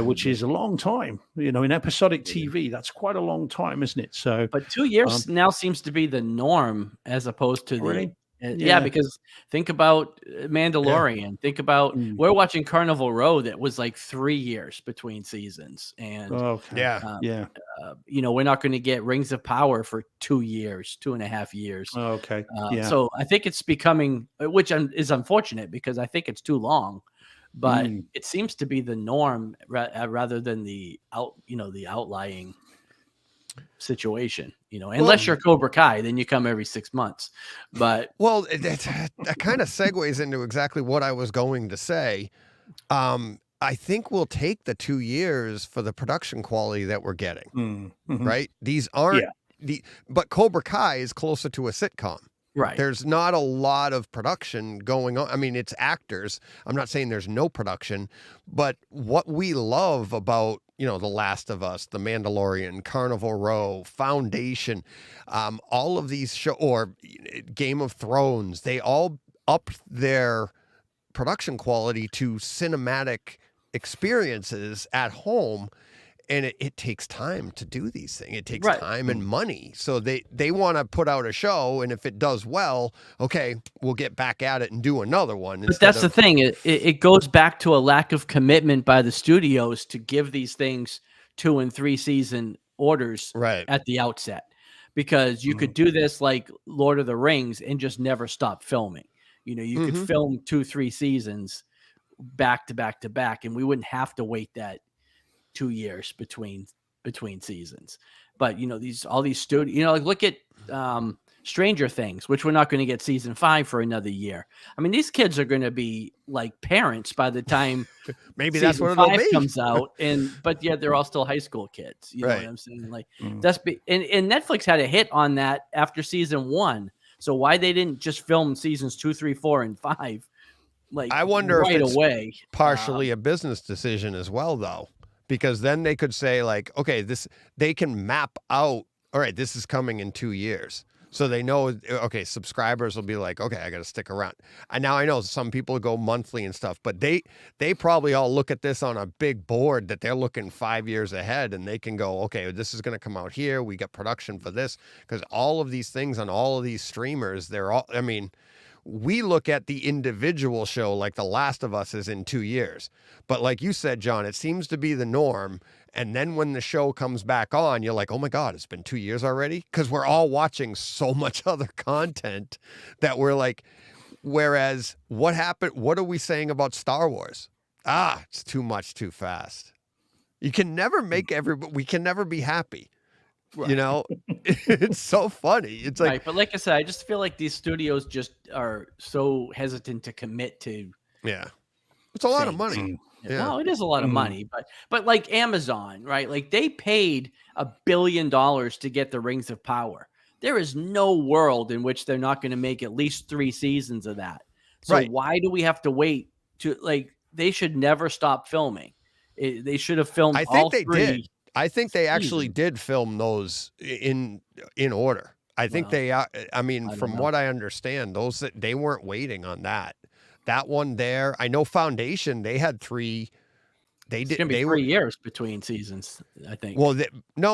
Which is a long time. In episodic TV, that's quite a long time, isn't it? So, but 2 years now seems to be the norm as opposed to really? because think about Mandalorian. Think about we're watching Carnival Row that was like 3 years between seasons, and we're not going to get Rings of Power for 2 years, 2.5 years. So I think it's becoming, which is unfortunate because I think it's too long. But it seems to be the norm rather than the outlying situation, unless you're Cobra Kai, then you come every 6 months. But that kind of segues into exactly what I was going to say. I think we'll take the 2 years for the production quality that we're getting. Right? These aren't but Cobra Kai is closer to a sitcom. Right. There's not a lot of production going on. I mean, it's actors. I'm not saying there's no production, but what we love about, The Last of Us, The Mandalorian, Carnival Row, Foundation, all of these or Game of Thrones, they all up their production quality to cinematic experiences at home. And it takes time to do these things. It takes time and money. So they want to put out a show, and if it does well, okay, we'll get back at it and do another one. But that's the thing. It goes back to a lack of commitment by the studios to give these things 2 and 3 season orders at the outset. Because you could do this like Lord of the Rings and just never stop filming. You could film 2-3 seasons back to back to back, and we wouldn't have to wait that 2 years between seasons. But all these studios, like look at Stranger Things, which we're not going to get season 5 for another year. I mean, these kids are going to be like parents by the time maybe that's what it'll be comes out, but they're all still high school kids. You know what I'm saying? Like and Netflix had a hit on that after season 1. So why they didn't just film seasons 2, 3, 4, and 5? Like I wonder right if it's away. Partially a business decision as well, though. Because then they could say like, okay, they can map out, all right, this is coming in 2 years. So they know, okay, subscribers will be like, okay, I got to stick around. And now I know some people go monthly and stuff, but they probably all look at this on a big board that they're looking 5 years ahead, and they can go, okay, this is going to come out here. We got production for this. Because all of these things on all of these streamers, we look at the individual show like The Last of Us is in 2 years. But like you said, John, it seems to be the norm. And then when the show comes back on, you're like, oh my God, it's been 2 years already? Because we're all watching so much other content that we're like, whereas what happened? What are we saying about Star Wars? It's too much too fast. You can never we can never be happy. Right. It's so funny. It's like, but like I said, I just feel like these studios just are so hesitant to commit to. Yeah, it's a lot of money. Yeah. Well, it is a lot of money, but like Amazon, right? Like they paid $1 billion to get the Rings of Power. There is no world in which they're not going to make at least 3 seasons of that. So why do we have to wait to they should never stop filming. They should have filmed. I think they did. I think they actually did film those in order. I think they are. I mean, from what I understand, they weren't waiting on that. That one there, I know Foundation, they had 3. It's gonna be 3 years between seasons, I think. Well,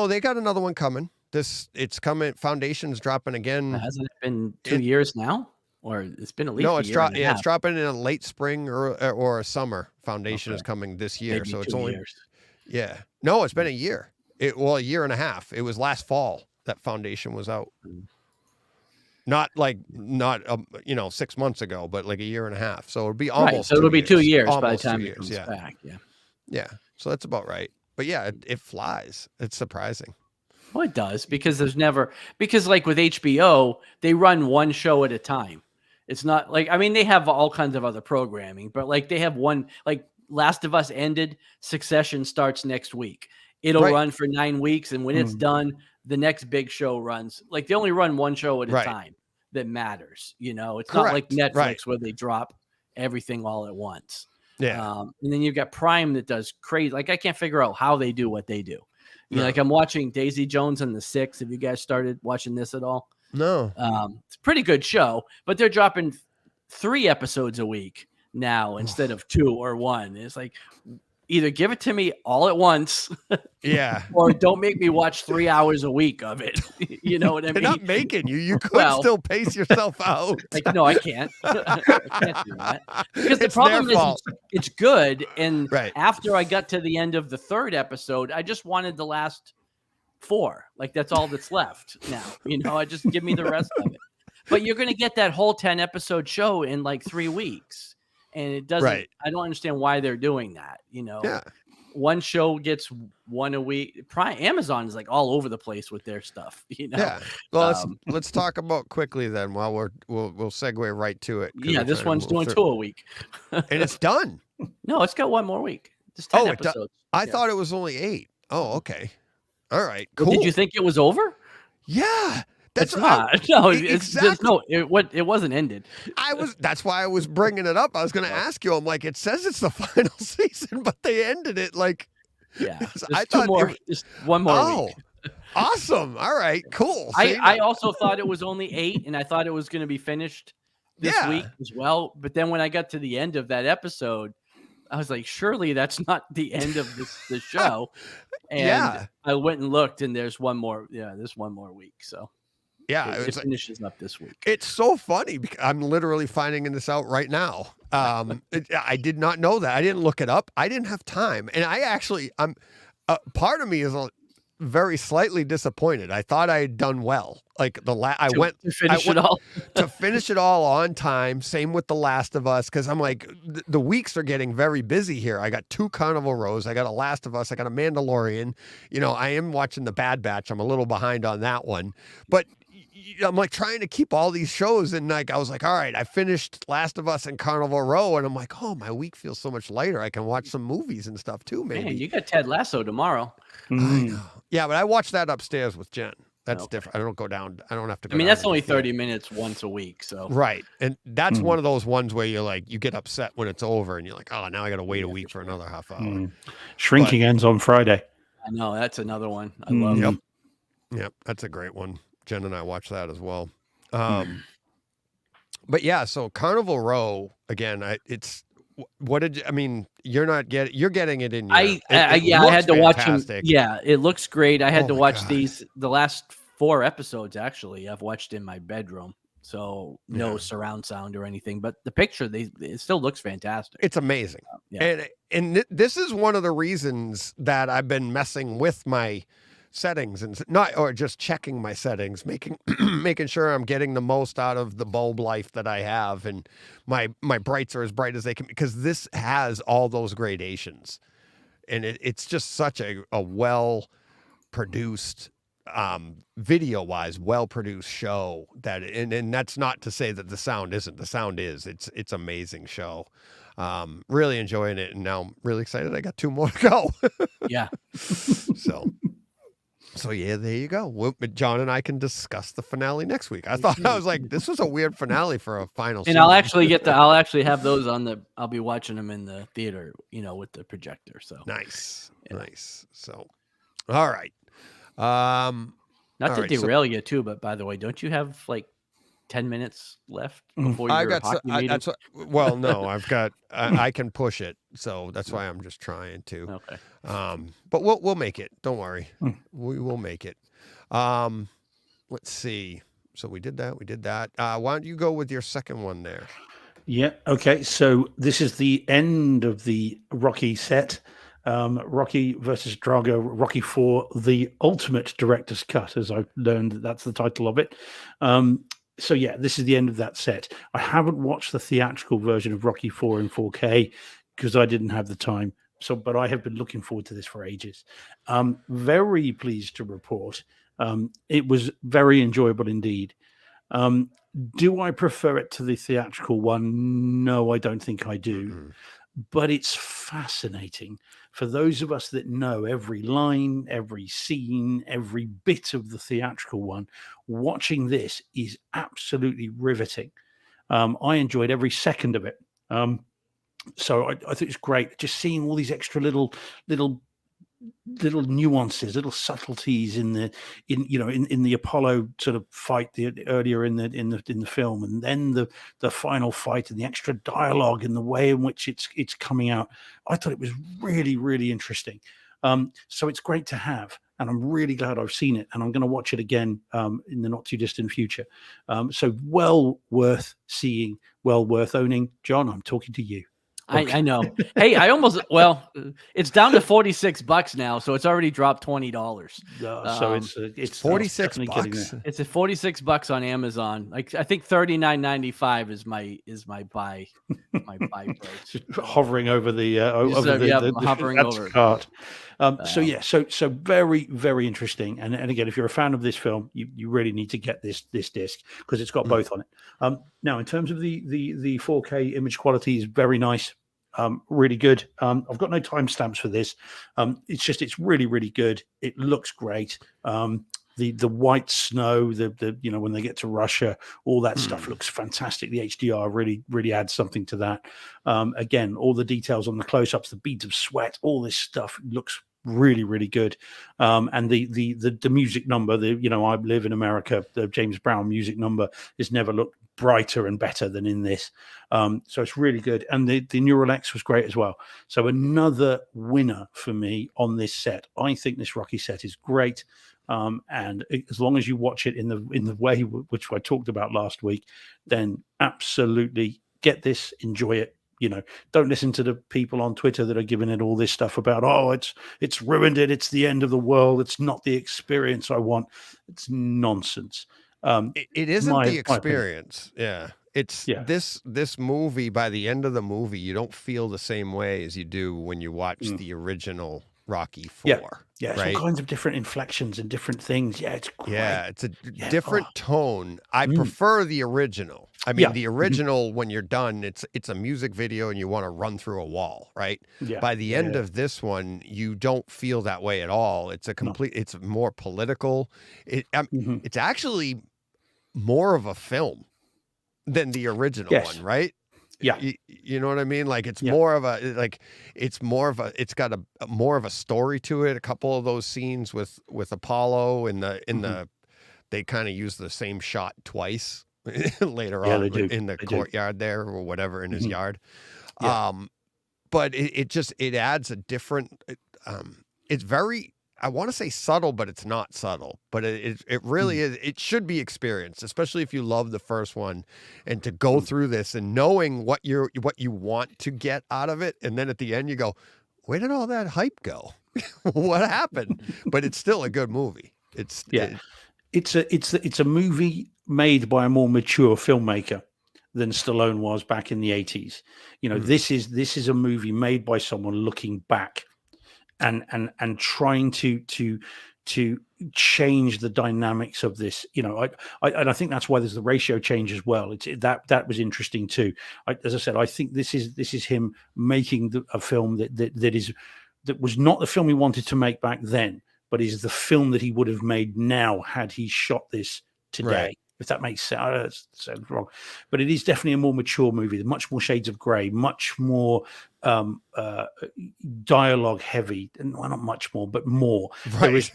they got another one coming. It's coming. Foundation's dropping again. Hasn't it been 2 years now? or it's been at least No, a it's year and a it's half. dropping in a late spring or a summer. Foundation Okay. is coming this year, Maybe so it's 2 only years. yeah. No, it's been a year. A year and a half. It was last fall that Foundation was out. Mm. Not 6 months ago, but like a year and a half. So it'll be Right, almost so it'll be 2 years by the Almost time 2 it years. comes Yeah, back. Yeah. yeah. So that's about right. But yeah, it flies. It's surprising. Well, it does because like with HBO, they run one show at a time. It's not like, I mean, they have all kinds of other programming, but like they have one, like Last of Us ended, Succession starts next week. It'll Right. run for 9 weeks, and when it's done, the next big show runs. Like they only run one show at a Right. time that matters. You know, it's not like Correct. Netflix Right. where they drop everything all at once. Yeah. And then you've got Prime that does crazy. Like I can't figure out how they do what they do. You know, No. like I'm watching Daisy Jones and the Six. Have you guys started watching this at all? No. It's a pretty good show, but they're dropping 3 episodes a week now instead of 2 or 1. It's like either give it to me all at once Yeah. or don't make me watch 3 hours a week of it. You know what I They're mean? not making you. You could Well- still pace yourself out. Like, no, I can't. I can't do that. Because the It's their problem is fault. it's good. And Right. after I got to the end of the 3rd episode, I just wanted the last 4. Like that's all that's left now. You know, I just give me the rest of it. But you're going to get that whole 10 episode show in like 3 weeks. And it doesn't, Right. I don't understand why they're doing that. You know, Yeah. one show gets 1 a week. Amazon is like all over the place with their stuff. You know, Yeah. Well, Um, let's talk about quickly then while we'll segue right to it. 'cause yeah, we're this trying to one's move doing through. 2 a week. And it's done. No, it's got 1 more week. Just 10 Oh, it does- episodes. I Yeah. thought it was only 8. Oh, okay. All right. Well, Cool. did you think it was over? Yeah. That's It's what I- not. No, E- it's exactly. no. It wasn't ended. That's why I was bringing it up. I was going to ask you. I'm like, it says it's the final season, but they ended it like. Yeah, I just thought 2 it more. was- Just 1 more Oh, week. awesome. All right. Cool. See, I also thought it was only 8, and I thought it was going to be finished this Yeah. week as well. But then when I got to the end of that episode, I was like, surely that's not the end of the show. And Yeah. I went and looked, and there's 1 more. Yeah, there's 1 more week. So yeah. it It's finishes up this week. It's so funny because I'm literally finding this out right now. I did not know that. I didn't look it up. I didn't have time, and I'm part of me is very slightly disappointed. I thought I had done well. Like I went to finish went- it all. to finish it all on time. Same with The Last of Us, because I'm like the weeks are getting very busy here. I got 2 Carnival Rows. I got a Last of Us. I got a Mandalorian. You know, I am watching The Bad Batch. I'm a little behind on that one, but I'm like trying to keep all these shows, and like I was like, all right, I finished Last of Us and Carnival Row, and I'm like, oh, my week feels so much lighter. I can watch some movies and stuff too. Maybe. Man, you got Ted Lasso tomorrow. Mm. Yeah, but I watch that upstairs with Jen. That's Okay. different. I don't go down. I don't have to. Go I mean, down that's to the only theater. 30 minutes once a week. So Right. And that's Mm. one of those ones where you're like, you get upset when it's over and you're like, oh, now I got to wait a week for another half hour. Mm. Shrinking ends on Friday. I know that's another one. I Mm. love. Yep. Yep. That's a great one. Jen and I watch that as well. But yeah, so Carnival Row, again, what did you, I mean, you're getting it in your, I it I had to looks watch him. fantastic. Yeah, it looks great. I had Oh to my watch God. the last 4 episodes actually. I've watched in my bedroom. So no Yeah. surround sound or anything, but the picture it still looks fantastic. It's amazing. Yeah. And this is one of the reasons that I've been messing with my settings and just checking my settings, making sure I'm getting the most out of the bulb life that I have, and my brights are as bright as they can, because this has all those gradations, and it's just such a well produced, video wise, well produced show that, and that's not to say that the sound isn't. The sound is. It's amazing show. Really enjoying it, and now I'm really excited. I got 2 more to go. Yeah. So yeah, there you go. John and I can discuss the finale next week. I was like, this was a weird finale for a final. And season. I'll actually have those I'll be watching them in the theater, with the projector. So nice. Yeah. Nice. So, all right. not all to right, so- derail you too, but by the way, don't you have like 10 minutes left before I your got. hockey meeting? That's what, well, no, I've got. I can push it, so that's why I'm just trying to. Okay. But we'll make it. Don't worry. Hmm. We will make it. Let's see. So we did that. We did that. Why don't you go with your second one there? Yeah. Okay. So this is the end of the Rocky set. Rocky versus Drago, Rocky 4, the ultimate director's cut, as I've learned that's the title of it. So yeah, this is the end of that set. I haven't watched the theatrical version of Rocky 4 in 4K because I didn't have the time. So, but I have been looking forward to this for ages. Very pleased to report. It was very enjoyable indeed. Do I prefer it to the theatrical one? No, I don't think I do. Mm-hmm. But it's fascinating for those of us that know every line, every scene, every bit of the theatrical one. Watching this is absolutely riveting. I enjoyed every second of it. So I think it's great just seeing all these extra little nuances, little subtleties in the Apollo sort of fight earlier in the film, and then the final fight and the extra dialogue and the way in which it's coming out. I thought it was really, really interesting. So it's great to have, and I'm really glad I've seen it, and I'm going to watch it again in the not too distant future. So well worth seeing, well worth owning. John, I'm talking to you. I know. Hey, it's down to $46 now, so it's already dropped $20. So it's $46. It's at $46 on Amazon. Like I think $39.95 is my buy price. Just hovering over the hovering over cart. So very, very interesting. And again, if you're a fan of this film, you really need to get this disc because it's got both on it. Now, in terms of the 4K image quality, is very nice. Really good. I've got no timestamps for this. It's really, really good. It looks great. The white snow, when they get to Russia, all that stuff looks fantastic. The HDR really adds something to that. Again, all the details on the close-ups, the beads of sweat, all this stuff looks really, really good. And the music number, I Live in America, the James Brown music number has never looked brighter and better than in this. So it's really good. And the Neural X was great as well. So another winner for me on this set. I think this Rocky set is great. And as long as you watch it in the way which I talked about last week, then absolutely get this, enjoy it. Don't listen to the people on Twitter that are giving it all this stuff about, it's ruined it. It's the end of the world. It's not the experience I want. It's nonsense. It isn't the experience. Yeah. It's this movie. By the end of the movie, you don't feel the same way as you do when you watch the original Rocky 4. Yeah, it's right? all kinds of different inflections and different things. Yeah, it's great. Yeah, it's a different tone. I prefer the original. I mean, the original, when you're done, it's a music video and you want to run through a wall, right? Yeah. By the end of this one, you don't feel that way at all. It's it's more political. It's actually more of a film than the original one, right? Yeah. You know what I mean? Like it's more of it's got a more of a story to it. A couple of those scenes with Apollo in the they kind of use the same shot twice later on in the courtyard there or whatever in his yard. But it adds a different it's very, I want to say subtle, but it's not subtle. But it really is. It should be experienced, especially if you love the first one, and to go through this and knowing what you want to get out of it, and then at the end you go, "Where did all that hype go? What happened?" But it's still a good movie. It's a movie made by a more mature filmmaker than Stallone was back in the 80s. This is a movie made by someone looking back and trying to change the dynamics of this. I think that's why there's the ratio change as well. That was interesting too. As I said, I think this is him making a film that was not the film he wanted to make back then, but is the film that he would have made now had he shot this today. Right. If that makes sense. I know that sounds wrong, but it is definitely a more mature movie. Much more shades of grey, much more dialogue heavy, and not much more, but more. Right. There is,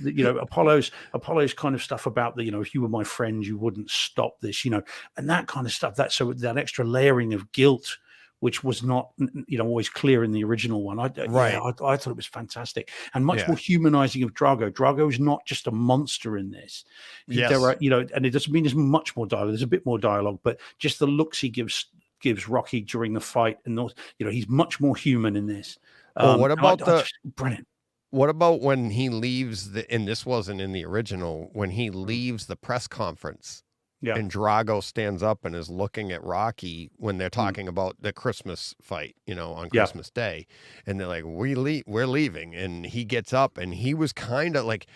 Apollo's kind of stuff about if you were my friend, you wouldn't stop this, and that kind of stuff. That extra layering of guilt which was not, always clear in the original one. I thought it was fantastic and much more humanizing of Drago. Drago is not just a monster in this. Yes. There are, and it doesn't mean there's much more dialogue. There's a bit more dialogue, but just the looks he gives Rocky during the fight, and those, he's much more human in this. What about brilliant? What about when he leaves and this wasn't in the original, when he leaves the press conference and Drago stands up and is looking at Rocky when they're talking about the Christmas fight, on Christmas Day, and they're like, we're leaving. And he gets up and he was kind of like,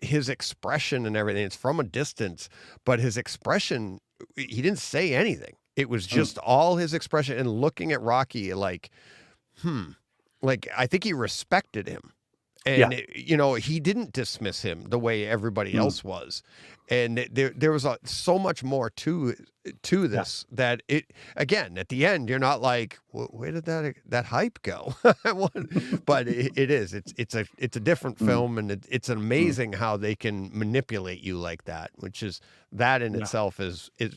his expression and everything, it's from a distance, but his expression, he didn't say anything. It was just all his expression and looking at Rocky like, like I think he respected him. And, he didn't dismiss him the way everybody else was. And there was so much more to this that it, again, at the end, you're not like, where did that hype go? But it is. It's a different film, and it's amazing how they can manipulate you like that, which is that in itself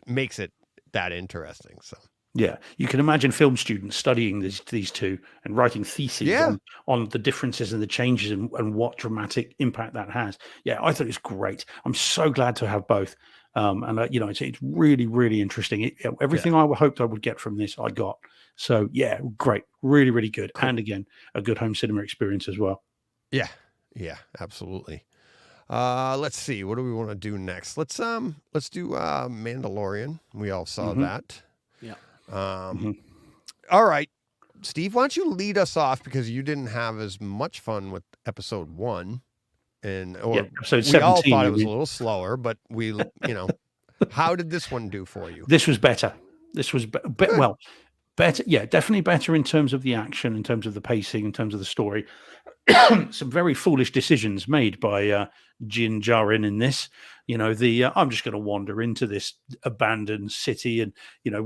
makes it that interesting. So. Yeah, you can imagine film students studying these two and writing theses on the differences and the changes and what dramatic impact that has. Yeah, I thought it was great. I'm so glad to have both. It's really, really interesting. Everything I hoped I would get from this, I got. So yeah, great, really, really good. Cool. And again, a good home cinema experience as well. Yeah, absolutely. Let's see, what do we want to do next? Let's do Mandalorian. We all saw that. Yeah. All right, Steve, why don't you lead us off, because you didn't have as much fun with episode 1, episode 17. We all thought it was a little slower, but how did this one do for you? This was better. This was better. Yeah, definitely better in terms of the action, in terms of the pacing, in terms of the story. Some very foolish decisions made by Din Djarin in this. I'm just going to wander into this abandoned city and,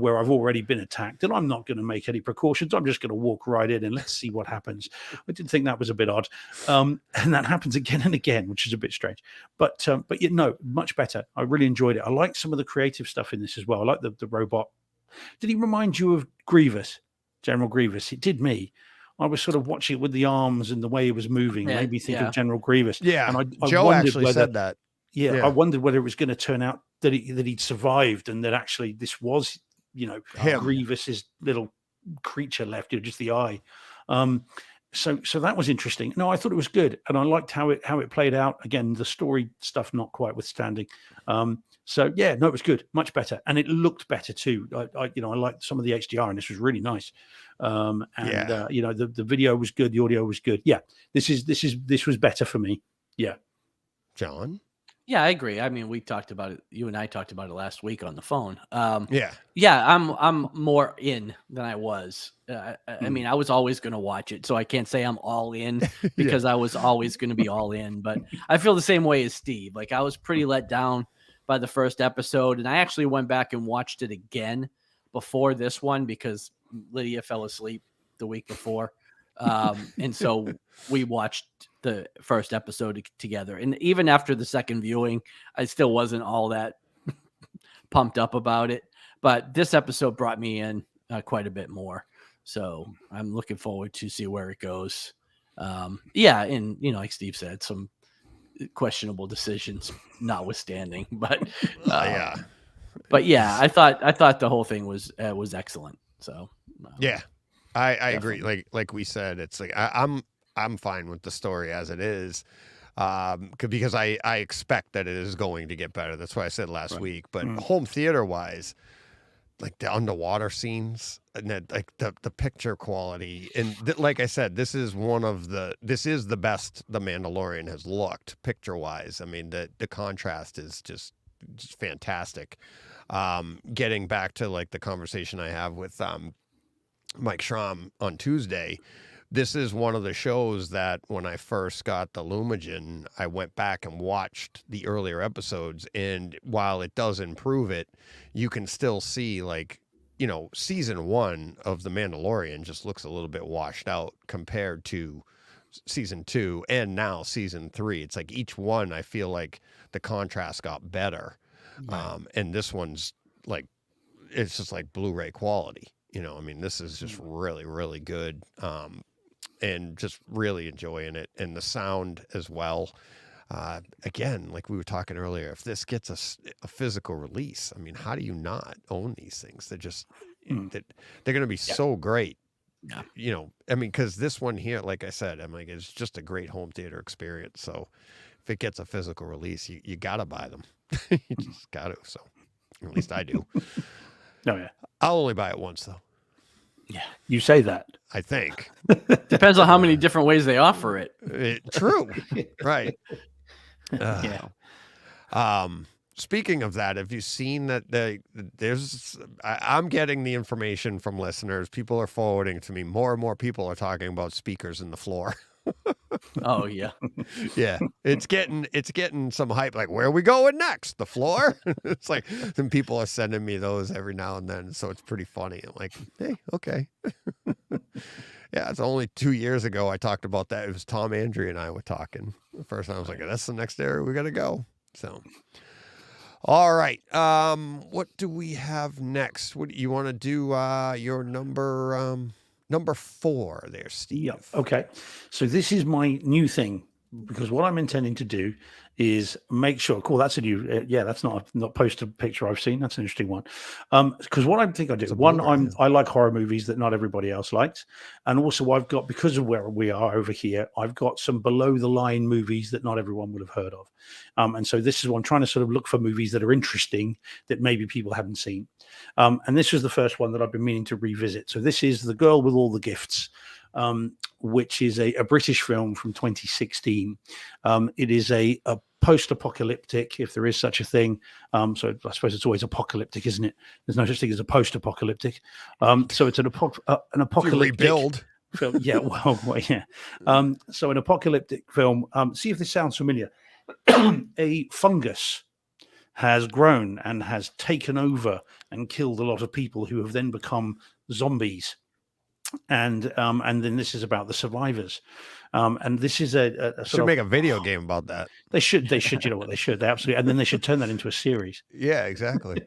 where I've already been attacked, and I'm not going to make any precautions. I'm just going to walk right in and let's see what happens. I did think that was a bit odd. And that happens again and again, which is a bit strange. But much better. I really enjoyed it. I like some of the creative stuff in this as well. I like the robot. Did he remind you of Grievous, General Grievous? It did me. I was sort of watching it with the arms and the way he was moving. Made me think of General Grievous. Yeah, and I Joe actually said that. Yeah, I wondered whether it was going to turn out that he'd survived and that actually this was, Grievous's little creature left, just the eye. So that was interesting. No, I thought it was good, and I liked how it played out. Again, the story stuff not quite withstanding. It was good, much better, and it looked better too. I liked some of the HDR, and this was really nice. The video was good, the audio was good. Yeah, this was better for me. Yeah, John. Yeah, I agree. I mean, we talked about it. You and I talked about it last week on the phone. Yeah, I'm more in than I was. I mean, I was always going to watch it, so I can't say I'm all in because I was always going to be all in. But I feel the same way as Steve. Like, I was pretty let down by the first episode, and I actually went back and watched it again before this one because Lydia fell asleep the week before. And so we watched the first episode together, and even after the second viewing, I still wasn't all that pumped up about it, but this episode brought me in quite a bit more. So I'm looking forward to see where it goes. And like Steve said, some questionable decisions notwithstanding, but I thought the whole thing was excellent. So I agree. Like we said, it's like I'm fine with the story as it is, because I expect that it is going to get better. That's what I said last week. But home theater wise, like the underwater scenes and the picture quality, and like I said, this is the best The Mandalorian has looked picture wise. I mean, the contrast is just fantastic. Getting back to like the conversation I have with Mike Schramm on Tuesday, this is one of the shows that when I first got the Lumigen, I went back and watched the earlier episodes, and while it does improve it, you can still see season 1 of The Mandalorian just looks a little bit washed out compared to season 2 and now season 3. It's like each one, I feel like the contrast got better. And this one's like, it's just like Blu-ray quality. I mean, this is just really, really good. And just really enjoying it, and the sound as well. Again, like we were talking earlier, if this gets a physical release, I mean, how do you not own these things? They're just they're going to be so great. Yeah. I mean, because this one here, like I said, I'm like, it's just a great home theater experience. So if it gets a physical release, you got to buy them. You just got to. So at least I do. Oh yeah. I'll only buy it once though. Yeah. You say that. I think. Depends on how many different ways they offer it. True. Right. Yeah. Speaking of that, have you seen that I'm getting the information from listeners. People are forwarding to me. More and more people are talking about speakers in the floor. Oh yeah. Yeah. It's getting some hype. Like, where are we going next? The floor? It's like some people are sending me those every now and then. So it's pretty funny. I'm like, hey, okay. Yeah, it's only 2 years ago I talked about that. It was Tom Andrew and I were talking. The first time I was like, that's the next area we got to go. So, all right. What do we have next? What you want to do? Your number 4 there, Steve. Yeah. Okay. So this is my new thing, because what I'm intending to do is make sure. Cool. That's a new. Yeah, that's not poster picture I've seen. That's an interesting one. Because what I think I do. One, I like horror movies that not everybody else likes, and also I've got, because of where we are over here, I've got some below the line movies that not everyone would have heard of, and so this is what I'm trying to sort of look for, movies that are interesting that maybe people haven't seen, and this was the first one that I've been meaning to revisit. So this is The Girl with All the Gifts. Which is a British film from 2016. It is a post-apocalyptic, if there is such a thing. So I suppose it's always apocalyptic, isn't it? There's no such thing as a post-apocalyptic. So it's an apocalyptic rebuild film. Yeah, well, yeah. So an apocalyptic film. See if this sounds familiar. A fungus has grown and has taken over and killed a lot of people, who have then become zombies. And then this is about the survivors, and this is a should make a video game about that. They should, you know what, they should, they absolutely, and then they should turn that into a series. Yeah, exactly.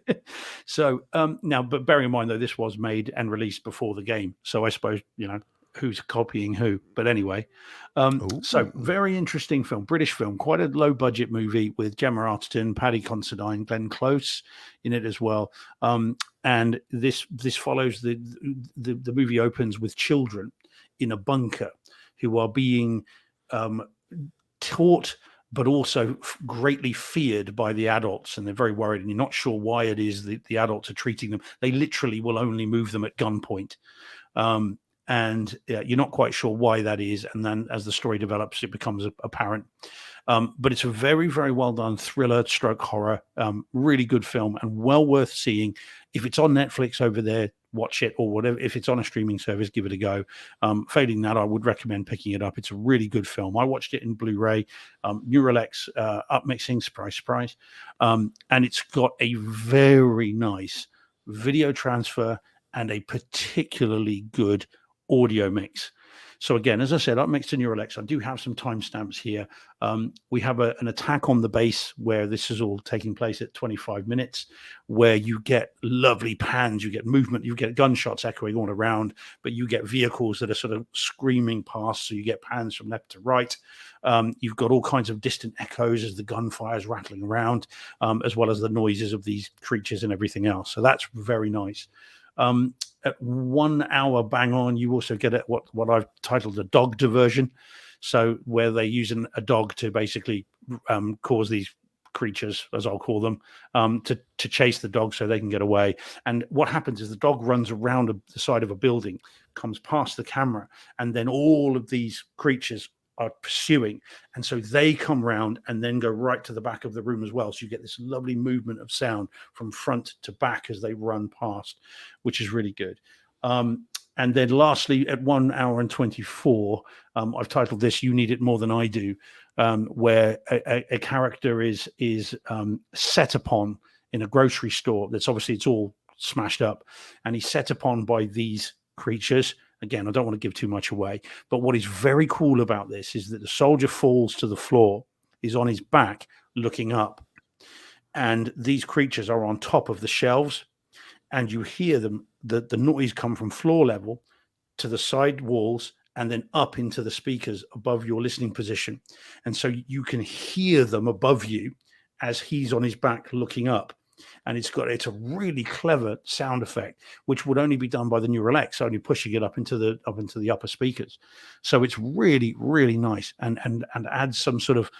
So now, but bearing in mind though, this was made and released before the game, so I suppose who's copying who. But anyway, so very interesting film, British film, quite a low budget movie with Gemma Arterton, Paddy Considine, Glenn Close in it as well. And this follows the movie opens with children in a bunker who are being taught, but also greatly feared by the adults, and they're very worried, and you're not sure why it is that the adults are treating them. They literally will only move them at gunpoint. And you're not quite sure why that is. And then as the story develops, it becomes apparent. But it's a very, very well done thriller stroke horror, really good film, and well worth seeing. If it's on Netflix over there, watch it, or whatever. If it's on a streaming service, give it a go. Failing that, I would recommend picking it up. It's a really good film. I watched it in Blu-ray, Neuralex upmixing, surprise. And it's got a very nice video transfer and a particularly good audio mix. So again, as I said, upmixed to Neuralex. I do have some timestamps here. We have an attack on the base where this is all taking place at 25 minutes, where you get lovely pans, you get movement, you get gunshots echoing all around, but you get vehicles that are sort of screaming past, so you get pans from left to right. You've got all kinds of distant echoes as the gunfire is rattling around, as well as the noises of these creatures and everything else. So that's very nice. At 1 hour bang on, you also get what I've titled a dog diversion. So where they're using a dog to basically cause these creatures, as I'll call them, to chase the dog so they can get away. And what happens is the dog runs around the side of a building, comes past the camera, and then all of these creatures are pursuing, and so they come round and then go right to the back of the room as well. So you get this lovely movement of sound from front to back as they run past, which is really good. And then lastly, at 1 hour and 24, I've titled this "You Need It More Than I Do," where a character is set upon in a grocery store. That's obviously, it's all smashed up, and he's set upon by these creatures. Again, I don't want to give too much away, but what is very cool about this is that the soldier falls to the floor, is on his back looking up, and these creatures are on top of the shelves, and you hear them, the noise come from floor level to the side walls and then up into the speakers above your listening position. And so you can hear them above you as he's on his back looking up. And it's a really clever sound effect, which would only be done by the Neural X, only pushing it up into the upper speakers. So it's really, really nice, and adds some sort of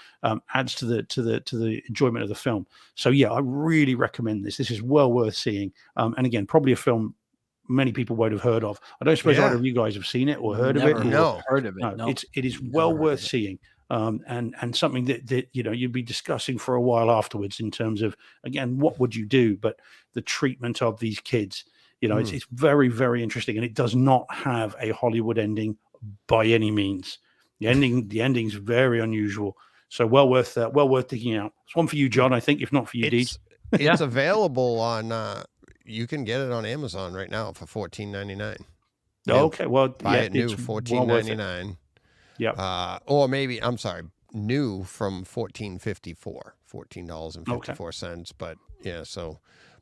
adds to the enjoyment of the film. So yeah, I really recommend this. This is well worth seeing. And again, probably a film many people won't have heard of. I don't suppose either of you guys have seen it or heard of it. No, heard of it. No, it is well worth seeing. And something that you'd be discussing for a while afterwards in terms of, again, what would you do, but the treatment of these kids, it's very, very interesting, and it does not have a Hollywood ending by any means. The ending's very unusual, so well worth digging out. It's one for you, John, I think, if not for you, Deej. It's available on you can get it on Amazon right now for $14.99. Okay, well, buy it new, $14.99. Yeah. Or maybe, I'm sorry, new from $14.54. But yeah,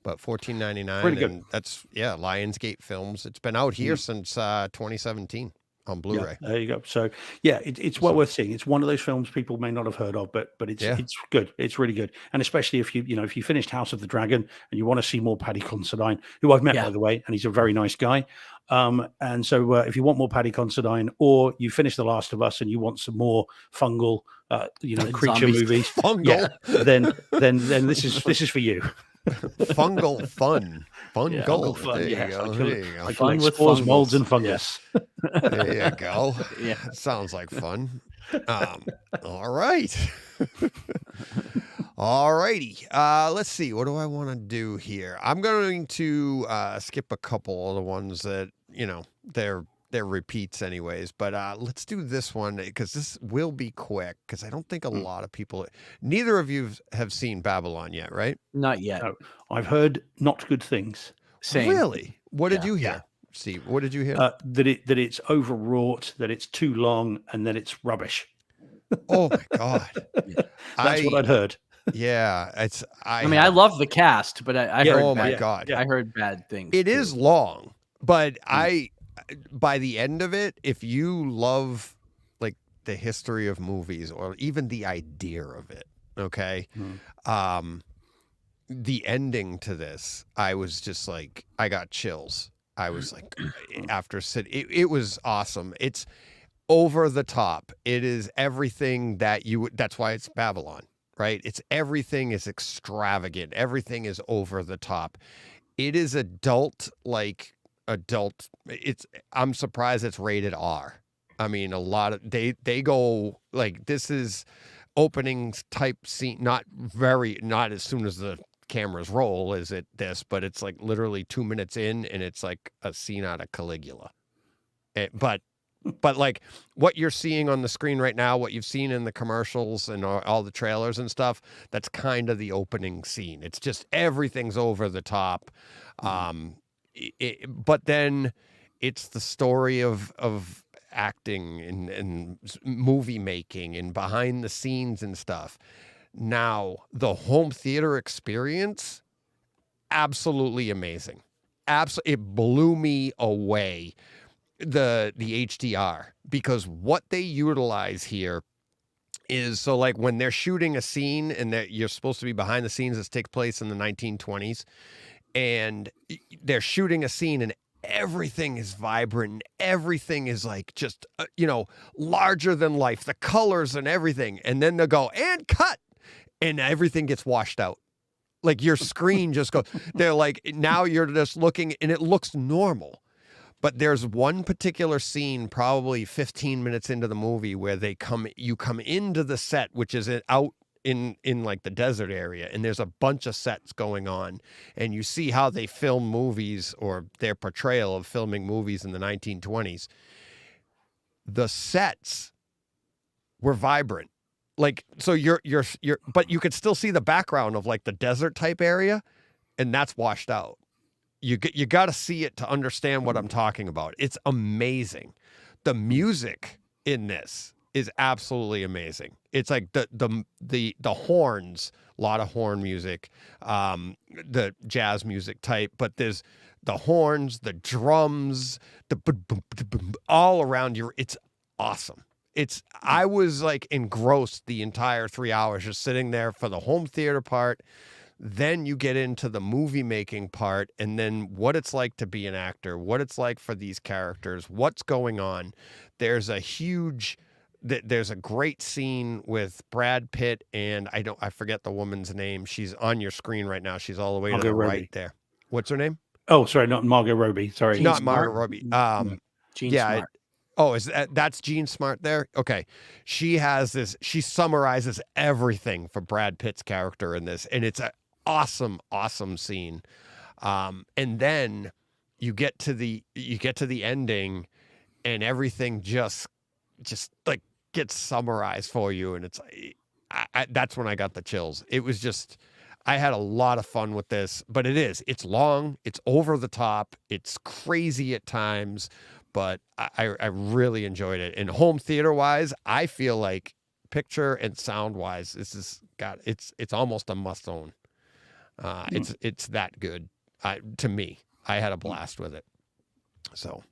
but $14.99. Pretty good. And that's Lionsgate Films. It's been out here since 2017 on Blu-ray. Yeah, there you go. So yeah, it's well worth seeing. It's one of those films people may not have heard of, but it's good. It's really good. And especially if you finished House of the Dragon and you want to see more Paddy Considine, who I've met by the way, and he's a very nice guy. And so if you want more Paddy Considine, or you finish The Last of Us and you want some more fungal creature zombies. movies, Fungal. then this is for you. Fungal fun. Fungal fun. There Yeah, you go. I There you go. collect with spores, fungals. molds, and fungus. There you go. Yeah. Sounds like fun. All right. All righty. Let's see. What do I want to do here? I'm going to skip a couple of the ones that, they're repeats anyways. But let's do this one because this will be quick because I don't think a lot of people, neither of you have seen Babylon yet, right? Not yet. No, I've heard not good things. Same. Really? What did you hear? Yeah. Steve, what did you hear? That it's overwrought, that it's too long, and that it's rubbish. Oh my God. That's what I'd heard. Yeah. I mean, I love the cast, but I heard oh bad, my God. I heard bad things. It is long, but by the end of it, if you love like the history of movies or even the idea of it, okay, the ending to this, I was just like, I got chills. I was like, after it was awesome. It's over the top. It is everything that that's why it's Babylon, right? Everything is extravagant. Everything is over the top. It is adult. I'm surprised it's rated R. I mean, a lot of they go like, this is opening type scene, not as soon as the cameras roll is it this, but it's like literally 2 minutes in and it's like a scene out of Caligula. But like what you're seeing on the screen right now, what you've seen in the commercials and all the trailers and stuff, that's kind of the opening scene. It's just everything's over the top. But then it's the story of acting and movie making and behind the scenes and stuff. Now, the home theater experience, absolutely amazing. It blew me away, the HDR, because what they utilize here is, so like when they're shooting a scene and that you're supposed to be behind the scenes, this takes place in the 1920s, and they're shooting a scene and everything is vibrant and everything is like just, larger than life, the colors and everything. And then they'll go and cut and everything gets washed out. Like your screen just goes, they're like, now you're just looking and it looks normal. But there's one particular scene, probably 15 minutes into the movie, where you come into the set, which is out in like the desert area, and there's a bunch of sets going on, and you see how they film movies or their portrayal of filming movies in the 1920s. The sets were vibrant. Like, so but you could still see the background of like the desert type area, and that's washed out. You got to see it to understand what I'm talking about. It's amazing. The music in this is absolutely amazing. It's like the horns, a lot of horn music, the jazz music type, but there's the horns, the drums, all around you. It's awesome. I was like engrossed the entire 3 hours just sitting there for the home theater part. Then you get into the movie making part, and then what it's like to be an actor, what it's like for these characters, what's going on. There's a great scene with Brad Pitt and I forget the woman's name. She's on your screen right now. She's all the way to the right there. What's her name? Oh, sorry, not Margot Robbie. Sorry, not Margot Robbie. Jean yeah. Smart. That's Jean Smart there? Okay. She summarizes everything for Brad Pitt's character in this, and it's an awesome scene. And then you get to the ending, and everything just like gets summarized for you, and it's that's when I got the chills. It was just, I had a lot of fun with this, but it's long, it's over the top, it's crazy at times, but I really enjoyed it. And home theater wise, I feel like picture and sound wise, it's almost a must own. It's that good. To me, I had a blast with it. So,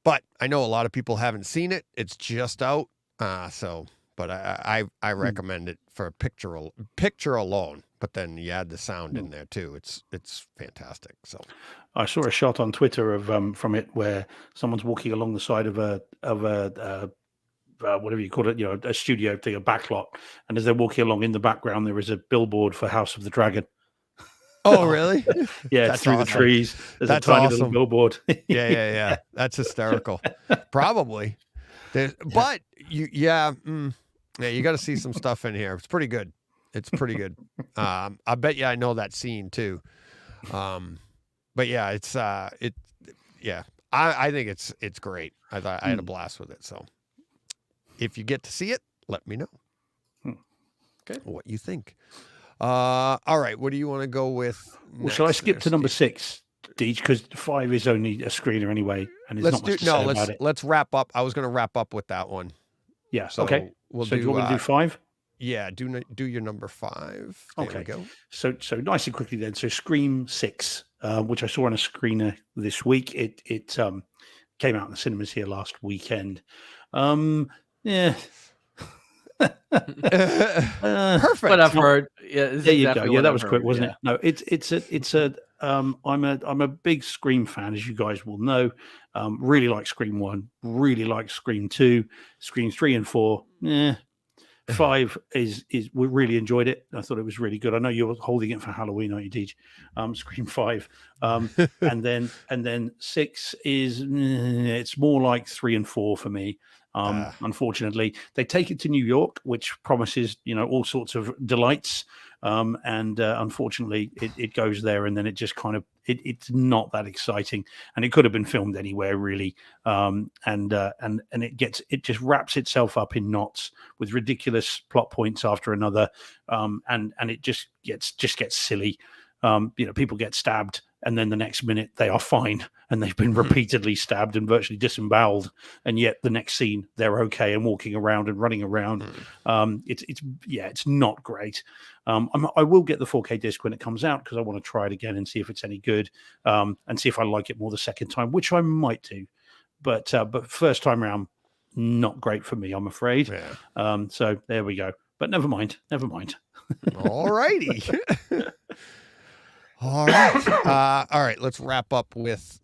but I know a lot of people haven't seen it. It's just out. But I recommend it for picture alone. But then you add the sound in there too. It's fantastic. So I saw a shot on Twitter of from it where someone's walking along the side of a whatever you call it, a studio thing, a backlot, and as they're walking along in the background, there is a billboard for House of the Dragon. Oh, really? Yeah, That's through awesome. the trees. There's That's a tiny awesome. little billboard. Yeah. That's hysterical. Probably. But you got to see some stuff in here. It's pretty good. I bet you I know that scene too. But yeah, I think it's great. I had a blast with it. So if you get to see it, let me know. Okay. What you think. All right. What do you want to go with? Well, shall I skip to number 6, Deej? Because 5 is only a screener anyway, and there's not much to say about it. Let's wrap up. I was going to wrap up with that one. Yeah. So Okay. We'll so do you want me to do 5? Yeah. Do your number 5. There Okay. we go. So nice and quickly then. So Scream 6, which I saw on a screener this week. It came out in the cinemas here last weekend. Yeah. Perfect. What I've heard. Yeah, There you go. Yeah, that was quick, wasn't it? No, it's a I'm a big Scream fan, as you guys will know. Really like Scream 1, really like Scream 2, Scream 3 and 4. 5 is we really enjoyed it. I thought it was really good. I know you're holding it for Halloween, aren't you, Deej? Scream 5. and then 6 is it's more like 3 and 4 for me. Unfortunately, they take it to New York, which promises, all sorts of delights. And unfortunately, it goes there, and then it just kind of it's not that exciting. And it could have been filmed anywhere, really. And it just wraps itself up in knots with ridiculous plot points after another. And it just gets silly. People get stabbed, and then the next minute they are fine, and they've been repeatedly stabbed and virtually disemboweled, and yet the next scene they're okay and walking around and running around. It's not great. I will get the 4K disc when it comes out because I want to try it again and see if it's any good, and see if I like it more the second time, which I might do. But first time around, not great for me, I'm afraid. Yeah. So there we go. But never mind. All righty. All right. Let's wrap up with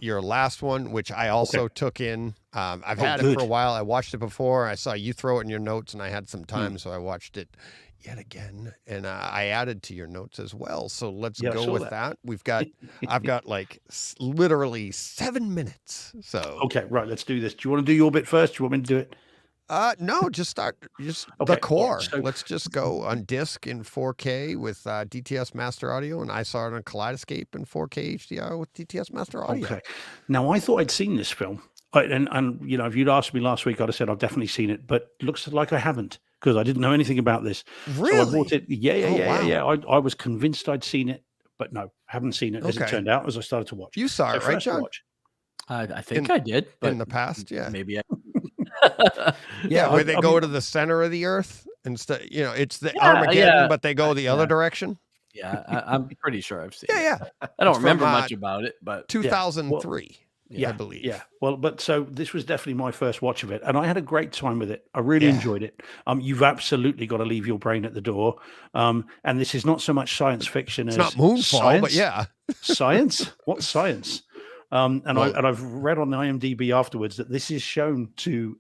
your last one, which I also took in. I've had it for a while. I watched it before. I saw you throw it in your notes, and I had some time, so I watched it yet again, and I added to your notes as well. So let's go with that. I've got like literally 7 minutes. So okay, right. Let's do this. Do you want to do your bit first? Do you want me to do it? No, just start. The core. Right, so let's just go on disc in 4K with DTS Master Audio, and I saw it on Kaleidoscape in 4K HDR with DTS Master Audio. Okay. Now I thought I'd seen this film, and if you'd asked me last week, I'd have said I've definitely seen it, but it looks like I haven't because I didn't know anything about this. Really? So I bought it. Yeah. I was convinced I'd seen it, but no, haven't seen it as it turned out as I started to watch. You saw it, right, John? I think I did, but in the past, yeah. Maybe I Yeah, where I they mean, go to the center of the earth instead. You know, it's the Yeah, Armageddon, yeah. but they go the other Yeah. direction. Yeah, I'm pretty sure I've seen Yeah, it. yeah. I don't It's from, remember much about it, but 2003, yeah, I believe. Yeah. Well, but so this was definitely my first watch of it, and I had a great time with it. I really Yeah. enjoyed it. You've absolutely got to leave your brain at the door. And this is not so much science fiction It's as not Moonfall, but science. yeah. Science? What science? And Well- I've read on the IMDb afterwards that this is shown to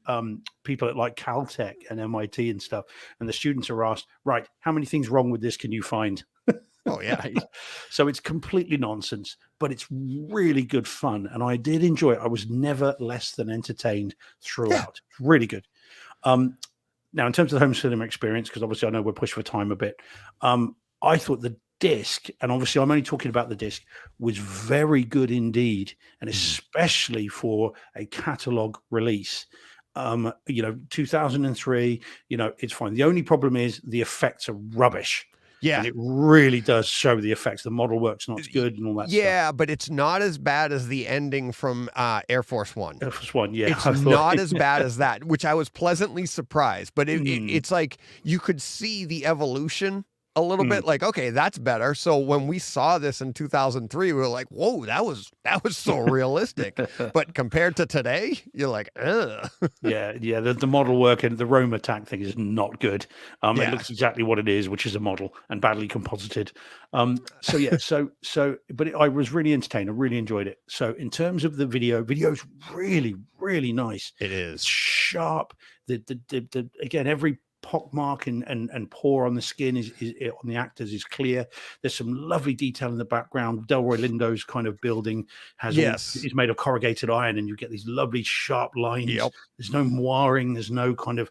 people at like Caltech and MIT and stuff, and the students are asked, right, how many things wrong with this can you find? Oh yeah. So it's completely nonsense, but it's really good fun, and I did enjoy it. I was never less than entertained throughout. It's really good. Now, in terms of the home cinema experience, because obviously I know we're pushed for time a bit, I thought the disc, and obviously I'm only talking about the disc, was very good indeed, and especially for a catalog release. 2003, it's fine. The only problem is the effects are rubbish. Yeah. And it really does show the effects. The model work's not as good and all that stuff. Yeah, but it's not as bad as the ending from Air Force One. Air Force One, yeah. It's I thought- not as bad as that, which I was pleasantly surprised. But it's like you could see the evolution a little bit. Like, okay, that's better. So when we saw this in 2003, we were like, "Whoa, that was so realistic." But compared to today, you're like, "Ugh." yeah. The model work and the Rome attack thing is not good. It Yeah. looks exactly what it is, which is a model and badly composited. But I was really entertained. I really enjoyed it. So in terms of the video's really, really nice. It It's is. sharp. The again, every pockmark and pore on the skin is on the actors is clear. There's some lovely detail in the background. Delroy Lindo's kind of building is made of corrugated iron, and you get these lovely sharp lines. Yep. There's no noiring, there's no kind of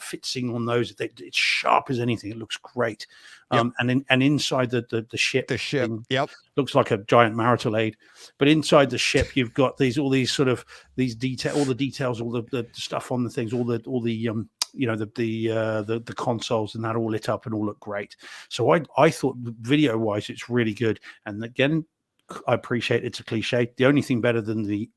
fixing on those. It's sharp as anything. It looks great. And inside the ship, thing, Yep. looks like a giant marital aid, but inside the ship you've got all the details, all the stuff on the things, all the the consoles and that all lit up and all look great. So I thought video wise it's really good. And again, I appreciate it's a cliche. The only thing better than the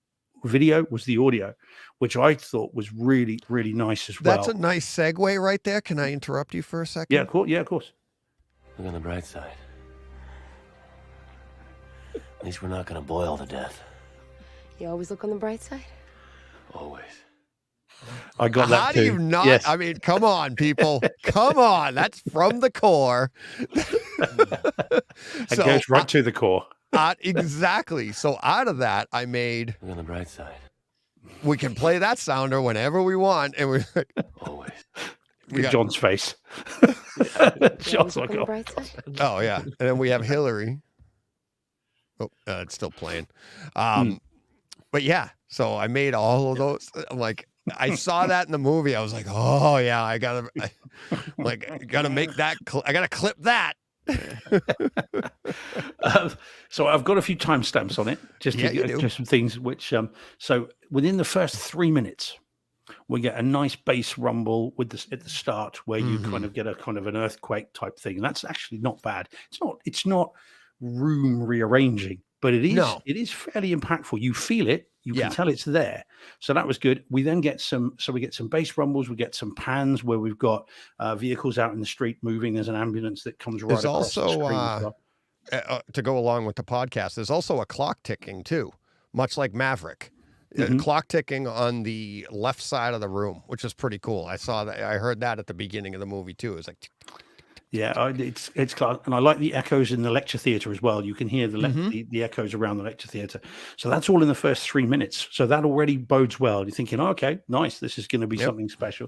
video was the audio, which I thought was really, really nice as well. That's a nice segue right there. Can I interrupt you for a second? Yeah, of course. Look on the bright side. At least we're not gonna boil to death. You always look on the bright side? Always. I got that How too. do you not? Yes. I mean, come on, people. Come on. That's from the core. It goes right to the core. Exactly. So out of that, I made, Look on the bright side. we can play that sounder whenever we want. And we're like, Always. we got, John's face. You John's always like, look on the oh. bright side? oh, yeah. And then we have Hillary. Oh, it's still playing. But yeah, so I made all of those. I'm like, I saw that in the movie. I was like, oh yeah, I gotta make that. I gotta clip that. So I've got a few timestamps on it, just Yeah, you do. just some things which. So within the first 3 minutes, we get a nice bass rumble with this at the start, where you kind of get a kind of an earthquake type thing. And that's actually not bad. It's not room rearranging, but it is. No. It is fairly impactful. You feel it. You Yeah. can tell it's there. So that was good. We then get some bass rumbles. We get some pans where we've got vehicles out in the street moving. There's an ambulance that comes right There's across the also, screen as well. To go along with the podcast, there's also a clock ticking too, much like Maverick. Clock ticking on the left side of the room, which is pretty cool. I saw that. I heard that at the beginning of the movie too. It was like, Yeah, it's class, and I like the echoes in the lecture theatre as well. You can hear the echoes around the lecture theatre. So that's all in the first 3 minutes. So that already bodes well. You're thinking, oh, okay, nice. This is going to be something special.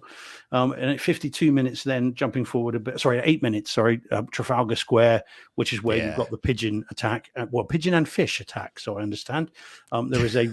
And at 52 minutes, then jumping forward a bit. Sorry, 8 minutes. Trafalgar Square, which is where you've got the pigeon attack. Pigeon and fish attack. So I understand. There's a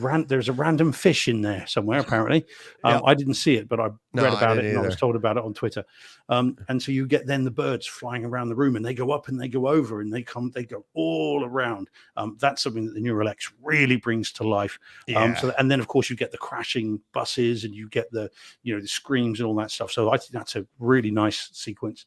random fish in there somewhere apparently. I didn't see it, but I read about it and I was told about it on Twitter. And so you get then the birds flying around the room, and they go up and they go over and they go all around. That's something that the Neural X really brings to life. And then of course you get the crashing buses and you get the the screams and all that stuff. So I think that's a really nice sequence.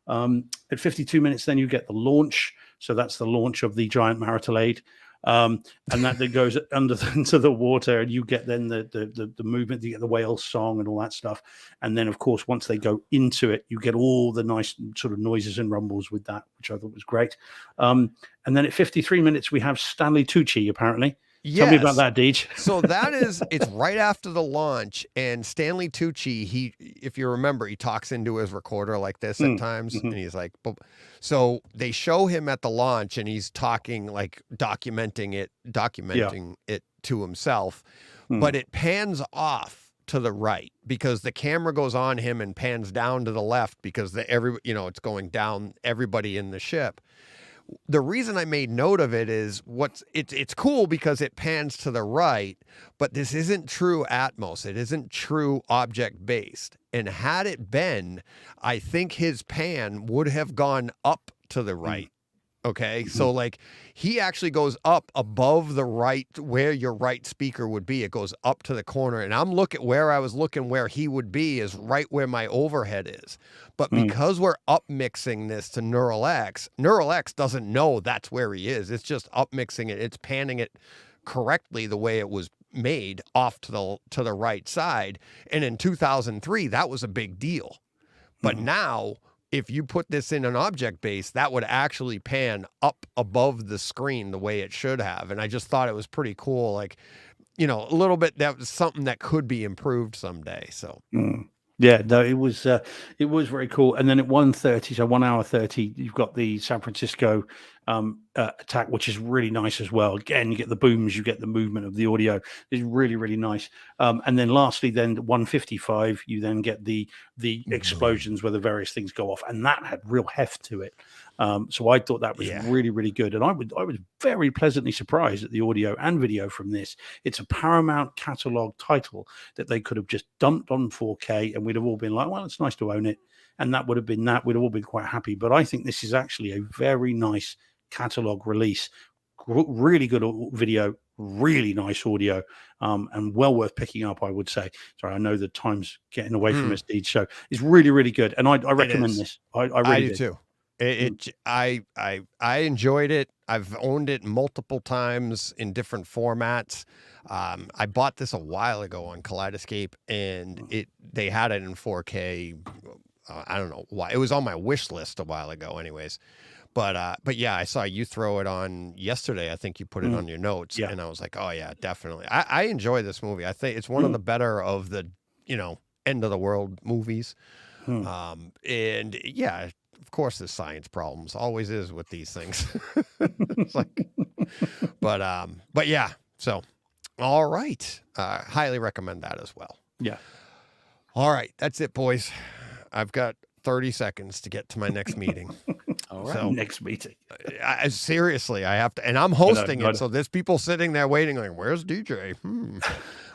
At 52 minutes, then you get the launch. So that's the launch of the giant marital aid. and that goes under into the water, and you get then the movement, you get the whale song and all that stuff, and then of course once they go into it, you get all the nice sort of noises and rumbles with that, which I thought was great. And then at 53 minutes we have Stanley Tucci apparently. Tell me about that, Deej. So it's right after the launch, and Stanley Tucci, if you remember, he talks into his recorder like this at times, and he's like, so they show him at the launch, and he's talking like documenting it to himself, but it pans off to the right because the camera goes on him and pans down to the left because it's going down everybody in the ship. The reason I made note of it is it's cool because it pans to the right, but this isn't true Atmos. It isn't true object based. And had it been, I think his pan would have gone up to the right. Okay. So like he actually goes up above the right, where your right speaker would be. It goes up to the corner, and I'm looking where I was looking where he would be is right where my overhead is. But because we're up mixing this to Neural X doesn't know that's where he is. It's just up mixing it. It's panning it correctly the way it was made off to the right side. And in 2003, that was a big deal. But now, if you put this in an object base, that would actually pan up above the screen the way it should have. And I just thought it was pretty cool. Like, a little bit, that was something that could be improved someday. So. Yeah, no, it was very cool. And then at 1:30, so 1 hour 30, you've got the San Francisco attack, which is really nice as well. Again, you get the booms, you get the movement of the audio. It's really, really nice. And then lastly, then 1:55, you then get the explosions where the various things go off, and that had real heft to it. So I thought that was really, really good. And I was very pleasantly surprised at the audio and video from this. It's a Paramount catalog title that they could have just dumped on 4K, and we'd have all been like, well, it's nice to own it. And that would have been that. We'd have all been quite happy. But I think this is actually a very nice catalog release. Really good video, really nice audio, and well worth picking up, I would say. Sorry, I know the time's getting away from us, Deej. So it's really, really good. And I recommend this. I really do too. I enjoyed it. I've owned it multiple times in different formats. I bought this a while ago on Kaleidoscape, and they had it in 4K. I don't know why. It was on my wish list a while ago, anyways. But yeah, I saw you throw it on yesterday. I think you put it on your notes, and I was like, oh yeah, definitely. I enjoy this movie. I think it's one of the better of the end of the world movies. And yeah. Of course, there's science problems. Always is with these things. It's like, but yeah. So, all right. Highly recommend that as well. Yeah. All right. That's it, boys. I've got 30 seconds to get to my next meeting. All right. So, next meeting. Seriously, I have to, and I'm hosting it. So there's people sitting there waiting, like, where's DJ? I'm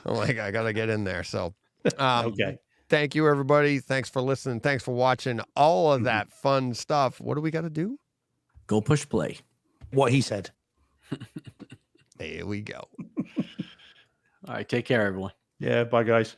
like, I got to get in there. So, okay. Thank you, everybody. Thanks for listening. Thanks for watching all of that fun stuff. What do we got to do? Go push play. What he said. There we go. All right. Take care, everyone. Yeah. Bye, guys.